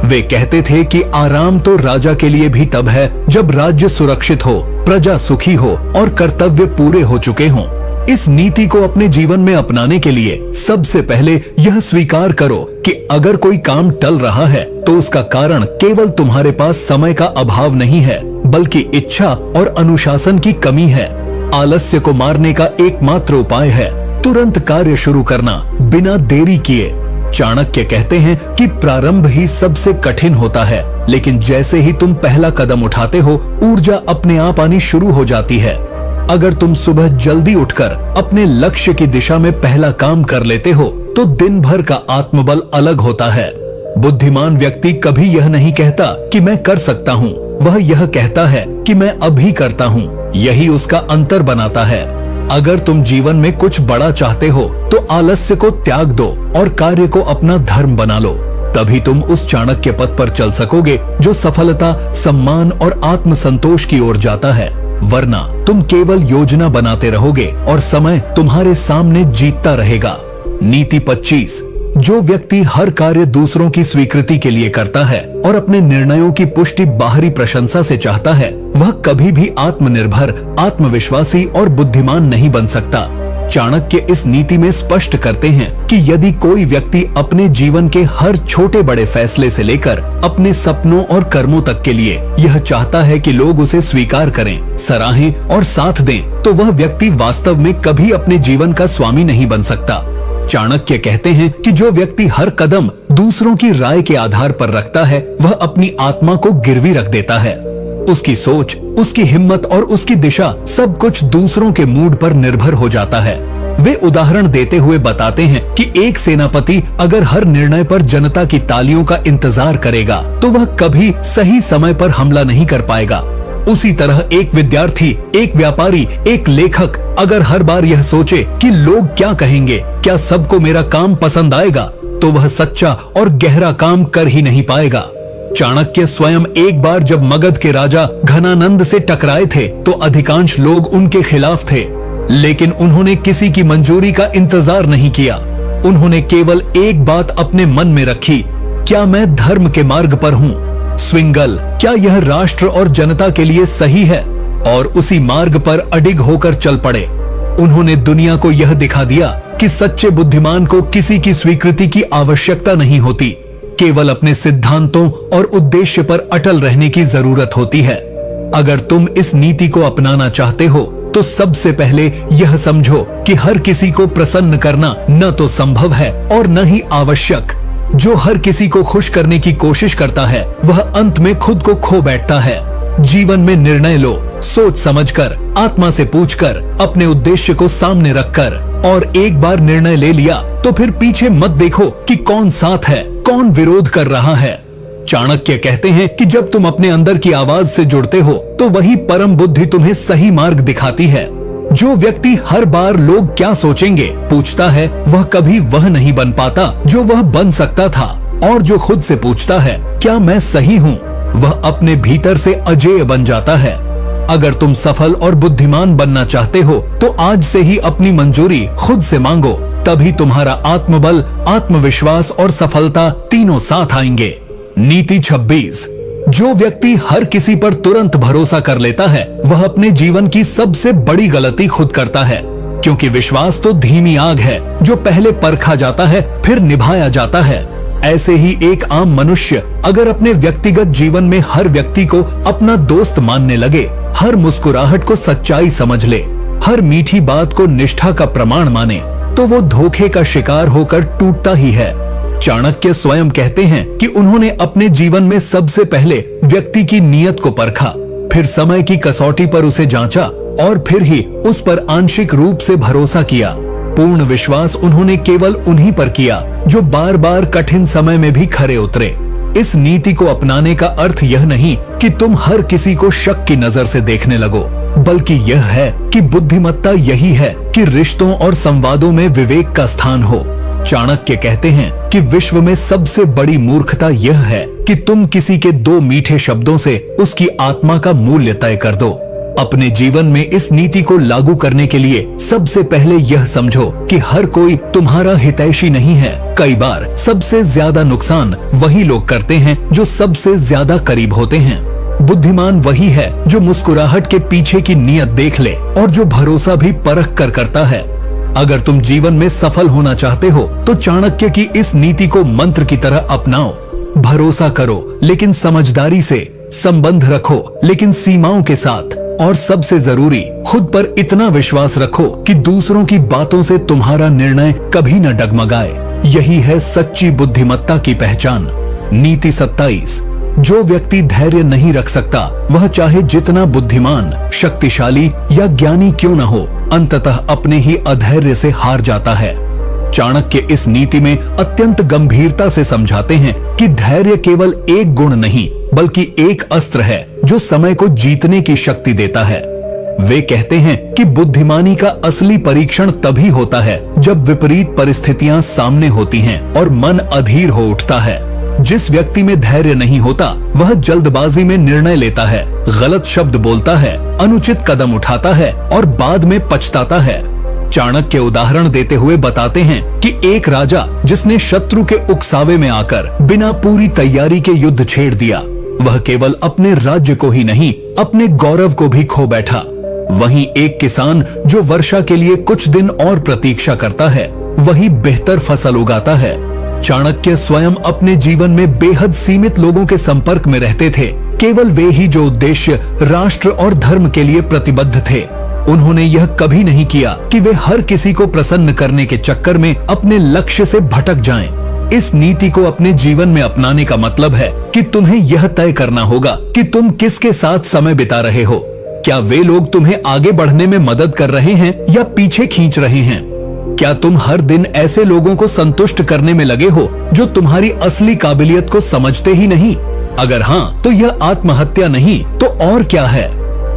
वे कहते थे कि आराम तो राजा के लिए भी तब है जब राज्य सुरक्षित हो, प्रजा सुखी हो और कर्तव्य पूरे हो चुके हों। इस नीति को अपने जीवन में अपनाने के लिए सबसे पहले यह स्वीकार करो कि अगर कोई काम टल रहा है तो उसका कारण केवल तुम्हारे पास समय का अभाव नहीं है, बल्कि इच्छा और अनुशासन की कमी है। आलस्य को मारने का एकमात्र उपाय है तुरंत कार्य शुरू करना, बिना देरी किए। चाणक्य कहते हैं कि प्रारंभ ही सबसे कठिन होता है, लेकिन जैसे ही तुम पहला कदम उठाते हो, ऊर्जा अपने आप आनी शुरू हो जाती है। अगर तुम सुबह जल्दी उठकर अपने लक्ष्य की दिशा में पहला काम कर लेते हो, तो दिन भर का आत्मबल अलग होता है। बुद्धिमान व्यक्ति कभी यह नहीं कहता कि मैं कर सकता हूँ, वह यह कहता है कि मैं अभी करता हूँ। यही उसका अंतर बनाता है। अगर तुम जीवन में कुछ बड़ा चाहते हो, तो आलस्य को त्याग दो और कार्य को अपना धर्म बना लो। तभी तुम उस चाणक्य पथ पर चल सकोगे जो सफलता, सम्मान और आत्मसंतोष की ओर जाता है। वरना तुम केवल योजना बनाते रहोगे और समय तुम्हारे सामने जीतता रहेगा। नीति 25। जो व्यक्ति हर कार्य दूसरों की स्वीकृति के लिए करता है और अपने निर्णयों की पुष्टि बाहरी प्रशंसा से चाहता है, वह कभी भी आत्मनिर्भर, आत्मविश्वासी और बुद्धिमान नहीं बन सकता। चाणक्य इस नीति में स्पष्ट करते हैं कि यदि कोई व्यक्ति अपने जीवन के हर छोटे बड़े फैसले से लेकर अपने सपनों और कर्मों तक के लिए यह चाहता है कि लोग उसे स्वीकार करें, सराहें और साथ दें, तो वह व्यक्ति वास्तव में कभी अपने जीवन का स्वामी नहीं बन सकता। चाणक्य कहते हैं कि जो व्यक्ति हर कदम दूसरों की राय के आधार पर रखता है, वह अपनी आत्मा को गिरवी रख देता है। उसकी सोच, उसकी हिम्मत और उसकी दिशा सब कुछ दूसरों के मूड पर निर्भर हो जाता है। वे उदाहरण देते हुए बताते हैं कि एक सेनापति अगर हर निर्णय पर जनता की तालियों का इंतजार करेगा, तो वह कभी सही समय पर हमला नहीं कर पाएगा। उसी तरह एक विद्यार्थी, एक व्यापारी, एक लेखक अगर हर बार यह सोचे कि लोग क्या कहेंगे, क्या सबको मेरा काम पसंद आएगा, तो वह सच्चा और गहरा काम कर ही नहीं पाएगा। चाणक्य स्वयं एक बार जब मगध के राजा घनानंद से टकराए थे, तो अधिकांश लोग उनके खिलाफ थे, लेकिन उन्होंने किसी की मंजूरी का इंतजार नहीं किया। उन्होंने केवल एक बात अपने मन में रखी, क्या मैं धर्म के मार्ग पर हूँ? स्विंगल, क्या यह राष्ट्र और जनता के लिए सही है? और उसी मार्ग पर अडिग होकर चल पड़े। उन्होंने दुनिया को यह दिखा दिया कि सच्चे बुद्धिमान को किसी की स्वीकृति की आवश्यकता नहीं होती, केवल अपने सिद्धांतों और उद्देश्य पर अटल रहने की जरूरत होती है। अगर तुम इस नीति को अपनाना चाहते हो, तो सबसे पहले यह समझो कि हर किसी को प्रसन्न करना न तो संभव है और न ही आवश्यक। जो हर किसी को खुश करने की कोशिश करता है, वह अंत में खुद को खो बैठता है। जीवन में निर्णय लो, सोच समझकर, आत्मा से पूछकर, अपने उद्देश्य को सामने रखकर, और एक बार निर्णय ले लिया तो फिर पीछे मत देखो कि कौन साथ है, कौन विरोध कर रहा है। चाणक्य कहते हैं कि जब तुम अपने अंदर की आवाज से जुड़ते हो, तो वही परम बुद्धि तुम्हें सही मार्ग दिखाती है। जो व्यक्ति हर बार लोग क्या सोचेंगे पूछता है, वह कभी वह नहीं बन पाता जो वह बन सकता था। और जो खुद से पूछता है, क्या मैं सही हूँ, वह अपने भीतर से अजेय बन जाता है। अगर तुम सफल और बुद्धिमान बनना चाहते हो, तो आज से ही अपनी मंजूरी खुद से मांगो, तभी तुम्हारा आत्मबल, आत्मविश्वास और सफलता तीनों साथ आएंगे। नीति 26। जो व्यक्ति हर किसी पर तुरंत भरोसा कर लेता है, वह अपने जीवन की सबसे बड़ी गलती खुद करता है, क्योंकि विश्वास तो धीमी आग है जो पहले परखा जाता है, फिर निभाया जाता है। ऐसे ही एक आम मनुष्य अगर अपने व्यक्तिगत जीवन में हर व्यक्ति को अपना दोस्त मानने लगे, हर मुस्कुराहट को सच्चाई समझ ले, हर मीठी बात को निष्ठा का प्रमाण माने, तो वो धोखे का शिकार होकर टूटता ही है। चाणक्य स्वयं कहते हैं कि उन्होंने अपने जीवन में सबसे पहले व्यक्ति की नीयत को परखा, फिर समय की कसौटी पर उसे जांचा और फिर ही उस पर आंशिक रूप से भरोसा किया। पूर्ण विश्वास उन्होंने केवल उन्हीं पर किया जो बार बार कठिन समय में भी खरे उतरे। इस नीति को अपनाने का अर्थ यह नहीं कि तुम हर किसी को शक की नजर से देखने लगो, बल्कि यह है कि बुद्धिमत्ता यही है कि रिश्तों और संवादों में विवेक का स्थान हो। चाणक्य कहते हैं कि विश्व में सबसे बड़ी मूर्खता यह है कि तुम किसी के दो मीठे शब्दों से उसकी आत्मा का मूल्य तय कर दो। अपने जीवन में इस नीति को लागू करने के लिए सबसे पहले यह समझो कि हर कोई तुम्हारा हितैषी नहीं है। कई बार सबसे ज्यादा नुकसान वही लोग करते हैं जो सबसे ज्यादा करीब होते हैं। बुद्धिमान वही है जो मुस्कुराहट के पीछे की नीयत देख ले और जो भरोसा भी परख कर करता है। अगर तुम जीवन में सफल होना चाहते हो तो चाणक्य की इस नीति को मंत्र की तरह अपनाओ। भरोसा करो लेकिन समझदारी से, संबंध रखो लेकिन सीमाओं के साथ, और सबसे जरूरी खुद पर इतना विश्वास रखो कि दूसरों की बातों से तुम्हारा निर्णय कभी न डगमगाए। यही है सच्ची बुद्धिमत्ता की पहचान। नीति 27। जो व्यक्ति धैर्य नहीं रख सकता वह चाहे जितना बुद्धिमान, शक्तिशाली या ज्ञानी क्यों न हो, अंततः अपने ही अधैर्य से हार जाता है। चाणक्य इस नीति में अत्यंत गंभीरता से समझाते हैं कि धैर्य केवल एक गुण नहीं बल्कि एक अस्त्र है जो समय को जीतने की शक्ति देता है। वे कहते हैं कि बुद्धिमानी का असली परीक्षण तभी होता है जब विपरीत परिस्थितियां सामने होती हैं और मन अधीर हो उठता है। जिस व्यक्ति में धैर्य नहीं होता वह जल्दबाजी में निर्णय लेता है, गलत शब्द बोलता है, अनुचित कदम उठाता है और बाद में पछताता है। चाणक्य उदाहरण देते हुए बताते हैं कि एक राजा जिसने शत्रु के उकसावे में आकर बिना पूरी तैयारी के युद्ध छेड़ दिया, वह केवल अपने राज्य को ही नहीं अपने गौरव को भी खो बैठा। वहीं एक किसान जो वर्षा के लिए कुछ दिन और प्रतीक्षा करता है, वही बेहतर फसल उगाता है। चाणक्य स्वयं अपने जीवन में बेहद सीमित लोगों के संपर्क में रहते थे, केवल वे ही जो उद्देश्य राष्ट्र और धर्म के लिए प्रतिबद्ध थे। उन्होंने यह कभी नहीं किया कि वे हर किसी को प्रसन्न करने के चक्कर में अपने लक्ष्य से भटक जाएं। इस नीति को अपने जीवन में अपनाने का मतलब है कि तुम्हें यह तय करना होगा कि तुम किसके साथ समय बिता रहे हो। क्या वे लोग तुम्हें आगे बढ़ने में मदद कर रहे हैं या पीछे खींच रहे हैं? क्या तुम हर दिन ऐसे लोगों को संतुष्ट करने में लगे हो जो तुम्हारी असली काबिलियत को समझते ही नहीं? अगर हाँ, तो यह आत्महत्या नहीं तो और क्या है?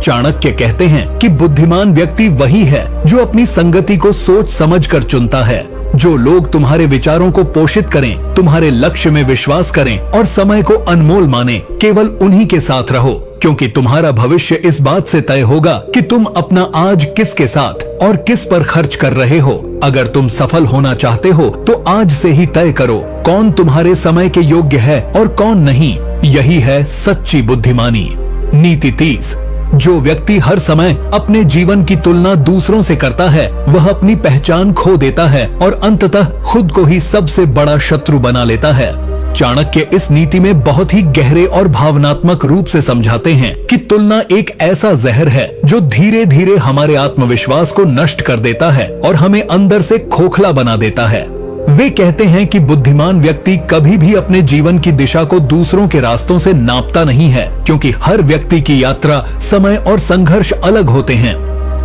चाणक्य कहते हैं कि बुद्धिमान व्यक्ति वही है जो अपनी संगति को सोच समझकर चुनता है। जो लोग तुम्हारे विचारों को पोषित करें, तुम्हारे लक्ष्य में विश्वास करें और समय को अनमोल माने, केवल उन्हीं के साथ रहो, क्योंकि तुम्हारा भविष्य इस बात से तय होगा कि तुम अपना आज किसके साथ और किस पर खर्च कर रहे हो। अगर तुम सफल होना चाहते हो तो आज से ही तय करो कौन तुम्हारे समय के योग्य है और कौन नहीं। यही है सच्ची बुद्धिमानी। नीति 30। जो व्यक्ति हर समय अपने जीवन की तुलना दूसरों से करता है वह अपनी पहचान खो देता है और अंततः खुद को ही सबसे बड़ा शत्रु बना लेता है। चाणक्य इस नीति में बहुत ही गहरे और भावनात्मक रूप से समझाते हैं कि तुलना एक ऐसा जहर है जो धीरे धीरे हमारे आत्मविश्वास को नष्ट कर देता है और हमें अंदर से खोखला बना देता है। वे कहते हैं कि बुद्धिमान व्यक्ति कभी भी अपने जीवन की दिशा को दूसरों के रास्तों से नापता नहीं है, क्योंकि हर व्यक्ति की यात्रा, समय और संघर्ष अलग होते हैं।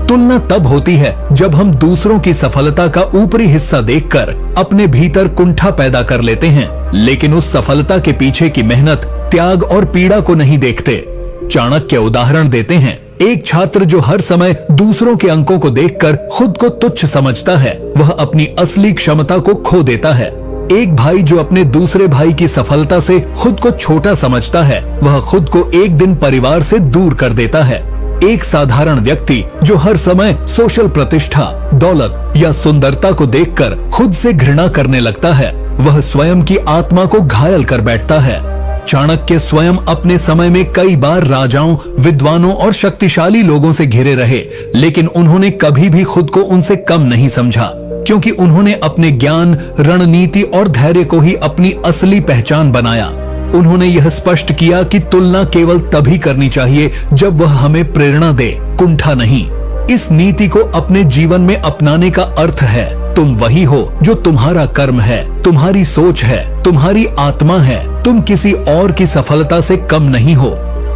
तुलना तब होती है जब हम दूसरों की सफलता का ऊपरी हिस्सा देखकर अपने भीतर कुंठा पैदा कर लेते हैं, लेकिन उस सफलता के पीछे की मेहनत, त्याग और पीड़ा को नहीं देखते। चाणक्य उदाहरण देते हैं, एक छात्र जो हर समय दूसरों के अंकों को देखकर खुद को तुच्छ समझता है, वह अपनी असली क्षमता को खो देता है। एक भाई जो अपने दूसरे भाई की सफलता से खुद को छोटा समझता है, वह खुद को एक दिन परिवार से दूर कर देता है। एक साधारण व्यक्ति जो हर समय सोशल प्रतिष्ठा, दौलत या सुंदरता को देखकर खुद से घृणा करने लगता है, वह स्वयं की आत्मा को घायल कर बैठता है। चाणक्य स्वयं अपने समय में कई बार राजाओं, विद्वानों और शक्तिशाली लोगों से घिरे रहे, लेकिन उन्होंने कभी भी खुद को उनसे कम नहीं समझा, क्योंकि उन्होंने अपने ज्ञान, रणनीति और धैर्य को ही अपनी असली पहचान बनाया। उन्होंने यह स्पष्ट किया कि तुलना केवल तभी करनी चाहिए जब वह हमें प्रेरणा दे, कुंठा नहीं। इस नीति को अपने जीवन में अपनाने का अर्थ है तुम वही हो जो तुम्हारा कर्म है, तुम्हारी सोच है, तुम्हारी आत्मा है। तुम किसी और की सफलता से कम नहीं हो।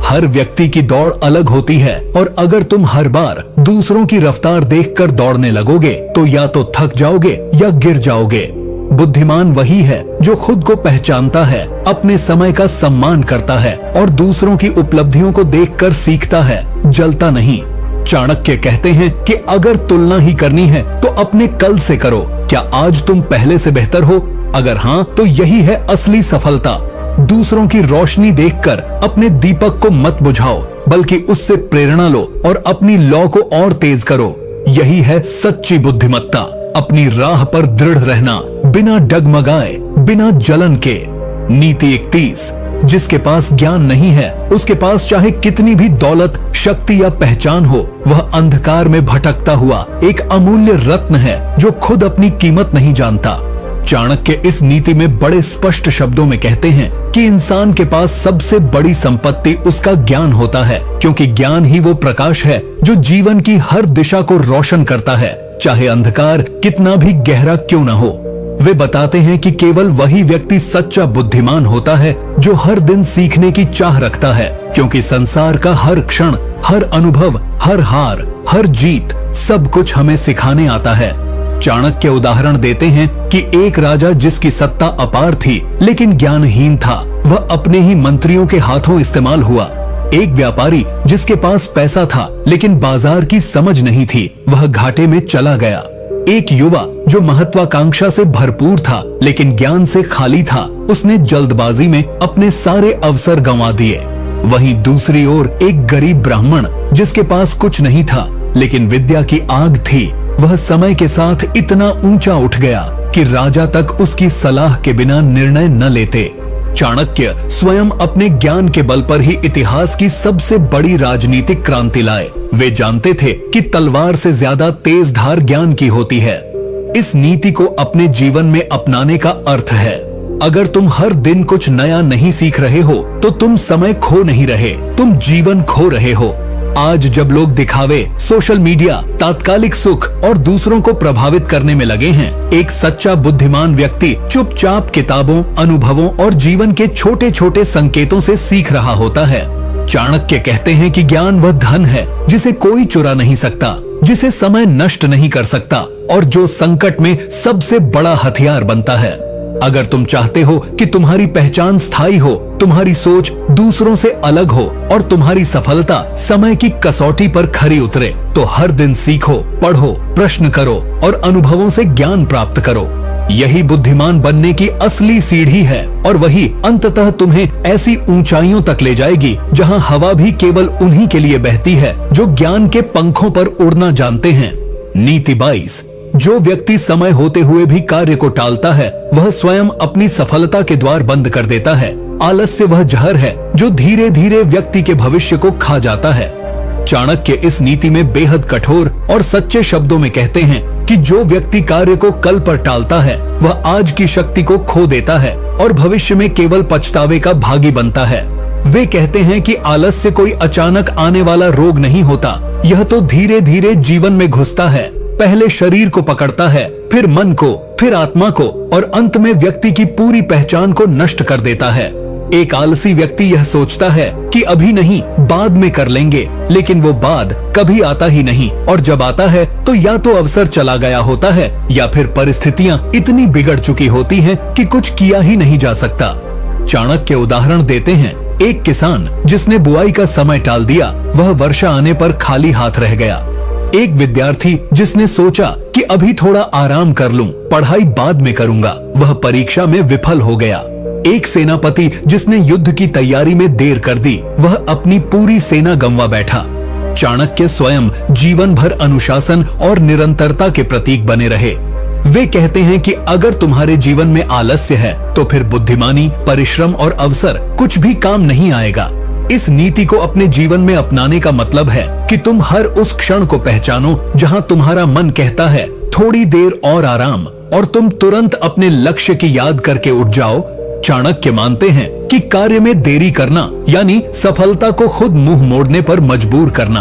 हर व्यक्ति की दौड़ अलग होती है और अगर तुम हर बार दूसरों की रफ्तार देखकर दौड़ने लगोगे तो या तो थक जाओगे या गिर जाओगे। बुद्धिमान वही है जो खुद को पहचानता है, अपने समय का सम्मान करता है और दूसरों की उपलब्धियों को देखकर सीखता है, जलता नहीं। चाणक्य कहते हैं कि अगर तुलना ही करनी है तो अपने कल से करो, क्या आज तुम पहले से बेहतर हो? अगर हाँ, तो यही है असली सफलता। दूसरों की रोशनी देखकर अपने दीपक को मत बुझाओ, बल्कि उससे प्रेरणा लो और अपनी लौ को और तेज करो। यही है सच्ची बुद्धिमत्ता। अपनी राह पर दृढ़ रहना, बिना डगमगाए, बिना जलन के। नीति 31। जिसके पास ज्ञान नहीं है, उसके पास चाहे कितनी भी दौलत, शक्ति या पहचान हो, वह अंधकार में भटकता हुआ एक अमूल्य रत्न है जो खुद अपनी कीमत नहीं जानता। चाणक्य इस नीति में बड़े स्पष्ट शब्दों में कहते हैं कि इंसान के पास सबसे बड़ी संपत्ति उसका ज्ञान होता है, क्योंकि ज्ञान ही वो प्रकाश है जो जीवन की हर दिशा को रोशन करता है, चाहे अंधकार कितना भी गहरा क्यों न हो। वे बताते हैं कि केवल वही व्यक्ति सच्चा बुद्धिमान होता है जो हर दिन सीखने की चाह रखता है, क्योंकि संसार का हर क्षण, हर अनुभव, हर हार, हर जीत, सब कुछ हमें सिखाने आता है। चाणक्य उदाहरण देते हैं कि एक राजा जिसकी सत्ता अपार थी लेकिन ज्ञानहीन था, वह अपने ही मंत्रियों के हाथों इस्तेमाल हुआ। एक व्यापारी जिसके पास पैसा था लेकिन बाजार की समझ नहीं थी, वह घाटे में चला गया। एक युवा जो महत्वाकांक्षा से भरपूर था लेकिन ज्ञान से खाली था, उसने जल्दबाजी में अपने सारे अवसर गंवा दिए। वहीं दूसरी ओर एक गरीब ब्राह्मण जिसके पास कुछ नहीं था लेकिन विद्या की आग थी, वह समय के साथ इतना ऊंचा उठ गया कि राजा तक उसकी सलाह के बिना निर्णय न लेते। चाणक्य स्वयं अपने ज्ञान के बल पर ही इतिहास की सबसे बड़ी राजनीतिक क्रांति लाए। वे जानते थे कि तलवार से ज्यादा तेज धार ज्ञान की होती है। इस नीति को अपने जीवन में अपनाने का अर्थ है, अगर तुम हर दिन कुछ नया नहीं सीख रहे हो तो तुम समय खो नहीं रहे, तुम जीवन खो रहे हो। आज जब लोग दिखावे, सोशल मीडिया, तात्कालिक सुख और दूसरों को प्रभावित करने में लगे हैं, एक सच्चा बुद्धिमान व्यक्ति चुपचाप किताबों, अनुभवों और जीवन के छोटे छोटे संकेतों से सीख रहा होता है। चाणक्य कहते हैं कि ज्ञान वह धन है जिसे कोई चुरा नहीं सकता, जिसे समय नष्ट नहीं कर सकता और जो संकट में सबसे बड़ा हथियार बनता है। अगर तुम चाहते हो कि तुम्हारी पहचान स्थायी हो, तुम्हारी सोच दूसरों से अलग हो और तुम्हारी सफलता समय की कसौटी पर खरी उतरे, तो हर दिन सीखो, पढ़ो, प्रश्न करो और अनुभवों से ज्ञान प्राप्त करो। यही बुद्धिमान बनने की असली सीढ़ी है और वही अंततः तुम्हें ऐसी ऊंचाइयों तक ले जाएगी जहां हवा भी केवल उन्हीं के लिए बहती है जो ज्ञान के पंखों पर उड़ना जानते हैं। नीति 22। जो व्यक्ति समय होते हुए भी कार्य को टालता है, वह स्वयं अपनी सफलता के द्वार बंद कर देता है। आलस्य वह जहर है जो धीरे धीरे व्यक्ति के भविष्य को खा जाता है। चाणक्य इस नीति में बेहद कठोर और सच्चे शब्दों में कहते हैं कि जो व्यक्ति कार्य को कल पर टालता है, वह आज की शक्ति को खो देता है और भविष्य में केवल पछतावे का भागी बनता है। वे कहते हैं कि आलस्य कोई अचानक आने वाला रोग नहीं होता, यह तो धीरे धीरे जीवन में घुसता है। पहले शरीर को पकड़ता है, फिर मन को, फिर आत्मा को और अंत में व्यक्ति की पूरी पहचान को नष्ट कर देता है। एक आलसी व्यक्ति यह सोचता है कि अभी नहीं, बाद में कर लेंगे, लेकिन वो बाद कभी आता ही नहीं और जब आता है तो या तो अवसर चला गया होता है या फिर परिस्थितियां इतनी बिगड़ चुकी होती हैं कि कुछ किया ही नहीं जा सकता। चाणक्य उदाहरण देते हैं, एक किसान जिसने बुआई का समय टाल दिया, वह वर्षा आने पर खाली हाथ रह गया। एक विद्यार्थी जिसने सोचा कि अभी थोड़ा आराम कर लूं, पढ़ाई बाद में करूंगा, वह परीक्षा में विफल हो गया। एक सेनापति जिसने युद्ध की तैयारी में देर कर दी, वह अपनी पूरी सेना गंवा बैठा। चाणक्य स्वयं जीवन भर अनुशासन और निरंतरता के प्रतीक बने रहे। वे कहते हैं कि अगर तुम्हारे जीवन में आलस्य है तो फिर बुद्धिमानी, परिश्रम और अवसर कुछ भी काम नहीं आएगा। इस नीति को अपने जीवन में अपनाने का मतलब है कि तुम हर उस क्षण को पहचानो जहां तुम्हारा मन कहता है थोड़ी देर और आराम, और तुम तुरंत अपने लक्ष्य की याद करके उठ जाओ। चाणक्य मानते हैं कि कार्य में देरी करना यानी सफलता को खुद मुंह मोड़ने पर मजबूर करना।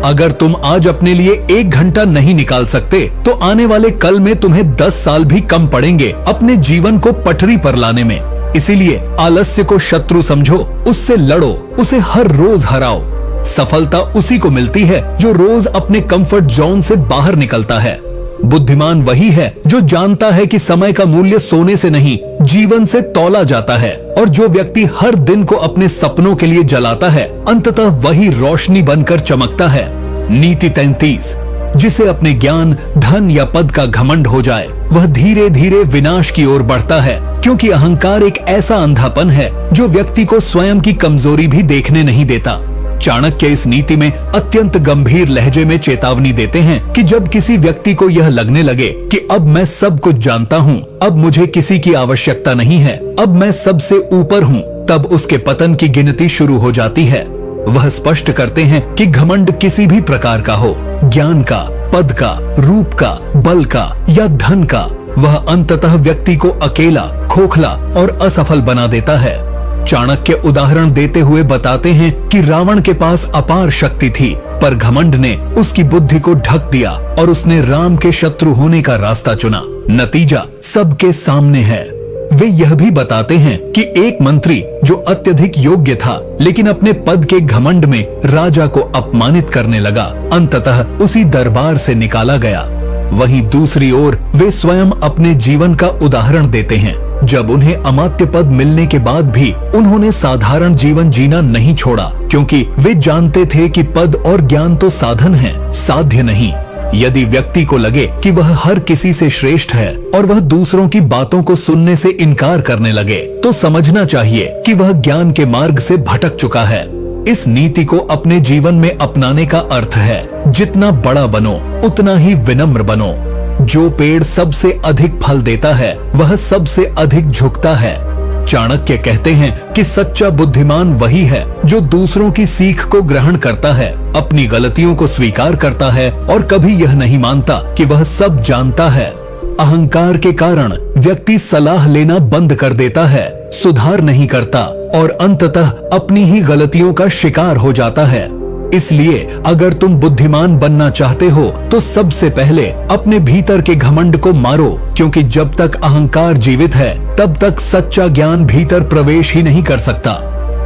अगर तुम आज अपने लिए 1 घंटा नहीं निकाल सकते तो आने वाले कल में तुम्हें 10 साल भी कम पड़ेंगे अपने जीवन को पटरी पर लाने में। इसीलिए आलस्य को शत्रु समझो, उससे लड़ो, उसे हर रोज हराओ। सफलता उसी को मिलती है जो रोज अपने कंफर्ट जोन से बाहर निकलता है। बुद्धिमान वही है जो जानता है कि समय का मूल्य सोने से नहीं, जीवन से तौला जाता है, और जो व्यक्ति हर दिन को अपने सपनों के लिए जलाता है, अंततः वही रोशनी बनकर चमकता है। नीति 33। जिसे अपने ज्ञान, धन या पद का घमंड हो जाए, वह धीरे धीरे विनाश की ओर बढ़ता है, क्योंकि अहंकार एक ऐसा अंधापन है जो व्यक्ति को स्वयं की कमजोरी भी देखने नहीं देता। चाणक्य इस नीति में अत्यंत गंभीर लहजे में चेतावनी देते हैं कि जब किसी व्यक्ति को यह लगने लगे कि अब मैं सब कुछ जानता हूँ, अब मुझे किसी की आवश्यकता नहीं है, अब मैं सबसे ऊपर हूँ, तब उसके पतन की गिनती शुरू हो जाती है। वह स्पष्ट करते हैं कि घमंड किसी भी प्रकार का हो, ज्ञान का, पद का, रूप का, बल का या धन का, वह अंततः व्यक्ति को अकेला, खोखला और असफल बना देता है। चाणक्य उदाहरण देते हुए बताते हैं कि रावण के पास अपार शक्ति थी, पर घमंड ने उसकी बुद्धि को ढक दिया और उसने राम के शत्रु होने का रास्ता चुना। नतीजा सबके सामने है। वे यह भी बताते हैं कि एक मंत्री जो अत्यधिक योग्य था, लेकिन अपने पद के घमंड में राजा को अपमानित करने लगा, अंततः उसी दरबार से निकाला गया। वहीं दूसरी ओर वे स्वयं अपने जीवन का उदाहरण देते हैं। जब उन्हें अमात्य पद मिलने के बाद भी उन्होंने साधारण जीवन जीना नहीं छोड़ा, क्योंकि वे जानते थे कि पद और ज्ञान तो साधन है, साध्य नहीं। यदि व्यक्ति को लगे कि वह हर किसी से श्रेष्ठ है और वह दूसरों की बातों को सुनने से इनकार करने लगे, तो समझना चाहिए कि वह ज्ञान के मार्ग से भटक चुका है। इस नीति को अपने जीवन में अपनाने का अर्थ है, जितना बड़ा बनो उतना ही विनम्र बनो। जो पेड़ सबसे अधिक फल देता है, वह सबसे अधिक झुकता है। चाणक्य कहते हैं कि सच्चा बुद्धिमान वही है जो दूसरों की सीख को ग्रहण करता है, अपनी गलतियों को स्वीकार करता है और कभी यह नहीं मानता कि वह सब जानता है। अहंकार के कारण व्यक्ति सलाह लेना बंद कर देता है, सुधार नहीं करता और अंततः अपनी ही गलतियों का शिकार हो जाता है। इसलिए अगर तुम बुद्धिमान बनना चाहते हो तो सबसे पहले अपने भीतर के घमंड को मारो, क्योंकि जब तक अहंकार जीवित है तब तक सच्चा ज्ञान भीतर प्रवेश ही नहीं कर सकता।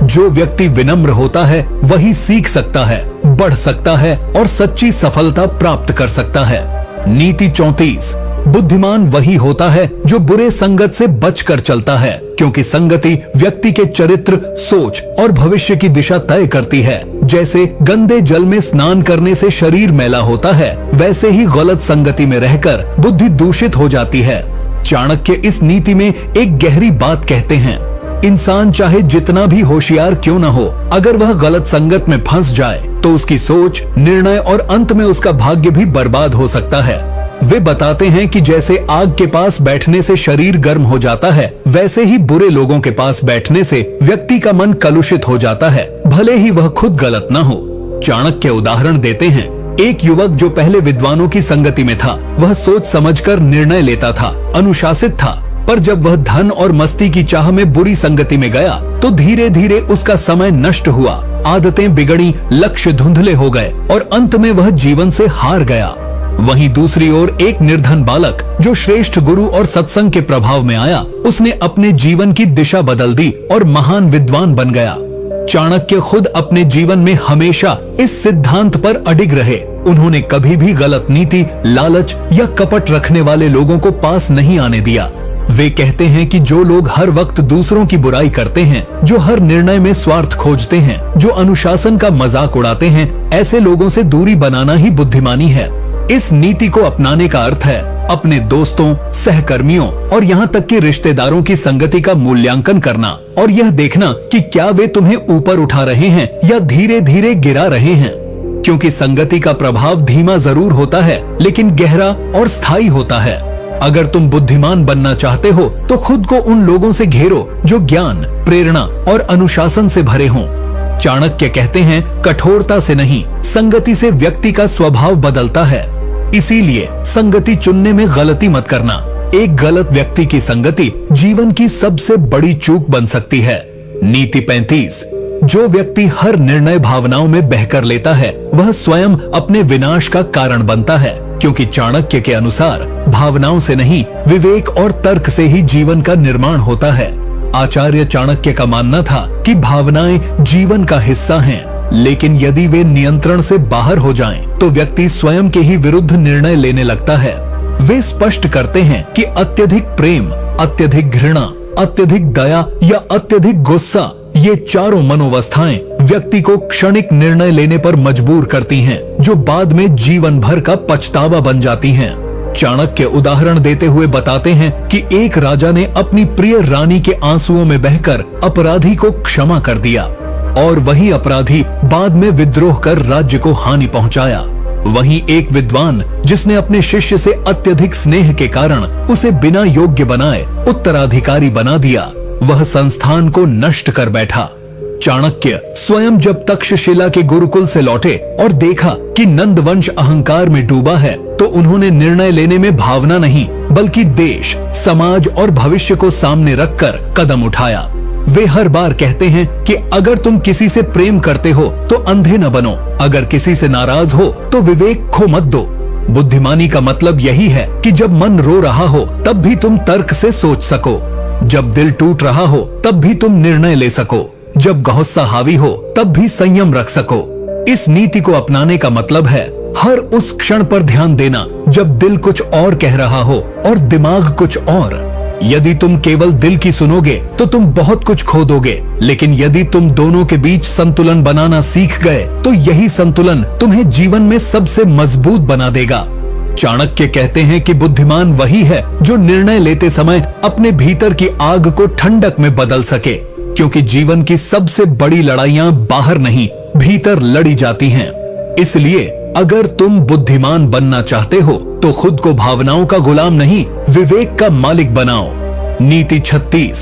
जो व्यक्ति विनम्र होता है वही सीख सकता है, बढ़ सकता है और सच्ची सफलता प्राप्त कर सकता है। नीति 34। बुद्धिमान वही होता है जो बुरे संगत से बचकर चलता है, क्योंकि संगति व्यक्ति के चरित्र, सोच और भविष्य की दिशा तय करती है। जैसे गंदे जल में स्नान करने से शरीर मैला होता है, वैसे ही गलत संगति में रहकर बुद्धि दूषित हो जाती है। चाणक्य इस नीति में एक गहरी बात कहते हैं। इंसान चाहे जितना भी होशियार क्यों न हो, अगर वह गलत संगत में फंस जाए तो उसकी सोच, निर्णय और अंत में उसका भाग्य भी बर्बाद हो सकता है। वे बताते हैं कि जैसे आग के पास बैठने से शरीर गर्म हो जाता है, वैसे ही बुरे लोगों के पास बैठने से व्यक्ति का मन कलुषित हो जाता है, भले ही वह खुद गलत न हो। चाणक्य उदाहरण देते हैं, एक युवक जो पहले विद्वानों की संगति में था, वह सोच समझकर निर्णय लेता था, अनुशासित था, पर जब वह धन और मस्ती की चाह में बुरी संगति में गया तो धीरे धीरे उसका समय नष्ट हुआ, आदतें बिगड़ी, लक्ष्य धुंधले हो गए और अंत में वह जीवन से हार गया। वहीं दूसरी ओर एक निर्धन बालक जो श्रेष्ठ गुरु और सत्संग के प्रभाव में आया, उसने अपने जीवन की दिशा बदल दी और महान विद्वान बन गया। चाणक्य खुद अपने जीवन में हमेशा इस सिद्धांत पर अडिग रहे। उन्होंने कभी भी गलत नीति, लालच या कपट रखने वाले लोगों को पास नहीं आने दिया। वे कहते हैं कि जो लोग हर वक्त दूसरों की बुराई करते हैं, जो हर निर्णय में स्वार्थ खोजते हैं, जो अनुशासन का मजाक उड़ाते हैं, ऐसे लोगों से दूरी बनाना ही बुद्धिमानी है। इस नीति को अपनाने का अर्थ है अपने दोस्तों, सहकर्मियों और यहाँ तक कि रिश्तेदारों की संगति का मूल्यांकन करना और यह देखना कि क्या वे तुम्हें ऊपर उठा रहे हैं या धीरे धीरे गिरा रहे हैं। क्योंकि संगति का प्रभाव धीमा जरूर होता है, लेकिन गहरा और स्थायी होता है। अगर तुम बुद्धिमान बनना चाहते हो तो खुद को उन लोगों से घेरो जो ज्ञान, प्रेरणा और अनुशासन से भरे हों। चाणक्य कहते हैं, कठोरता से नहीं, संगति से व्यक्ति का स्वभाव बदलता है। इसीलिए संगति चुनने में गलती मत करना। एक गलत व्यक्ति की संगति जीवन की सबसे बड़ी चूक बन सकती है। नीति 35। जो व्यक्ति हर निर्णय भावनाओं में बहकर लेता है, वह स्वयं अपने विनाश का कारण बनता है, क्योंकि चाणक्य के अनुसार भावनाओं से नहीं, विवेक और तर्क से ही जीवन का निर्माण होता है। आचार्य चाणक्य का मानना था कि भावनाएं जीवन का हिस्सा हैं, लेकिन यदि वे नियंत्रण से बाहर हो जाएं, तो व्यक्ति स्वयं के ही विरुद्ध निर्णय लेने लगता है। वे स्पष्ट करते हैं कि अत्यधिक प्रेम, अत्यधिक घृणा, अत्यधिक दया या अत्यधिक गुस्सा, ये चारों मनोवस्थाएं व्यक्ति को क्षणिक निर्णय लेने पर मजबूर करती हैं, जो बाद में जीवन भर का पछतावा बन जाती हैं। चाणक्य उदाहरण देते हुए बताते हैं कि एक राजा ने अपनी प्रिय रानी के आंसुओं में बहकर अपराधी को क्षमा कर दिया और वही अपराधी बाद में विद्रोह कर राज्य को हानि पहुंचाया। वहीं एक विद्वान जिसने अपने शिष्य से अत्यधिक स्नेह के कारण उसे बिना योग्य बनाए उत्तराधिकारी बना दिया, वह संस्थान को नष्ट कर बैठा। चाणक्य स्वयं जब तक्षशिला के गुरुकुल से लौटे और देखा कि नंदवंश अहंकार में डूबा है, तो उन्होंने निर्णय लेने में भावना नहीं बल्कि देश, समाज और भविष्य को सामने रखकर कदम उठाया। वे हर बार कहते हैं कि अगर तुम किसी से प्रेम करते हो तो अंधे न बनो, अगर किसी से नाराज हो तो विवेक खो मत दो। बुद्धिमानी का मतलब यही है कि जब मन रो रहा हो तब भी तुम तर्क से सोच सको, जब दिल टूट रहा हो तब भी तुम निर्णय ले सको, जब गुस्सा हावी हो तब भी संयम रख सको। इस नीति को अपनाने का मतलब है हर उस क्षण पर ध्यान देना जब दिल कुछ और कह रहा हो और दिमाग कुछ और। यदि तुम केवल दिल की सुनोगे तो तुम बहुत कुछ खो दोगे, लेकिन यदि तुम दोनों के बीच संतुलन बनाना सीख गए तो यही संतुलन तुम्हें जीवन में सबसे मजबूत बना देगा। चाणक्य कहते हैं कि बुद्धिमान वही है जो निर्णय लेते समय अपने भीतर की आग को ठंडक में बदल सके, क्योंकि जीवन की सबसे बड़ी लड़ाइयां बाहर नहीं भीतर लड़ी जाती हैं। इसलिए अगर तुम बुद्धिमान बनना चाहते हो तो खुद को भावनाओं का गुलाम नहीं, विवेक का मालिक बनाओ। नीति 36।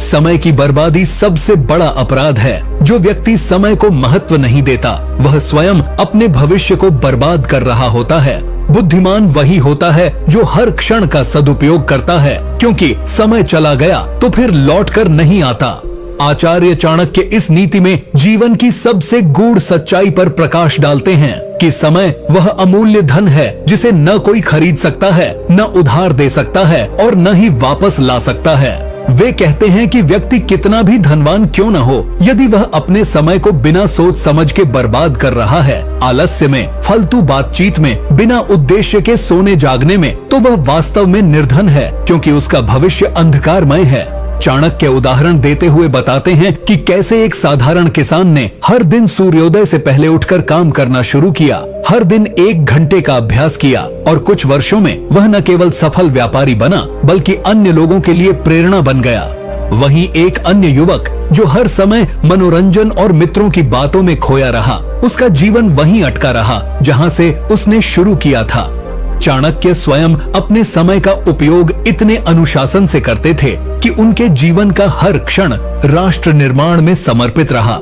समय की बर्बादी सबसे बड़ा अपराध है। जो व्यक्ति समय को महत्व नहीं देता वह स्वयं अपने भविष्य को बर्बाद कर रहा होता है। बुद्धिमान वही होता है जो हर क्षण का सदुपयोग करता है, क्योंकि समय चला गया तो फिर लौट कर नहीं आता। आचार्य चाणक्य इस नीति में जीवन की सबसे गूढ़ सच्चाई पर प्रकाश डालते हैं कि समय वह अमूल्य धन है जिसे न कोई खरीद सकता है, न उधार दे सकता है और न ही वापस ला सकता है। वे कहते हैं कि व्यक्ति कितना भी धनवान क्यों न हो, यदि वह अपने समय को बिना सोच समझ के बर्बाद कर रहा है, आलस्य में, फालतू बातचीत में, बिना उद्देश्य के सोने जागने में, तो वह वास्तव में निर्धन है, क्योंकि उसका भविष्य अंधकारमय है। चाणक्य उदाहरण देते हुए बताते हैं कि कैसे एक साधारण किसान ने हर दिन सूर्योदय से पहले उठकर काम करना शुरू किया, हर दिन 1 घंटे का अभ्यास किया और कुछ वर्षों में वह न केवल सफल व्यापारी बना बल्कि अन्य लोगों के लिए प्रेरणा बन गया। वहीं एक अन्य युवक जो हर समय मनोरंजन और मित्रों की बातों में खोया रहा, उसका जीवन वहीं अटका रहा जहां से उसने शुरू किया था। चाणक्य स्वयं अपने समय का उपयोग इतने अनुशासन से करते थे कि उनके जीवन का हर क्षण राष्ट्र निर्माण में समर्पित रहा।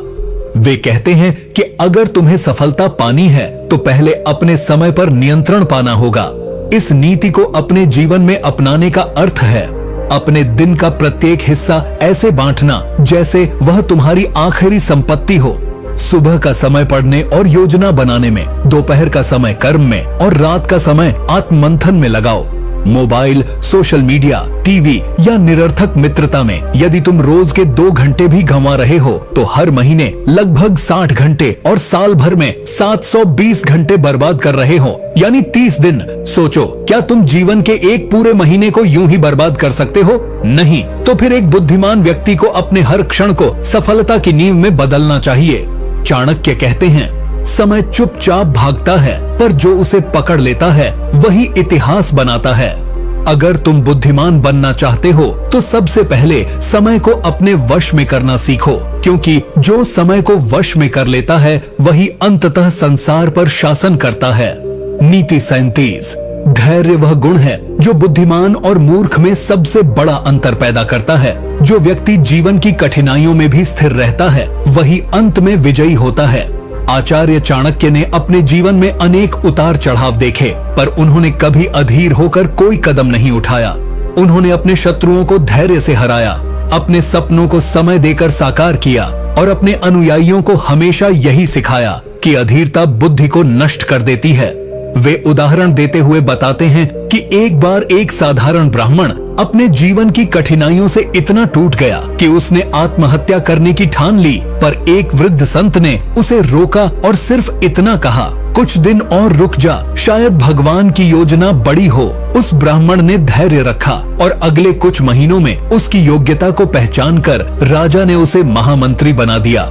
वे कहते हैं कि अगर तुम्हें सफलता पानी है तो पहले अपने समय पर नियंत्रण पाना होगा। इस नीति को अपने जीवन में अपनाने का अर्थ है अपने दिन का प्रत्येक हिस्सा ऐसे बांटना जैसे वह तुम्हारी आखिरी संपत्ति हो। सुबह का समय पढ़ने और योजना बनाने में, दोपहर का समय कर्म में और रात का समय आत्ममंथन में लगाओ। मोबाइल, सोशल मीडिया, टीवी या निरर्थक मित्रता में यदि तुम रोज के 2 घंटे भी गंवा रहे हो तो हर महीने लगभग 60 घंटे और साल भर में 720 घंटे बर्बाद कर रहे हो, यानी 30 दिन। सोचो, क्या तुम जीवन के एक पूरे महीने को यूं ही बर्बाद कर सकते हो? नहीं। तो फिर एक बुद्धिमान व्यक्ति को अपने हर क्षण को सफलता की नींव में बदलना चाहिए। चाणक्य कहते हैं, समय चुपचाप भागता है, पर जो उसे पकड़ लेता है वही इतिहास बनाता है। अगर तुम बुद्धिमान बनना चाहते हो तो सबसे पहले समय को अपने वश में करना सीखो, क्योंकि जो समय को वश में कर लेता है वही अंततः संसार पर शासन करता है। नीति 37। धैर्य वह गुण है जो बुद्धिमान और मूर्ख में सबसे बड़ा अंतर पैदा करता है। जो व्यक्ति जीवन की कठिनाइयों में भी स्थिर रहता है वही अंत में विजयी होता है। आचार्य चाणक्य ने अपने जीवन में अनेक उतार चढ़ाव देखे, पर उन्होंने कभी अधीर होकर कोई कदम नहीं उठाया। उन्होंने अपने शत्रुओं को धैर्य से हराया, अपने सपनों को समय देकर साकार किया और अपने अनुयायियों को हमेशा यही सिखाया कि अधीरता बुद्धि को नष्ट कर देती है। वे उदाहरण देते हुए बताते हैं कि एक बार एक साधारण ब्राह्मण अपने जीवन की कठिनाइयों से इतना टूट गया कि उसने आत्महत्या करने की ठान ली, पर एक वृद्ध संत ने उसे रोका और सिर्फ इतना कहा, कुछ दिन और रुक जा, शायद भगवान की योजना बड़ी हो। उस ब्राह्मण ने धैर्य रखा और अगले कुछ महीनों में उसकी योग्यता को पहचान कर राजा ने उसे महामंत्री बना दिया।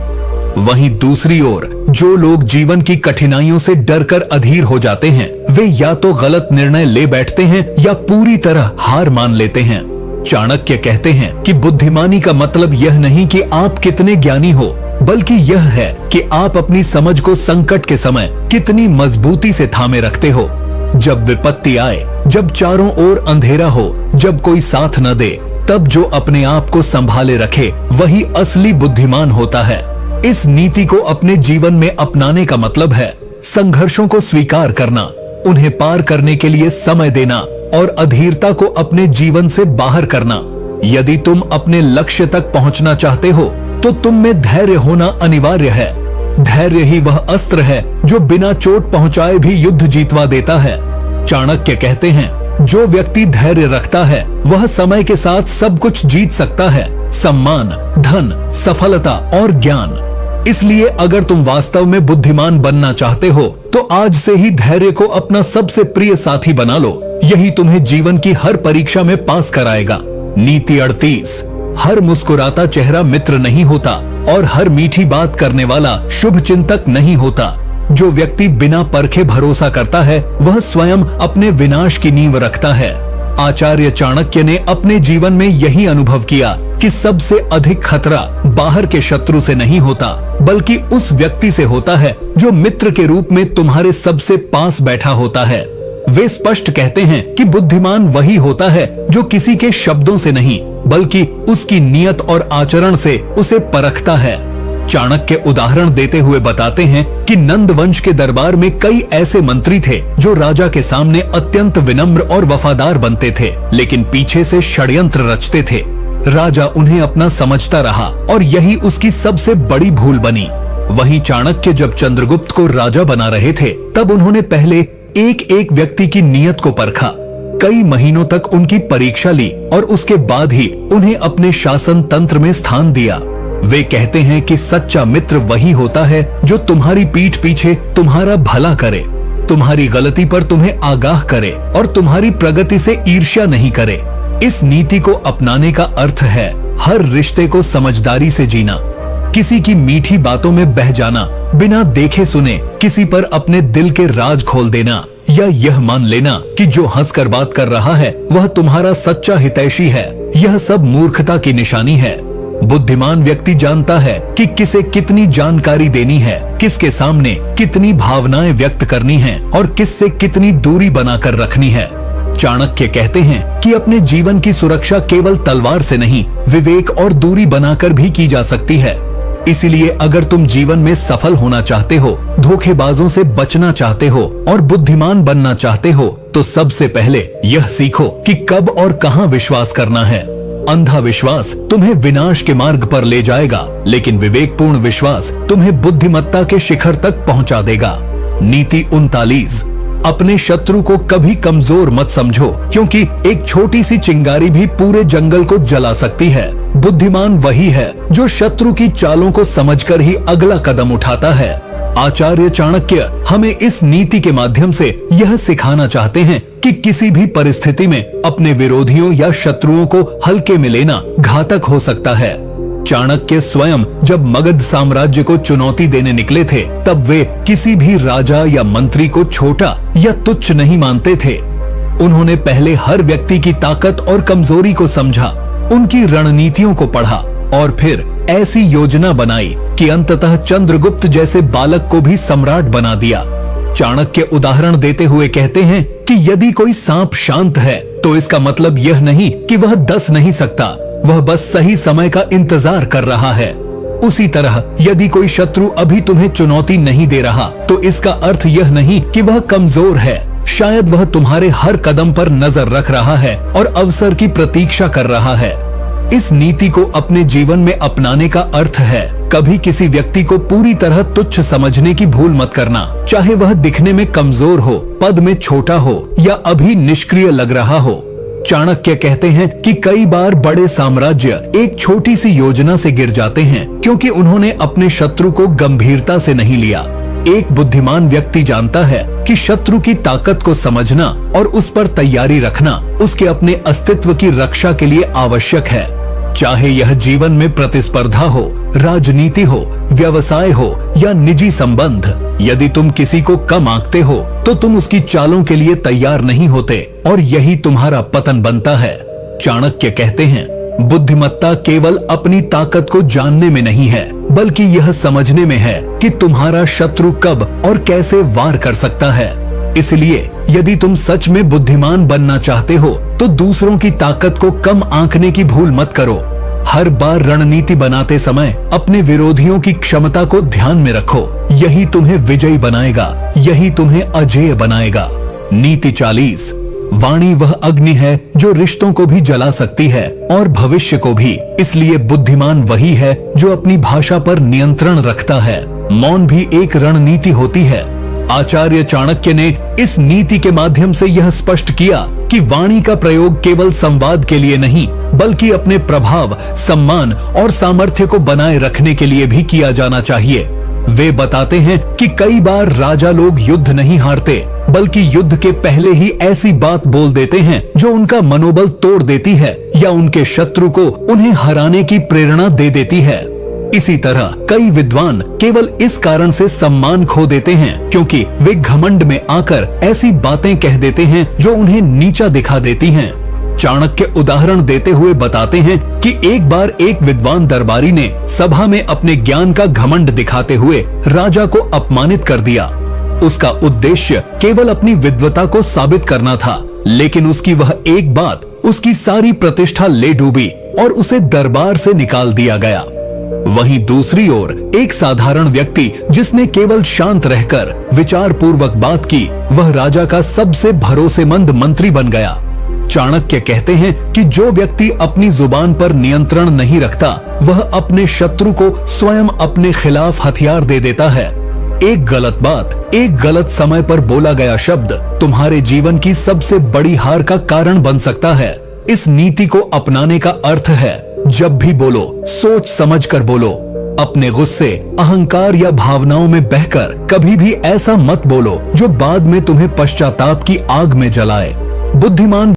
वहीं दूसरी ओर जो लोग जीवन की कठिनाइयों से डरकर अधीर हो जाते हैं, वे या तो गलत निर्णय ले बैठते हैं या पूरी तरह हार मान लेते हैं। चाणक्य कहते हैं कि बुद्धिमानी का मतलब यह नहीं कि आप कितने ज्ञानी हो, बल्कि यह है कि आप अपनी समझ को संकट के समय कितनी मजबूती से थामे रखते हो। जब विपत्ति आए, जब चारों ओर अंधेरा हो, जब कोई साथ न दे, तब जो अपने आप को संभाले रखे वही असली बुद्धिमान होता है। इस नीति को अपने जीवन में अपनाने का मतलब है संघर्षों को स्वीकार करना, उन्हें पार करने के लिए समय देना और अधीरता को अपने जीवन से बाहर करना। यदि तुम अपने लक्ष्य तक पहुंचना चाहते हो तो तुम में धैर्य होना अनिवार्य है। धैर्य ही वह अस्त्र है जो बिना चोट पहुंचाए भी युद्ध जीतवा देता है। चाणक्य कहते हैं, जो व्यक्ति धैर्य रखता है वह समय के साथ सब कुछ जीत सकता है, सम्मान, धन, सफलता और ज्ञान। इसलिए अगर तुम वास्तव में बुद्धिमान बनना चाहते हो तो आज से ही धैर्य को अपना सबसे प्रिय साथी बना लो। यही तुम्हें जीवन की हर परीक्षा में पास कराएगा। नीति 38, हर मुस्कुराता चेहरा मित्र नहीं होता और हर मीठी बात करने वाला शुभ चिंतक नहीं होता। जो व्यक्ति बिना परखे भरोसा करता है वह स्वयं अपने विनाश की नींव रखता है। आचार्य चाणक्य ने अपने जीवन में यही अनुभव किया कि सबसे अधिक खतरा बाहर के शत्रु से नहीं होता, बल्कि उस व्यक्ति से होता है जो मित्र के रूप में तुम्हारे सबसे पास बैठा होता है। वे स्पष्ट कहते हैं कि बुद्धिमान वही होता है जो किसी के शब्दों से नहीं, बल्कि उसकी नियत और आचरण से उसे परखता है। चाणक्य उदाहरण देते हुए बताते हैं कि नंद वंश के दरबार में कई ऐसे मंत्री थे जो राजा के सामने अत्यंत विनम्र और वफादार बनते थे, लेकिन पीछे से षड्यंत्र रचते थे। राजा उन्हें अपना समझता रहा और यही उसकी सबसे बड़ी भूल बनी। वहीं चाणक्य जब चंद्रगुप्त को राजा बना रहे थे तब उन्होंने पहले एक एक व्यक्ति की नियत को परखा, कई महीनों तक उनकी परीक्षा ली और उसके बाद ही उन्हें अपने शासन तंत्र में स्थान दिया। वे कहते हैं कि सच्चा मित्र वही होता है जो तुम्हारी पीठ पीछे तुम्हारा भला करे, तुम्हारी गलती पर तुम्हें आगाह करे और तुम्हारी प्रगति से ईर्ष्या नहीं करे। इस नीति को अपनाने का अर्थ है हर रिश्ते को समझदारी से जीना, किसी की मीठी बातों में बह जाना, बिना देखे सुने किसी पर अपने दिल के राज खोल देना, या यह मान लेना कि जो हंसकर बात कर रहा है वह तुम्हारा सच्चा हितैषी है। यह सब मूर्खता की निशानी है। बुद्धिमान व्यक्ति जानता है कि किसे कितनी जानकारी देनी है, किसके सामने कितनी भावनाएं व्यक्त करनी है और किससे कितनी दूरी बनाकर रखनी है। चाणक्य कहते हैं कि अपने जीवन की सुरक्षा केवल तलवार से नहीं, विवेक और दूरी बनाकर भी की जा सकती है। इसीलिए अगर तुम जीवन में सफल होना चाहते हो, धोखेबाजों से बचना चाहते हो और बुद्धिमान बनना चाहते हो, तो सबसे पहले यह सीखो कि कब और कहां विश्वास करना है। अंधा विश्वास तुम्हें विनाश के मार्ग पर ले जाएगा, लेकिन विवेकपूर्ण विश्वास तुम्हें बुद्धिमत्ता के शिखर तक पहुंचा देगा। नीति 39, अपने शत्रु को कभी कमजोर मत समझो, क्योंकि एक छोटी सी चिंगारी भी पूरे जंगल को जला सकती है। बुद्धिमान वही है जो शत्रु की चालों को समझकर ही अगला कदम उठाता है। आचार्य चाणक्य हमें इस नीति के माध्यम से यह सिखाना चाहते हैं कि किसी भी परिस्थिति में अपने विरोधियों या शत्रुओं को हल्के में लेना घातक हो सकता है। चाणक्य स्वयं जब मगध साम्राज्य को चुनौती देने निकले थे, तब वे किसी भी राजा या मंत्री को छोटा या तुच्छ नहीं मानते थे। उन्होंने पहले हर व्यक्ति की ताकत और कमजोरी को समझा, उनकी रणनीतियों को पढ़ा और फिर ऐसी योजना बनाई कि अंततः चंद्रगुप्त जैसे बालक को भी सम्राट बना दिया। चाणक्य उदाहरण देते हुए कहते हैं कि यदि कोई सांप शांत है तो इसका मतलब यह नहीं कि वह डस नहीं सकता, वह बस सही समय का इंतजार कर रहा है। उसी तरह यदि कोई शत्रु अभी तुम्हें चुनौती नहीं दे रहा तो इसका अर्थ यह नहीं कि वह कमजोर है, शायद वह तुम्हारे हर कदम पर नजर रख रहा है और अवसर की प्रतीक्षा कर रहा है। इस नीति को अपने जीवन में अपनाने का अर्थ है कभी किसी व्यक्ति को पूरी तरह तुच्छ समझने की भूल मत करना, चाहे वह दिखने में कमजोर हो, पद में छोटा हो या अभी निष्क्रिय लग रहा हो। चाणक्य कहते हैं कि कई बार बड़े साम्राज्य एक छोटी सी योजना से गिर जाते हैं क्योंकि उन्होंने अपने शत्रु को गंभीरता से नहीं लिया। एक बुद्धिमान व्यक्ति जानता है कि शत्रु की ताकत को समझना और उस पर तैयारी रखना उसके अपने अस्तित्व की रक्षा के लिए आवश्यक है। चाहे यह जीवन में प्रतिस्पर्धा हो, राजनीति हो, व्यवसाय हो या निजी संबंध। यदि तुम किसी को कम आंकते हो तो तुम उसकी चालों के लिए तैयार नहीं होते और यही तुम्हारा पतन बनता है। चाणक्य कहते हैं, बुद्धिमत्ता केवल अपनी ताकत को जानने में नहीं है, बल्कि यह समझने में है कि तुम्हारा शत्रु कब और कैसे वार कर सकता है। इसलिए यदि तुम सच में बुद्धिमान बनना चाहते हो तो दूसरों की ताकत को कम आंकने की भूल मत करो। हर बार रणनीति बनाते समय अपने विरोधियों की क्षमता को ध्यान में रखो। यही तुम्हें विजयी बनाएगा, यही तुम्हें अजेय बनाएगा। नीति 40। वाणी वह अग्नि है जो रिश्तों को भी जला सकती है और भविष्य को भी। इसलिए बुद्धिमान वही है जो अपनी भाषा पर नियंत्रण रखता है। मौन भी एक रणनीति होती है। आचार्य चाणक्य ने इस नीति के माध्यम से यह स्पष्ट किया कि वाणी का प्रयोग केवल संवाद के लिए नहीं, बल्कि अपने प्रभाव, सम्मान और सामर्थ्य को बनाए रखने के लिए भी किया जाना चाहिए। वे बताते हैं कि कई बार राजा लोग युद्ध नहीं हारते, बल्कि युद्ध के पहले ही ऐसी बात बोल देते हैं जो उनका मनोबल तोड़ देती है या उनके शत्रु को उन्हें हराने की प्रेरणा दे देती है। इसी तरह कई विद्वान केवल इस कारण से सम्मान खो देते हैं क्योंकि वे घमंड में आकर ऐसी बातें कह देते हैं जो उन्हें नीचा दिखा देती हैं। चाणक्य उदाहरण देते हुए बताते हैं कि एक बार एक विद्वान दरबारी ने सभा में अपने ज्ञान का घमंड दिखाते हुए राजा को अपमानित कर दिया। उसका उद्देश्य केवल अपनी विद्वता को साबित करना था, लेकिन उसकी वह एक बात उसकी सारी प्रतिष्ठा ले डूबी और उसे दरबार से निकाल दिया गया। वहीं दूसरी ओर एक साधारण व्यक्ति जिसने केवल शांत रहकर विचार पूर्वक बात की, वह राजा का सबसे भरोसेमंद मंत्री बन गया। चाणक्य कहते हैं कि जो व्यक्ति अपनी जुबान पर नियंत्रण नहीं रखता, वह अपने शत्रु को स्वयं अपने खिलाफ हथियार दे देता है। एक गलत बात, एक गलत समय पर बोला गया शब्द तुम्हारे जीवन की सबसे बड़ी हार का कारण बन सकता है। इस नीति को अपनाने का अर्थ है, जब भी बोलो सोच समझ कर बोलो। अपने गुस्से, अहंकार या भावनाओं में बहकर कभी भी ऐसा मत बोलो जो बाद में तुम्हें पश्चाताप की आग में जलाए। बुद्धिमान